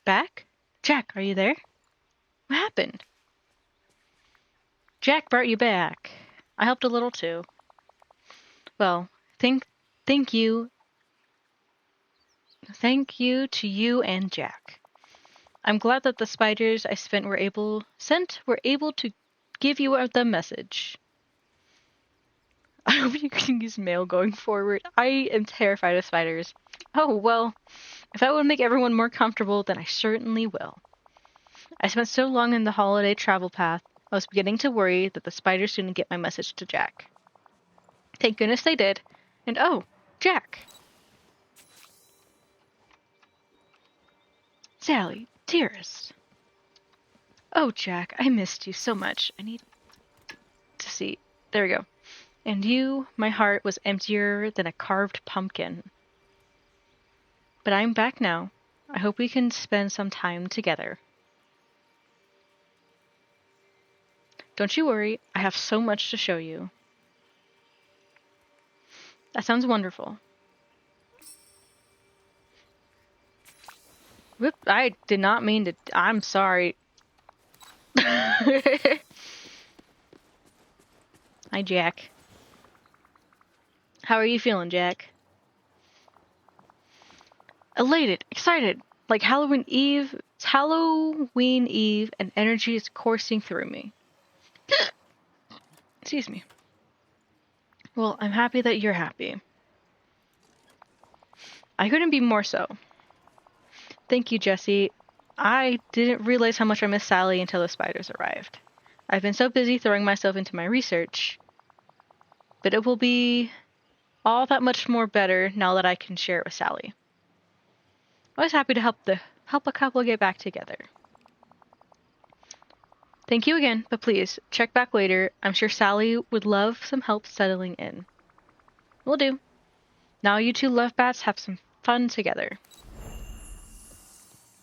back? Jack, are you there? What happened? Jack brought you back. I helped a little too. Well, thank you. Thank you to you and Jack. I'm glad that the spiders I were able to give you the message. I hope you can use mail going forward. I am terrified of spiders. Oh, well, if that would make everyone more comfortable, then I certainly will. I spent so long in the holiday travel path, I was beginning to worry that the spiders didn't get my message to Jack. Thank goodness they did. And oh, Jack. Sally, dearest. Oh, Jack, I missed you so much. I need to see. There we go. And you, my heart was emptier than a carved pumpkin. But I'm back now. I hope we can spend some time together. Don't you worry, I have so much to show you. That sounds wonderful. Whoop, I did not mean to. I'm sorry. Hi, Jack. How are you feeling, Jack? Elated, excited, like Halloween Eve. It's Halloween Eve and energy is coursing through me. Excuse me. Well, I'm happy that you're happy. I couldn't be more so. Thank you, Jesse. I didn't realize how much I missed Sally until the spiders arrived. I've been so busy throwing myself into my research, but it will be all that much more better now that I can share it with Sally. I was happy to help a couple get back together. Thank you again, but please, check back later. I'm sure Sally would love some help settling in. Will do. Now you two love bats have some fun together.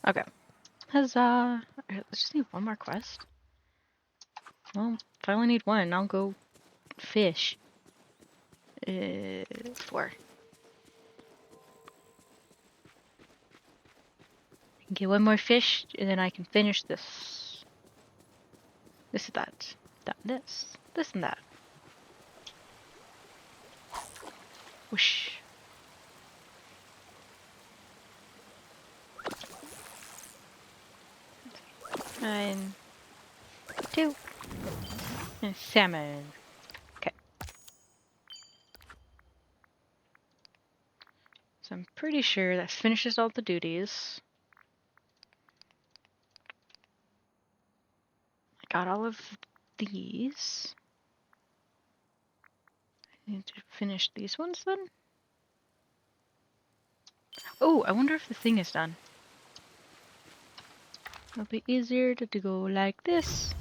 Okay. Huzzah! Let's just need one more quest. Well, if I only need one, I'll go fish. 4. Get one more fish, and then I can finish this. This is that. This and that. Whoosh. And 2. And salmon. Okay. So I'm pretty sure that finishes all the duties. I got all of these. I need to finish these ones then. Oh, I wonder if the thing is done. It'll be easier to go like this.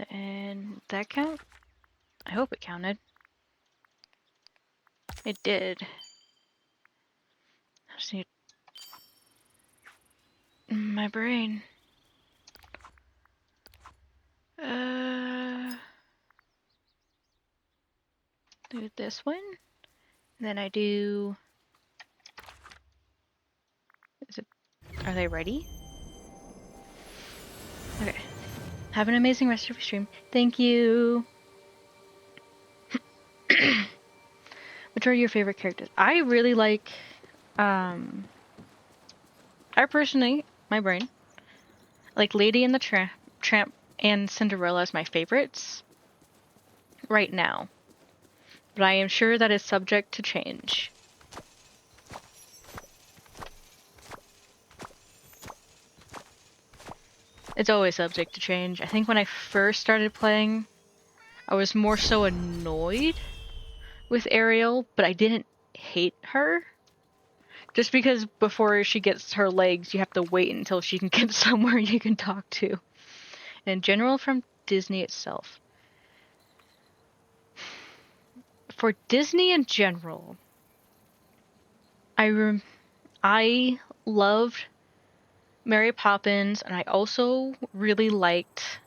And that count? I hope it counted. It did. I just need my brain. Do this one. And then I do. Are they ready? Okay. Have an amazing rest of your stream. Thank you. Which are your favorite characters? I really like, I personally, my brain, like Lady and the Tramp and Cinderella as my favorites right now. But I am sure that is subject to change. It's always subject to change. I think when I first started playing, I was more so annoyed with Ariel, but I didn't hate her. Just because before she gets her legs, you have to wait until she can get somewhere you can talk to. In general, from Disney itself. For Disney in general, I loved Mary Poppins, and I also really liked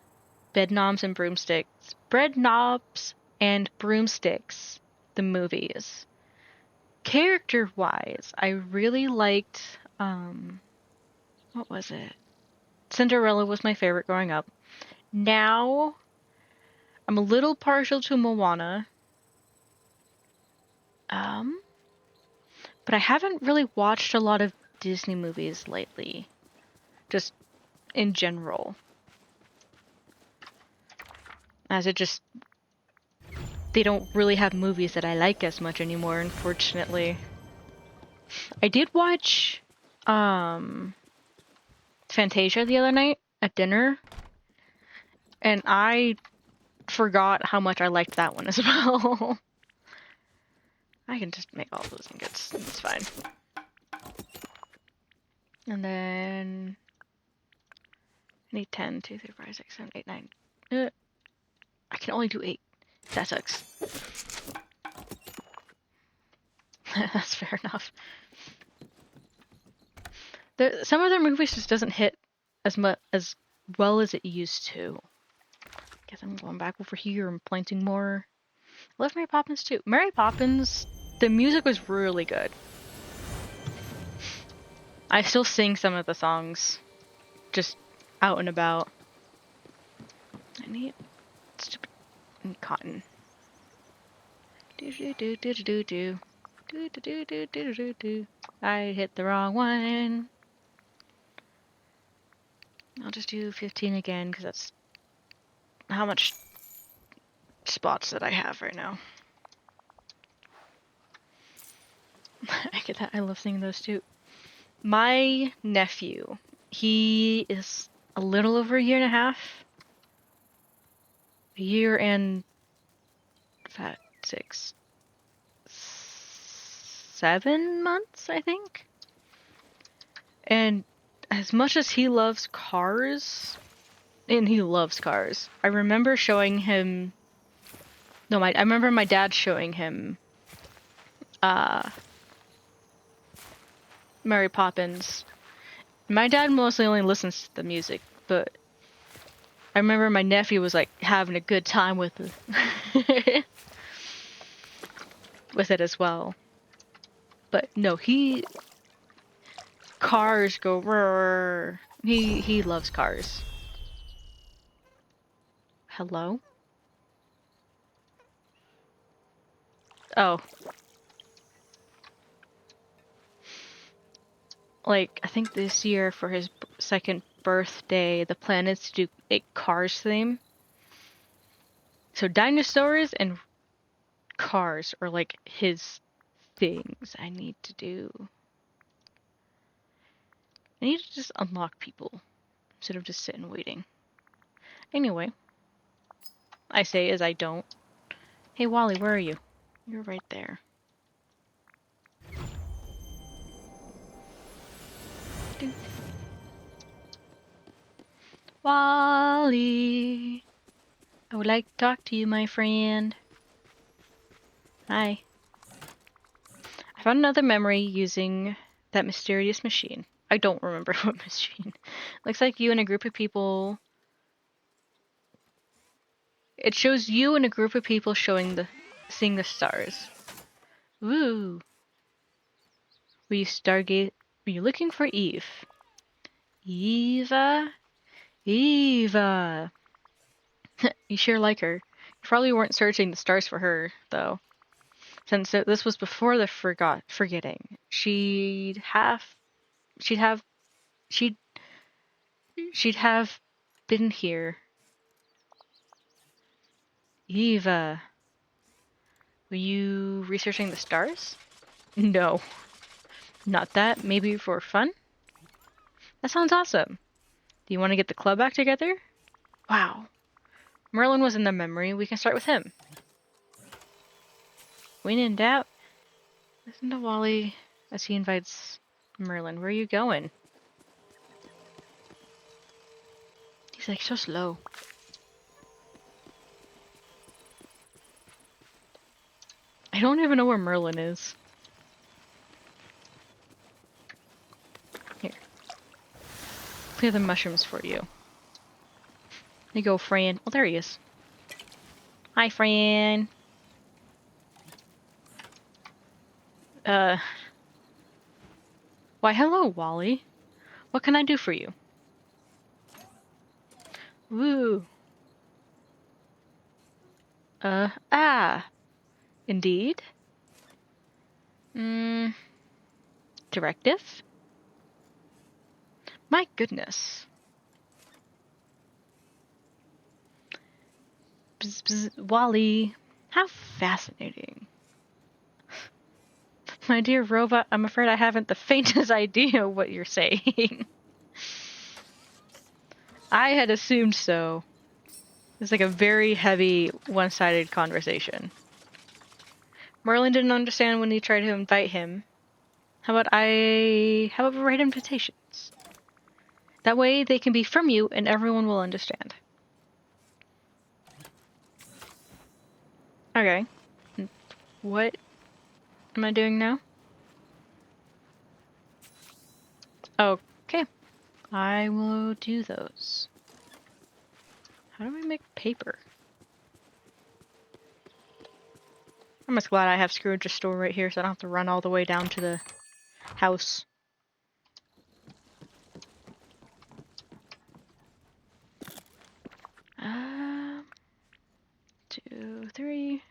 Bedknobs and Broomsticks, the movies. Character-wise, I really liked, what was it? Cinderella was my favorite growing up. Now, I'm a little partial to Moana. But I haven't really watched a lot of Disney movies lately. Just in general. As it just... They don't really have movies that I like as much anymore, unfortunately. I did watch, Fantasia the other night at dinner. And I forgot how much I liked that one as well. I can just make all those ingots. It's fine. And then... I need 10, 2, 3, 4, 5, 6, 7, 8, 9. I can only do 8. That sucks. That's fair enough. Some of their movies just doesn't hit as well as it used to. Guess I'm going back over here and planting more. I love Mary Poppins too. Mary Poppins, the music was really good. I still sing some of the songs, just out and about. I need stupid cotton. Do do do do do do do do do do do do. I hit the wrong one. I'll just do 15 again because that's how much spots that I have right now. I get that. I love singing those too. My nephew, he is a little over a year and a half. A year and 7 months, I think. And as much as he loves cars, and he loves cars, I remember showing him. No, I remember my dad showing him Mary Poppins. My dad mostly only listens to the music, but I remember my nephew was like having a good time with it. With it as well. But no, cars go rrrr. He loves cars. Hello? Oh. Like, I think this year for his second birthday, the plan is to do a Cars theme. So dinosaurs and cars are like his things I need to do. I need to just unlock people instead of just sitting waiting. Anyway, I say as I don't. Hey Wally, where are you? You're right there. Wally, I would like to talk to you, my friend. Hi. I found another memory using that mysterious machine. I don't remember what machine. Looks like you and a group of people It shows you and a group of people seeing the stars. Woo! Were you looking for Eve? Eva? Eva! You sure like her. You probably weren't searching the stars for her, though. Since this was before the forgetting. She'd have she'd she'd have been here. Eva, were you researching the stars? No, not that. Maybe for fun? That sounds awesome. Do you want to get the club back together? Wow. Merlin was in the memory. We can start with him. When in doubt, listen to Wally as he invites Merlin. Where are you going? He's like so slow. I don't even know where Merlin is. Here. Clear the mushrooms for you. There you go, Fran. Oh, there he is. Hi, Fran. Why hello, Wally. What can I do for you? Woo. Indeed? Directive? My goodness. Bzz, bzz, Wally. How fascinating. My dear robot, I'm afraid I haven't the faintest idea what you're saying. I had assumed so. It's like a very heavy, one-sided conversation. Merlin didn't understand when you tried to invite him. How about we write invitations? That way they can be from you and everyone will understand. Okay. What am I doing now? Okay. I will do those. How do I make paper? I'm just glad I have Scrooge's store right here so I don't have to run all the way down to the house. Two, three.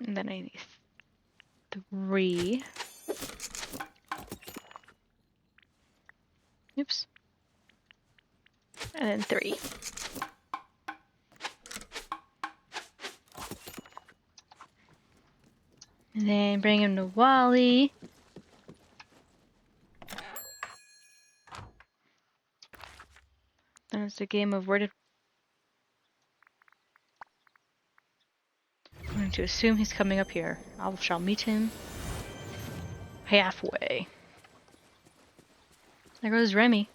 And then I need 3. Oops. And then 3. And then bring him to Wally. Then it's a game of where did... I'm going to assume he's coming up here. I shall meet him halfway. There goes Remy.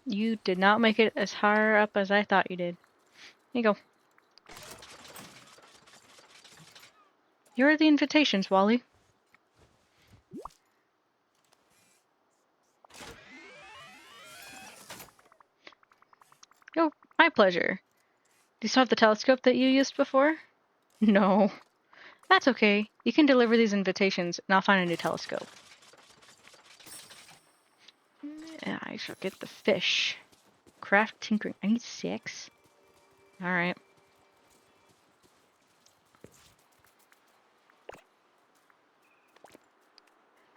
You did not make it as high up as I thought you did. Here you go. Here are the invitations, Wally. Oh, my pleasure. Do you still have the telescope that you used before? No. That's okay. You can deliver these invitations and I'll find a new telescope. Yeah, I shall get the fish. Craft tinkering. I need 6. Alright.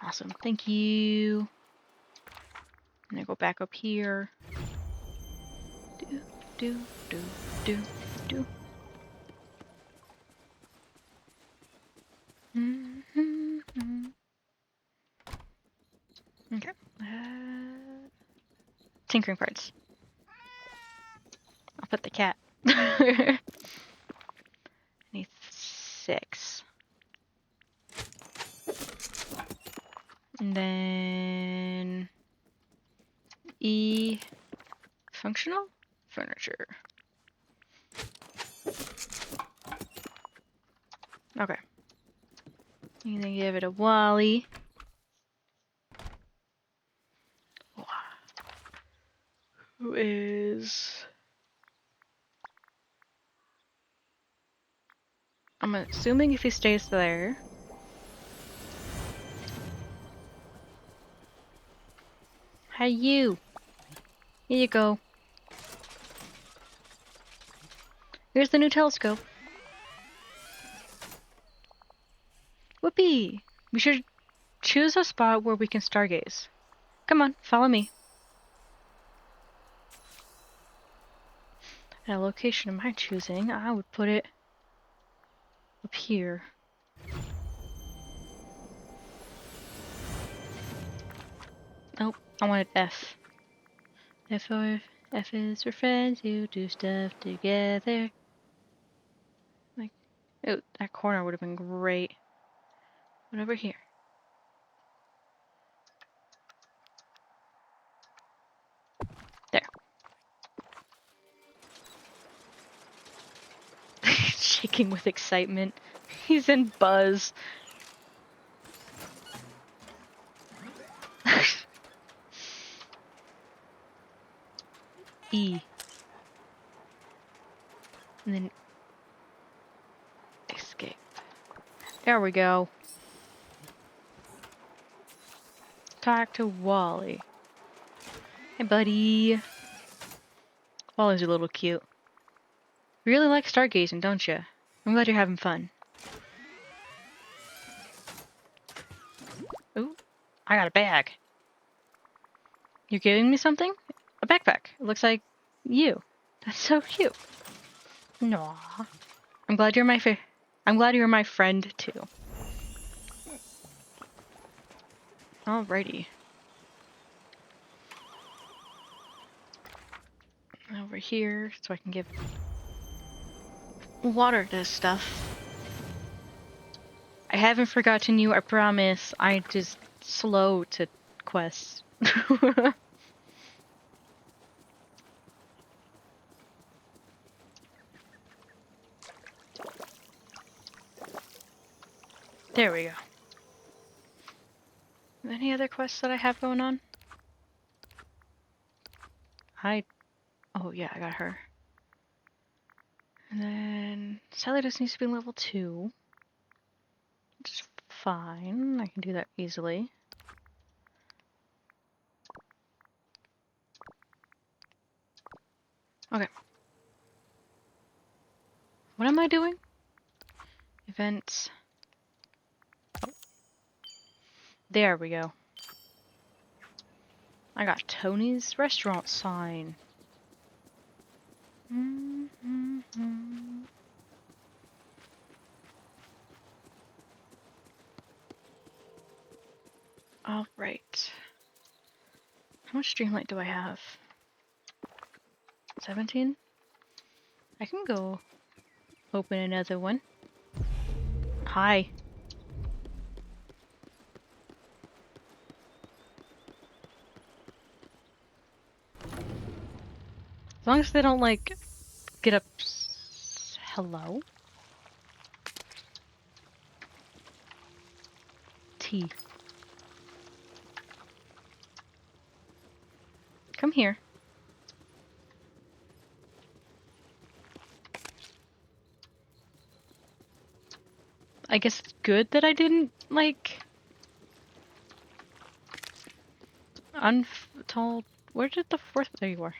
Awesome. Thank you. I'm gonna go back up here. Do, do, do, do. Okay. Tinkering parts. I'll put the cat. I need 6. And then E functional furniture. Okay. I'm gonna give it a Wally. is... I'm assuming if he stays there... Hey, you! Here you go. Here's the new telescope. Whoopee! We should choose a spot where we can stargaze. Come on, follow me. And a location of my choosing, I would put it up here. Nope, I wanted F. F is for friends who do stuff together. Like, oh, that corner would have been great. But over here. There. Shaking with excitement. He's in buzz. E. And then escape. There we go. Talk to Wally. Hey, buddy. Wally's a little cute. You really like stargazing, don't you? I'm glad you're having fun. Ooh, I got a bag. You're giving me something? A backpack. It looks like you. That's so cute. Aw. I'm glad you're my friend too. Alrighty. Over here, so I can give water to stuff. I haven't forgotten you, I promise. I just slow to quests. There we go. Any other quests that I have going on? Oh yeah, I got her. And then Sally just needs to be level 2. Which is fine. I can do that easily. Okay. What am I doing? Events. Oh. There we go. I got Tony's restaurant sign. Alright. How much Dreamlight do I have? 17? I can go open another one. Hi. As long as they don't, like, get up... Hello? T. Come here. I guess it's good that I didn't, like... Untold... Where did the fourth... There you are.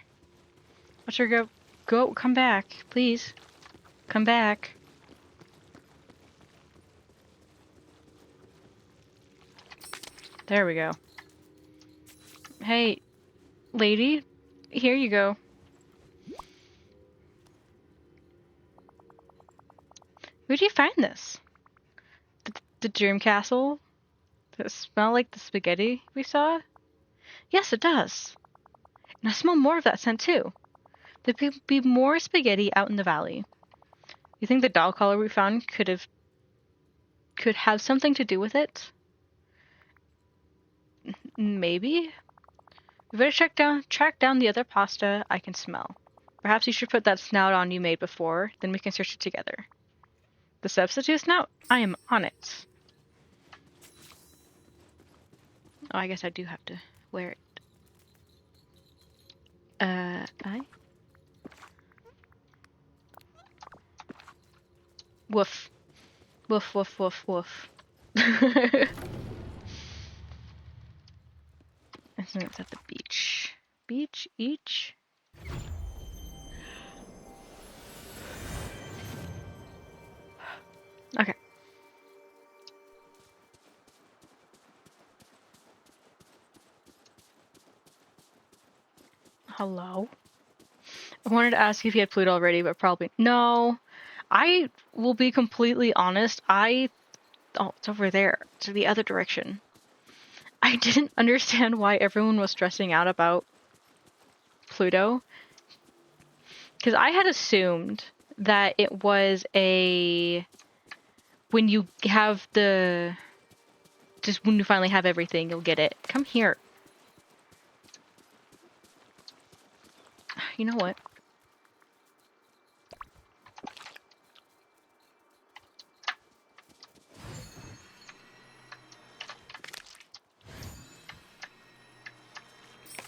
Watch her go. Go, come back, please. Come back. There we go. Hey, lady, here you go. Where'd you find this? The dream castle? Does it smell like the spaghetti we saw? Yes, it does. And I smell more of that scent too. There could be more spaghetti out in the valley. You think the dog collar we found could have something to do with it? Maybe? We better track down the other pasta I can smell. Perhaps you should put that snout on you made before, then we can search it together. The substitute snout? I am on it. Oh, I guess I do have to wear it. I? Woof. Woof, woof, woof, woof. I think it's at the beach. Beach each? Okay. Hello? I wanted to ask if you had Pluto already, but probably no. I will be completely honest. Oh, it's over there, to the other direction. I didn't understand why everyone was stressing out about Pluto, because I had assumed that it was when you have just when you finally have everything, you'll get it. Come here. You know what?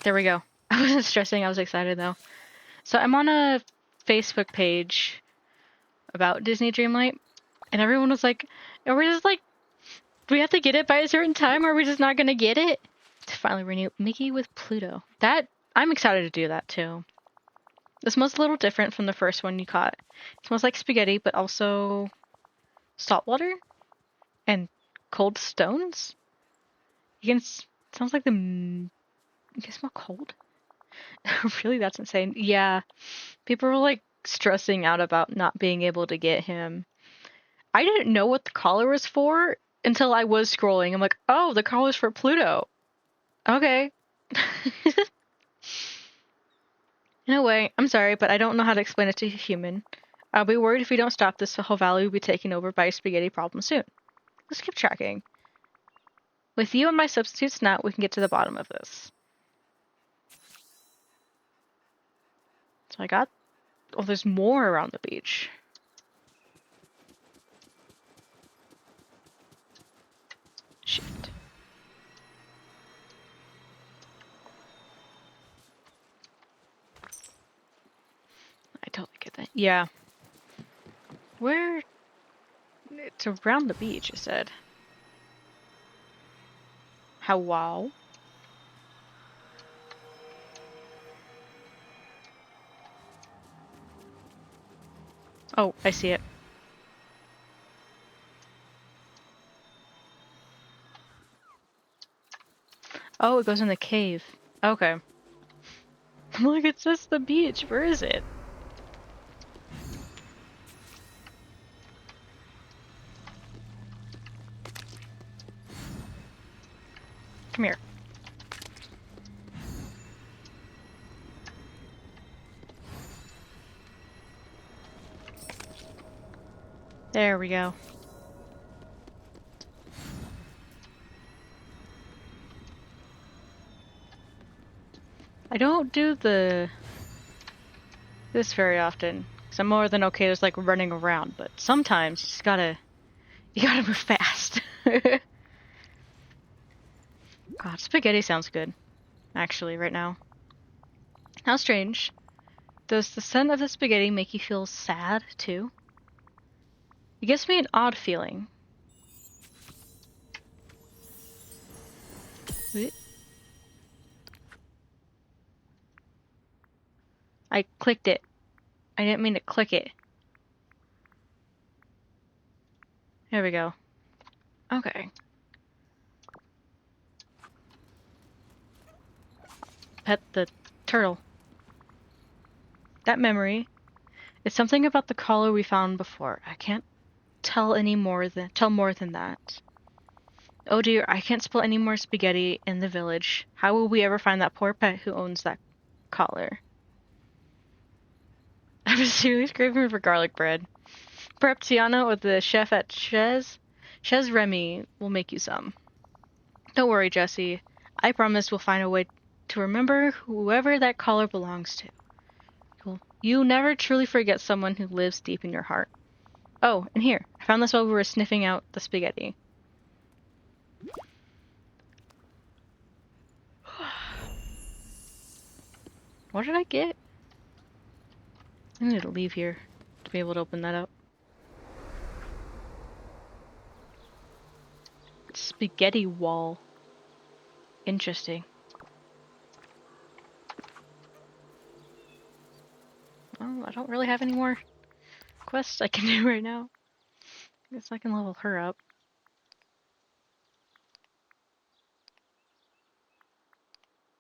There we go. I wasn't stressing, I was excited though. So I'm on a Facebook page about Disney Dreamlight, and everyone was like, are we just like, we have to get it by a certain time, or are we just not gonna get it? To finally renew Mickey with Pluto. I'm excited to do that too. It smells a little different from the first one you caught. It smells like spaghetti, but also salt water and cold stones. Sounds like you can smell cold. Really, that's insane. Yeah, people were like stressing out about not being able to get him. I didn't know what the collar was for until I was scrolling. I'm like, oh, the collar's for Pluto. Okay. In a way, I'm sorry, but I don't know how to explain it to a human. I'll be worried if we don't stop this, the whole valley will be taken over by a spaghetti problem soon. Let's keep tracking. With you and my substitute snout, we can get to the bottom of this. So I got... Oh, there's more around the beach. Shit. I totally get that. Yeah. Where... It's around the beach, you said. How wow. Oh, I see it. Oh, it goes in the cave. Okay. Look, it's just the beach. Where is it? Come here. There we go. I don't do this very often, because I'm more than okay just like running around, but sometimes you gotta move fast. God, spaghetti sounds good, actually, right now. How strange. Does the scent of the spaghetti make you feel sad, too? It gives me an odd feeling. I clicked it. I didn't mean to click it. There we go. Okay. Pet the turtle. That memory. It's something about the collar we found before. I can't tell more than that. Oh dear, I can't spill any more spaghetti in the village. How will we ever find that poor pet who owns that collar? I'm seriously craving for garlic bread. Perhaps Tiana or the chef at Chez Remy will make you some. Don't worry, Jesse. I promise we'll find a way to remember whoever that collar belongs to. You never truly forget someone who lives deep in your heart. Oh, and here. I found this while we were sniffing out the spaghetti. What did I get? I need to leave here to be able to open that up. Spaghetti wall. Interesting. Well, I don't really have any more quests I can do right now. Guess I can level her up.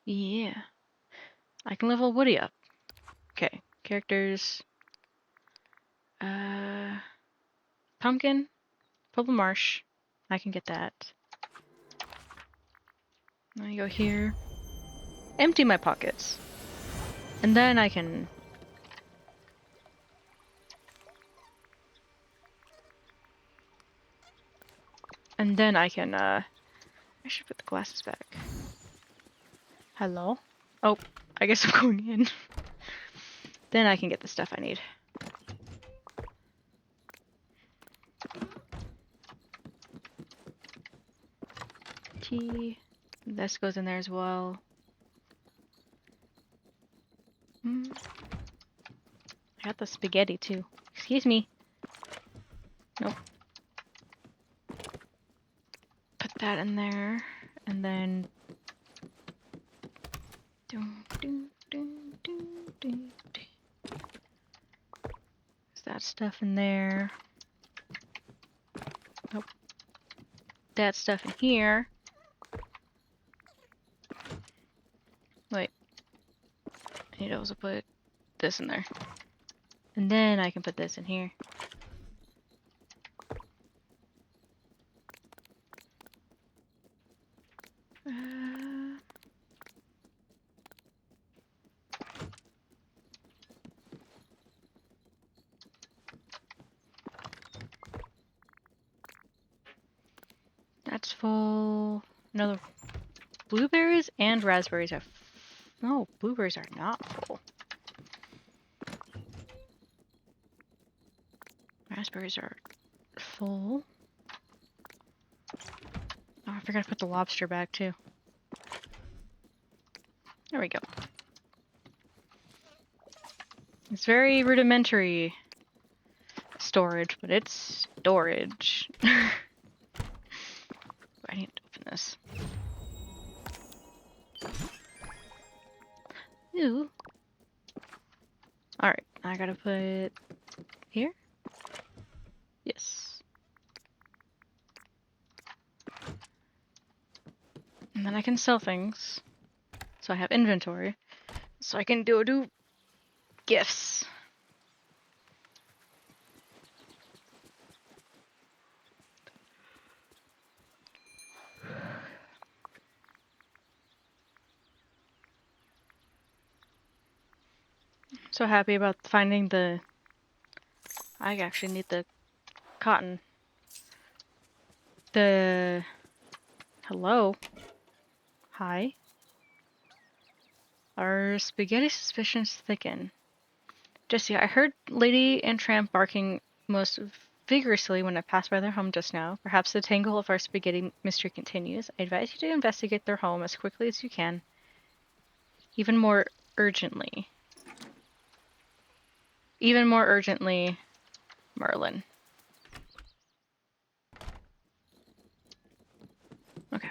Yeah. I can level Woody up. Okay. Characters. Pumpkin. Purple Marsh. I can get that. I go here. Empty my pockets. And then I can... I should put the glasses back. Hello? Oh, I guess I'm going in. Then I can get the stuff I need. Tea. This goes in there as well. I got the spaghetti too. Excuse me. Nope. Put that in there. And then... Is that stuff in there? Nope. That stuff in here. Wait. I need to also put this in there. And then I can put this in here. That's full. Another blueberries and raspberries are. No, blueberries are not full. Raspberries are full. Oh, I forgot to put the lobster back too. There we go. It's very rudimentary storage, but it's storage. I need to open this. Ooh. Alright, I gotta put here? Yes. And then I can sell things. So I have inventory. So I can do gifts. So happy about finding the... I actually need the cotton. The... Hello? Hi? Our spaghetti suspicions thicken. Jesse, I heard Lady and Tramp barking most vigorously when I passed by their home just now. Perhaps the tangle of our spaghetti mystery continues. I advise you to investigate their home as quickly as you can. Even more urgently. Even more urgently, Merlin. Okay.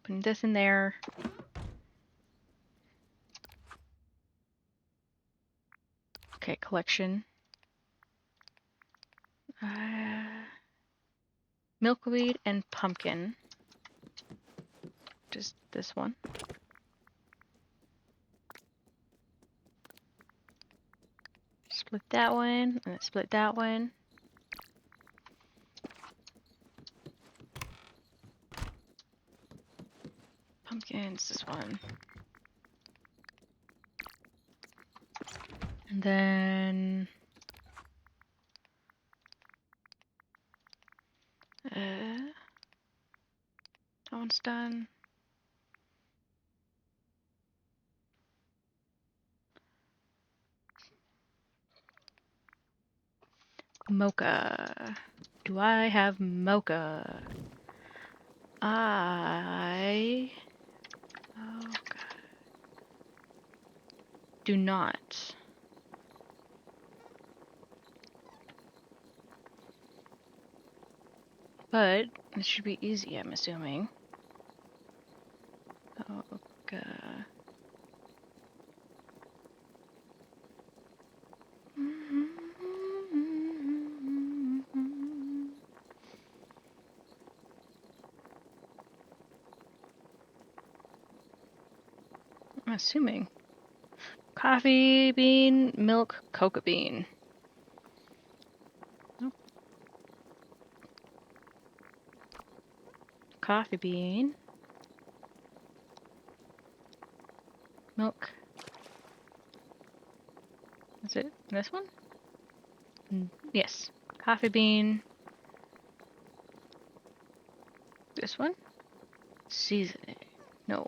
Putting this in there. Okay, collection. Milkweed and pumpkin. Just this one. Split that one, and then split that one. Pumpkins, this one. And then... that one's done. Mocha. Do I have mocha? Oh god. do not. But it should be easy, I'm assuming. Oh, okay. I'm assuming. Coffee bean, milk, cocoa bean. Nope. Coffee bean. Milk. Is it this one? Yes. Coffee bean. This one? Seasoning. No.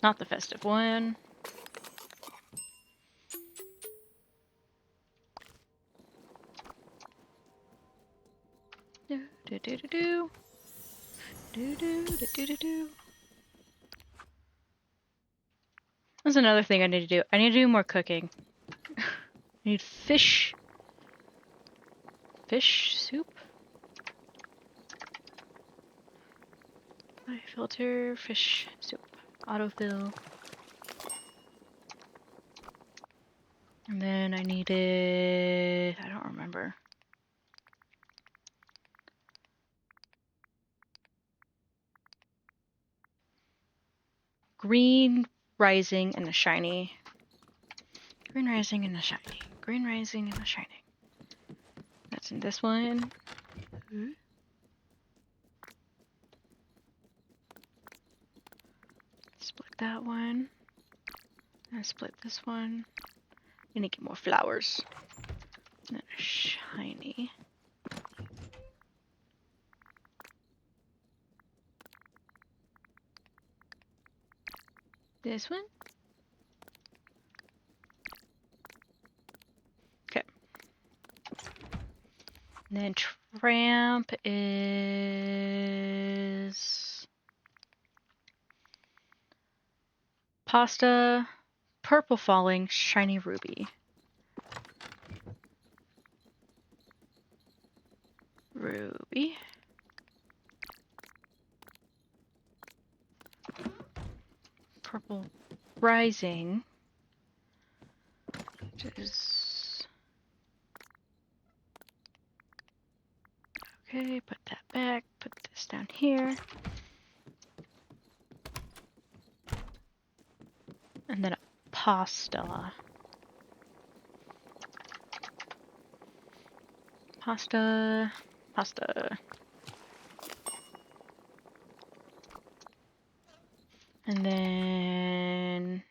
Not the festive one. Do do do do do. Do do do do do do. That's another thing I need to do. I need to do more cooking. I need fish. Fish soup. I filter fish soup. Autofill. And then I needed, I don't remember. Green rising and a shiny. Green rising and a shiny. Green rising and a shiny. That's in this one. Split that one. And split this one. And get more flowers. And then a shiny. This one. Okay. And then tramp is pasta, purple falling, shiny ruby. Ruby. Purple rising. Which is okay, put that back, put this down here. And then a pasta. Pasta. Pasta. And then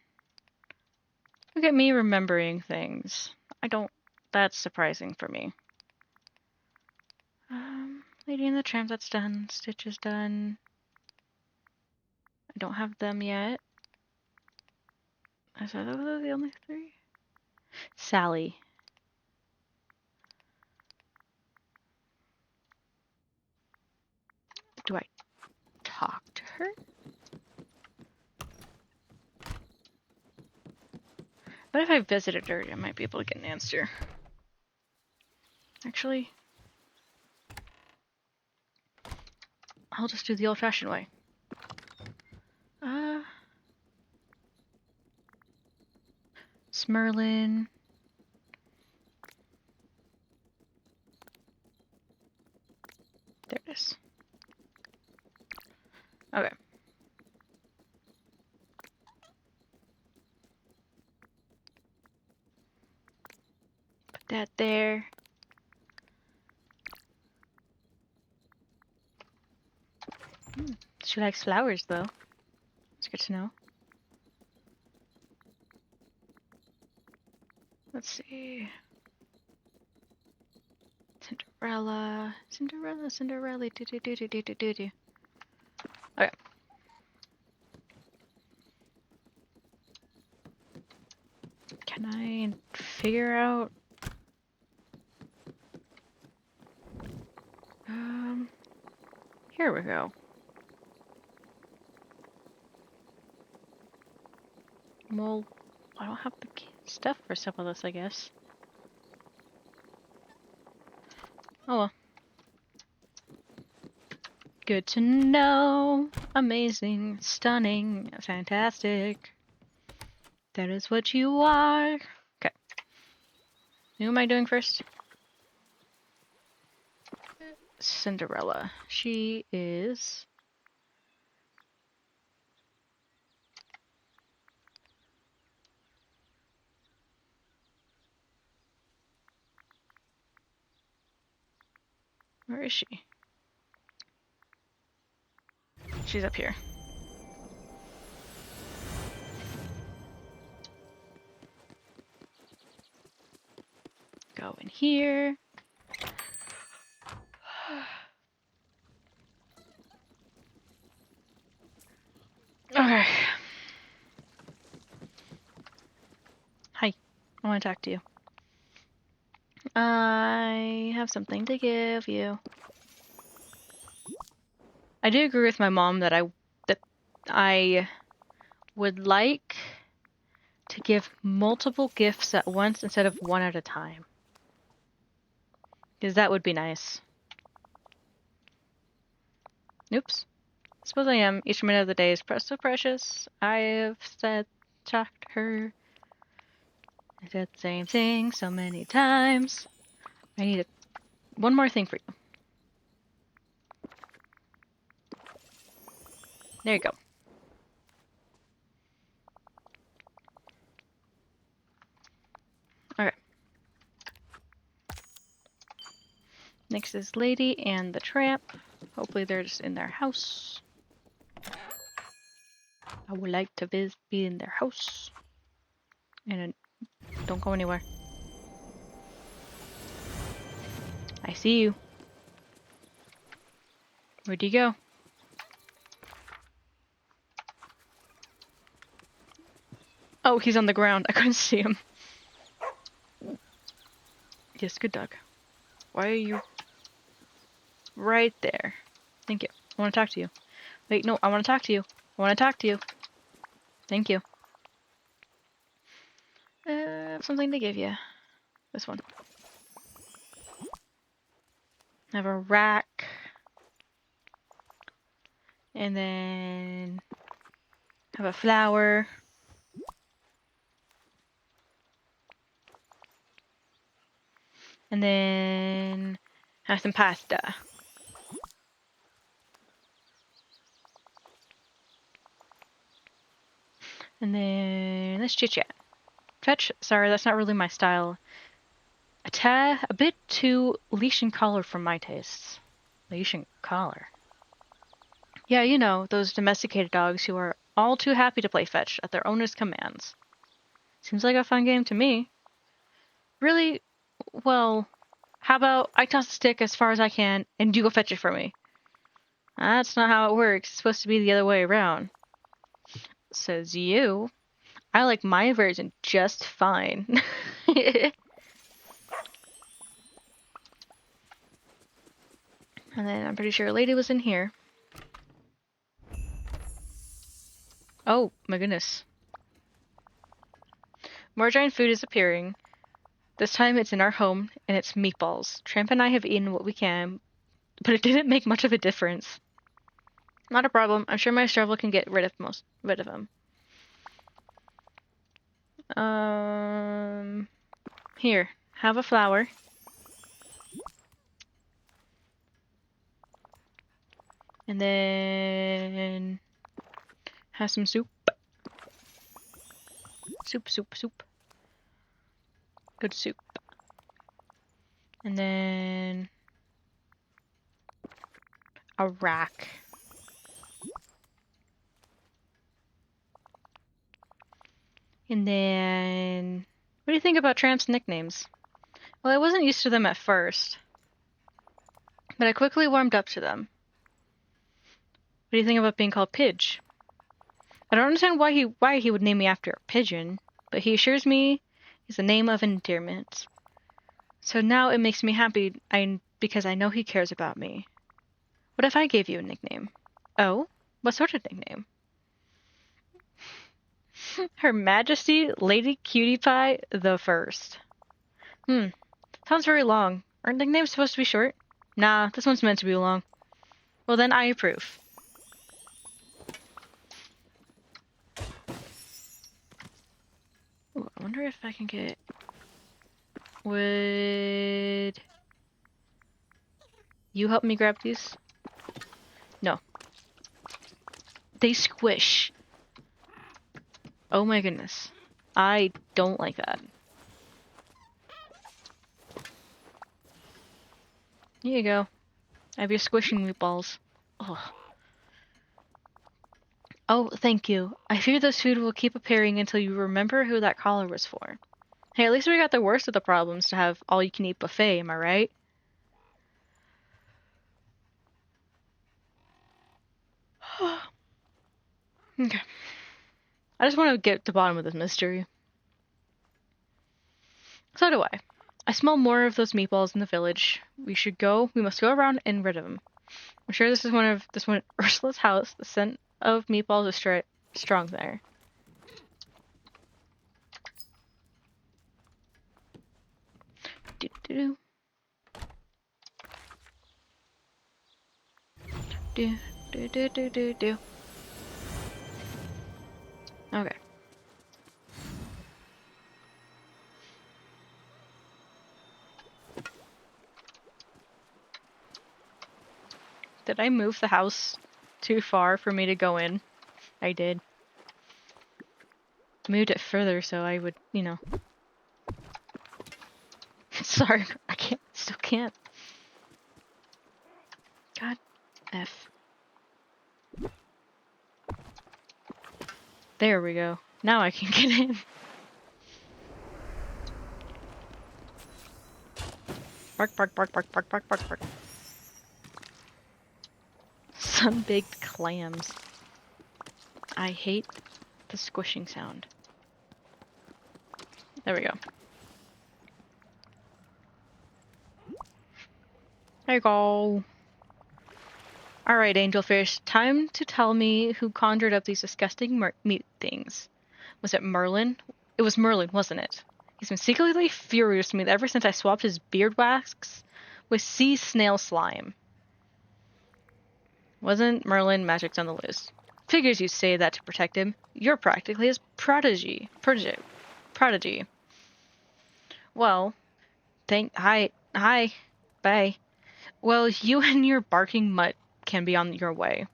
look at me remembering things. That's surprising for me. Lady in the Tramp, that's done. Stitch is done. I don't have them yet. I thought those were the only three. Sally. Do I talk to her? What if I visited her? I might be able to get an answer. Actually, I'll just do the old-fashioned way. Smurlin. There it is. Okay. Put that there. She likes flowers, though. It's good to know. Let's see. Cinderella. Cinderella, Cinderella. Do do do do do do do do. Okay. Can I figure out? Here we go. Well, I don't have the stuff for some of this, I guess. Oh well. Good to know. Amazing, stunning, fantastic. That is what you are. Okay. Who am I doing first? Cinderella. She is... Where is she? She's up here. Go in here. Okay. Hi. I want to talk to you. I have something to give you. I do agree with my mom that I would like to give multiple gifts at once instead of one at a time. Because that would be nice. Oops. Suppose I am. Each minute of the day is so precious. I have said, talked to her. I said the same thing so many times. I need one more thing for you. There you go. Okay. Next is Lady and the Tramp. Hopefully they're just in their house. I would like to be in their house. And don't go anywhere. I see you. Where'd you go? Oh, he's on the ground. I couldn't see him. Yes, good dog. Why are you right there? Thank you. I want to talk to you. Wait, no, I want to talk to you. I want to talk to you. Thank you. Something to give you. This one. I have a rack. And then have a flower. And then have some pasta. And then let's chit chat. Fetch. Sorry, that's not really my style. A bit too leash and collar for my tastes. Leash and collar. Yeah, you know, those domesticated dogs who are all too happy to play fetch at their owner's commands. Seems like a fun game to me. Really? Well, how about I toss a stick as far as I can and you go fetch it for me? That's not how it works. It's supposed to be the other way around. Says you. I like my version just fine. And then I'm pretty sure a lady was in here. Oh, my goodness. More giant food is appearing. This time it's in our home, and it's meatballs. Tramp and I have eaten what we can, but it didn't make much of a difference. Not a problem. I'm sure my shovel can get rid of them. Here, have a flower. And then have some soup. Soup. Good soup. And then a rack. And then what do you think about Tramp's nicknames? Well, I wasn't used to them at first, but I quickly warmed up to them. What do you think about being called Pidge? I don't understand why he would name me after a pigeon, but he assures me it's a name of endearment. So now it makes me happy because I know he cares about me. What if I gave you a nickname? Oh? What sort of nickname? Her Majesty Lady Cutie Pie the First. Sounds very long. Aren't nicknames supposed to be short? Nah, this one's meant to be long. Well then, I approve. Ooh, I wonder if I can get... Would... You help me grab these? No. They squish. Oh my goodness. I don't like that. Here you go. I have your squishing meatballs. Oh. Oh, thank you. I fear this food will keep appearing until you remember who that collar was for. Hey, at least we got the worst of the problems to have all-you-can-eat buffet, am I right? Okay. I just want to get to the bottom of this mystery. So do I. I smell more of those meatballs in the village. We must go around and rid of them. I'm sure this one Ursula's house. The scent of meatballs is strong there. Do do do do do do do do. Okay. Did I move the house too far for me to go in? I did. Moved it further so I would, you know. Sorry, I can't. Still can't. God F. There we go. Now I can get in. Bark, bark, bark, bark, bark, bark, bark, bark. Sun-baked clams. I hate the squishing sound. There we go. There you go. Alright, Angelfish. Time to tell me who conjured up these disgusting meat things. Was it Merlin? It was Merlin, wasn't it? He's been secretly furious with me ever since I swapped his beard wax with sea snail slime. Wasn't Merlin magic on the loose? Figures you say that to protect him. You're practically his prodigy. Well, bye. Well, you and your barking mutt can be on your way.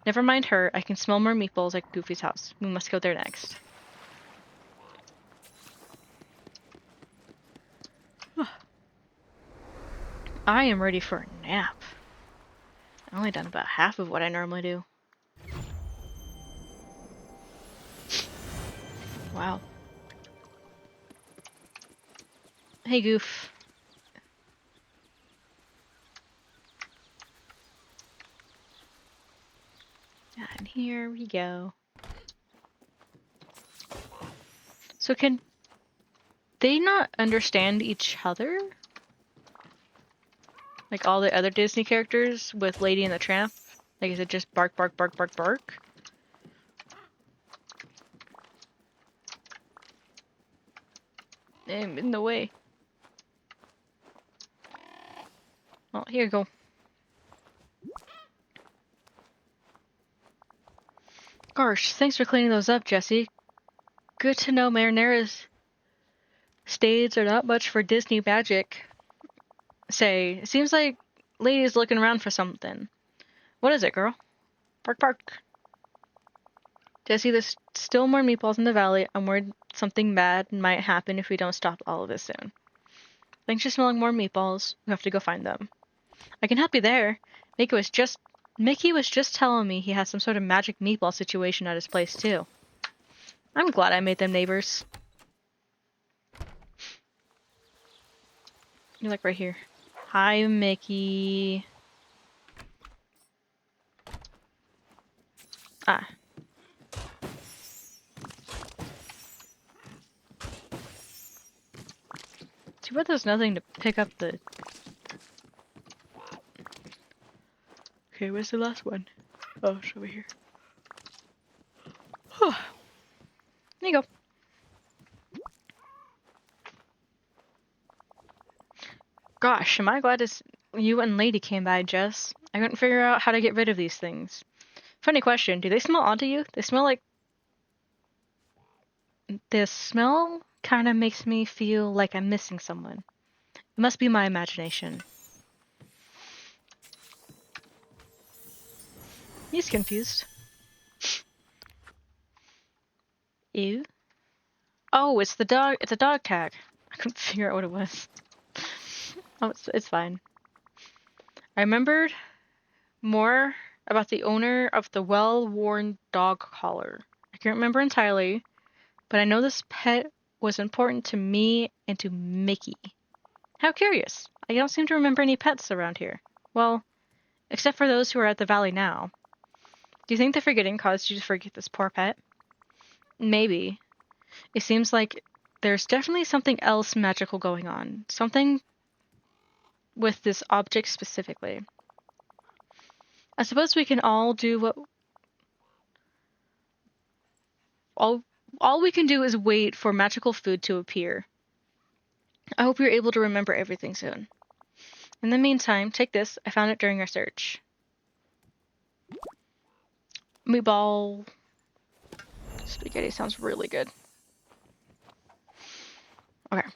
Never mind her, I can smell more meatballs at Goofy's house. We must go there next. I am ready for a nap. I've only done about half of what I normally do. Wow. Hey, Goof. And here we go. So can they not understand each other? Like all the other Disney characters with Lady and the Tramp? Like, is it just bark, bark, bark, bark, bark? I'm in the way. Well, here you go. Gosh, thanks for cleaning those up, Jesse. Good to know Marinera's stays are not much for Disney magic. Say, it seems like Lady's looking around for something. What is it, girl? Bark, bark. Jesse, there's still more meatballs in the valley. I'm worried something bad might happen if we don't stop all of this soon. Thanks for smelling more meatballs. We have to go find them. I can help you there. Mickey was just telling me he has some sort of magic meatball situation at his place, too. I'm glad I made them neighbors. You're like right here. Hi, Mickey. Ah. Too bad there's nothing to pick up the... Okay, where's the last one? Oh, it's over here. There you go. Gosh, am I glad you and Lady came by, Jess. I couldn't figure out how to get rid of these things. Funny question, do they smell odd to you? They smell like... The smell kind of makes me feel like I'm missing someone. It must be my imagination. He's confused. Ew. Oh, it's the dog. It's a dog tag. I couldn't figure out what it was. Oh, it's fine. I remembered more about the owner of the well-worn dog collar. I can't remember entirely, but I know this pet was important to me and to Mickey. How curious. I don't seem to remember any pets around here. Well, except for those who are at the valley now. Do you think the forgetting caused you to forget this poor pet? Maybe. It seems like there's definitely something else magical going on. Something with this object specifically. I suppose we can all do what... All we can do is wait for magical food to appear. I hope you're able to remember everything soon. In the meantime, take this. I found it during our search. Meatball spaghetti sounds really good. Okay.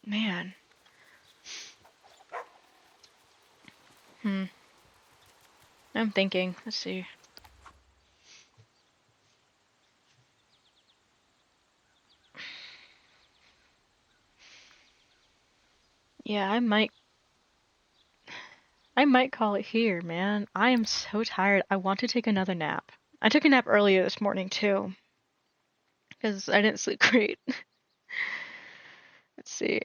Man. I'm thinking. Let's see. Yeah, I might call it here, man. I am so tired. I want to take another nap. I took a nap earlier this morning too, because I didn't sleep great. Let's see.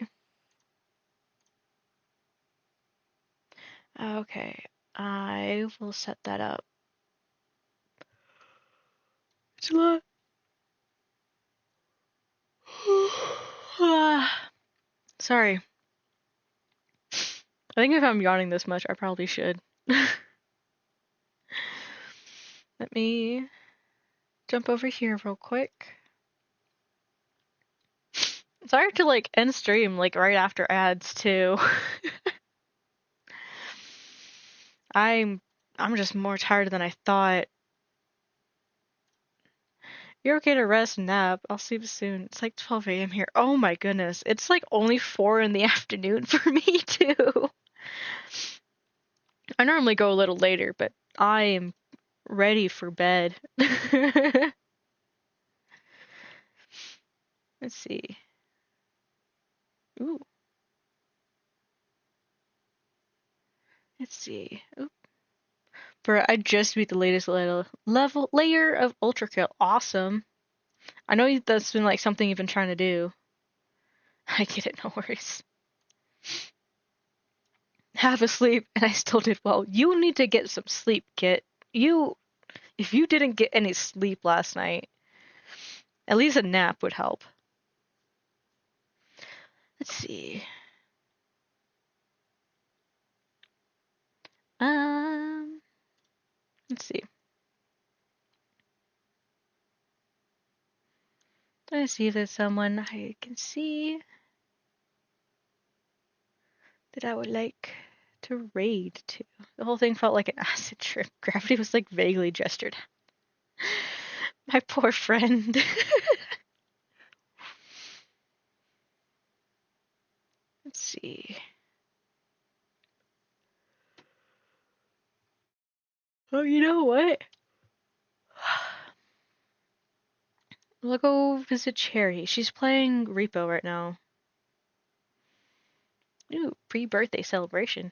Okay, I will set that up. It's a lot. Sorry. I think if I'm yawning this much, I probably should. Let me jump over here real quick. It's hard to like end stream like right after ads too. I'm just more tired than I thought. You're okay to rest and nap. I'll sleep soon. It's like 12 a.m. here. Oh my goodness. It's like only 4 in the afternoon for me too. I normally go a little later, but I am ready for bed. Let's see. Ooh. Let's see. Oop. I just beat the latest layer of Ultra Kill. Awesome. I know that's been like something you've been trying to do. I get it, no worries. Half asleep, and I still did well. You need to get some sleep, Kit. If you didn't get any sleep last night, at least a nap would help. Let's see. Let's see. Let's see if there's someone I can see that I would like to raid to. The whole thing felt like an acid trip. Gravity was like vaguely gestured. My poor friend. Let's see. Oh, you know what? We'll go visit Cherry. She's playing Repo right now. Ooh, pre-birthday celebration.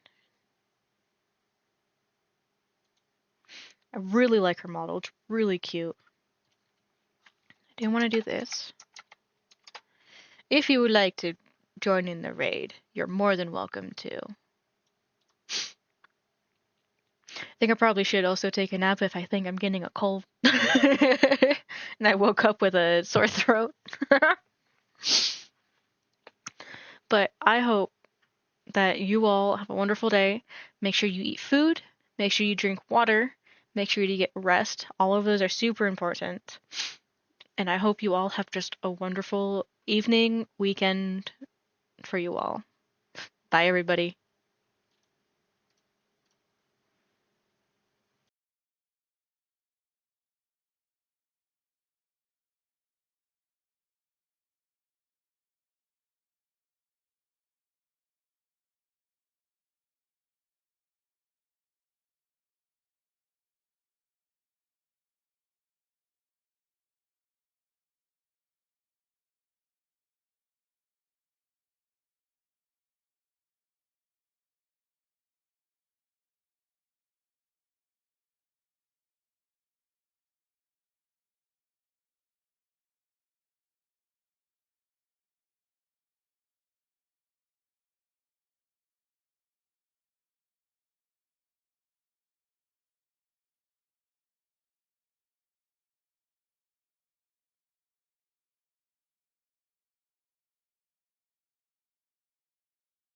I really like her model. It's really cute. I do want to do this. If you would like to join in the raid, you're more than welcome to. I think I probably should also take a nap if I think I'm getting a cold. And I woke up with a sore throat. But I hope that you all have a wonderful day. Make sure you eat food. Make sure you drink water. Make sure you get rest. All of those are super important. And I hope you all have just a wonderful evening, weekend for you all. Bye, everybody.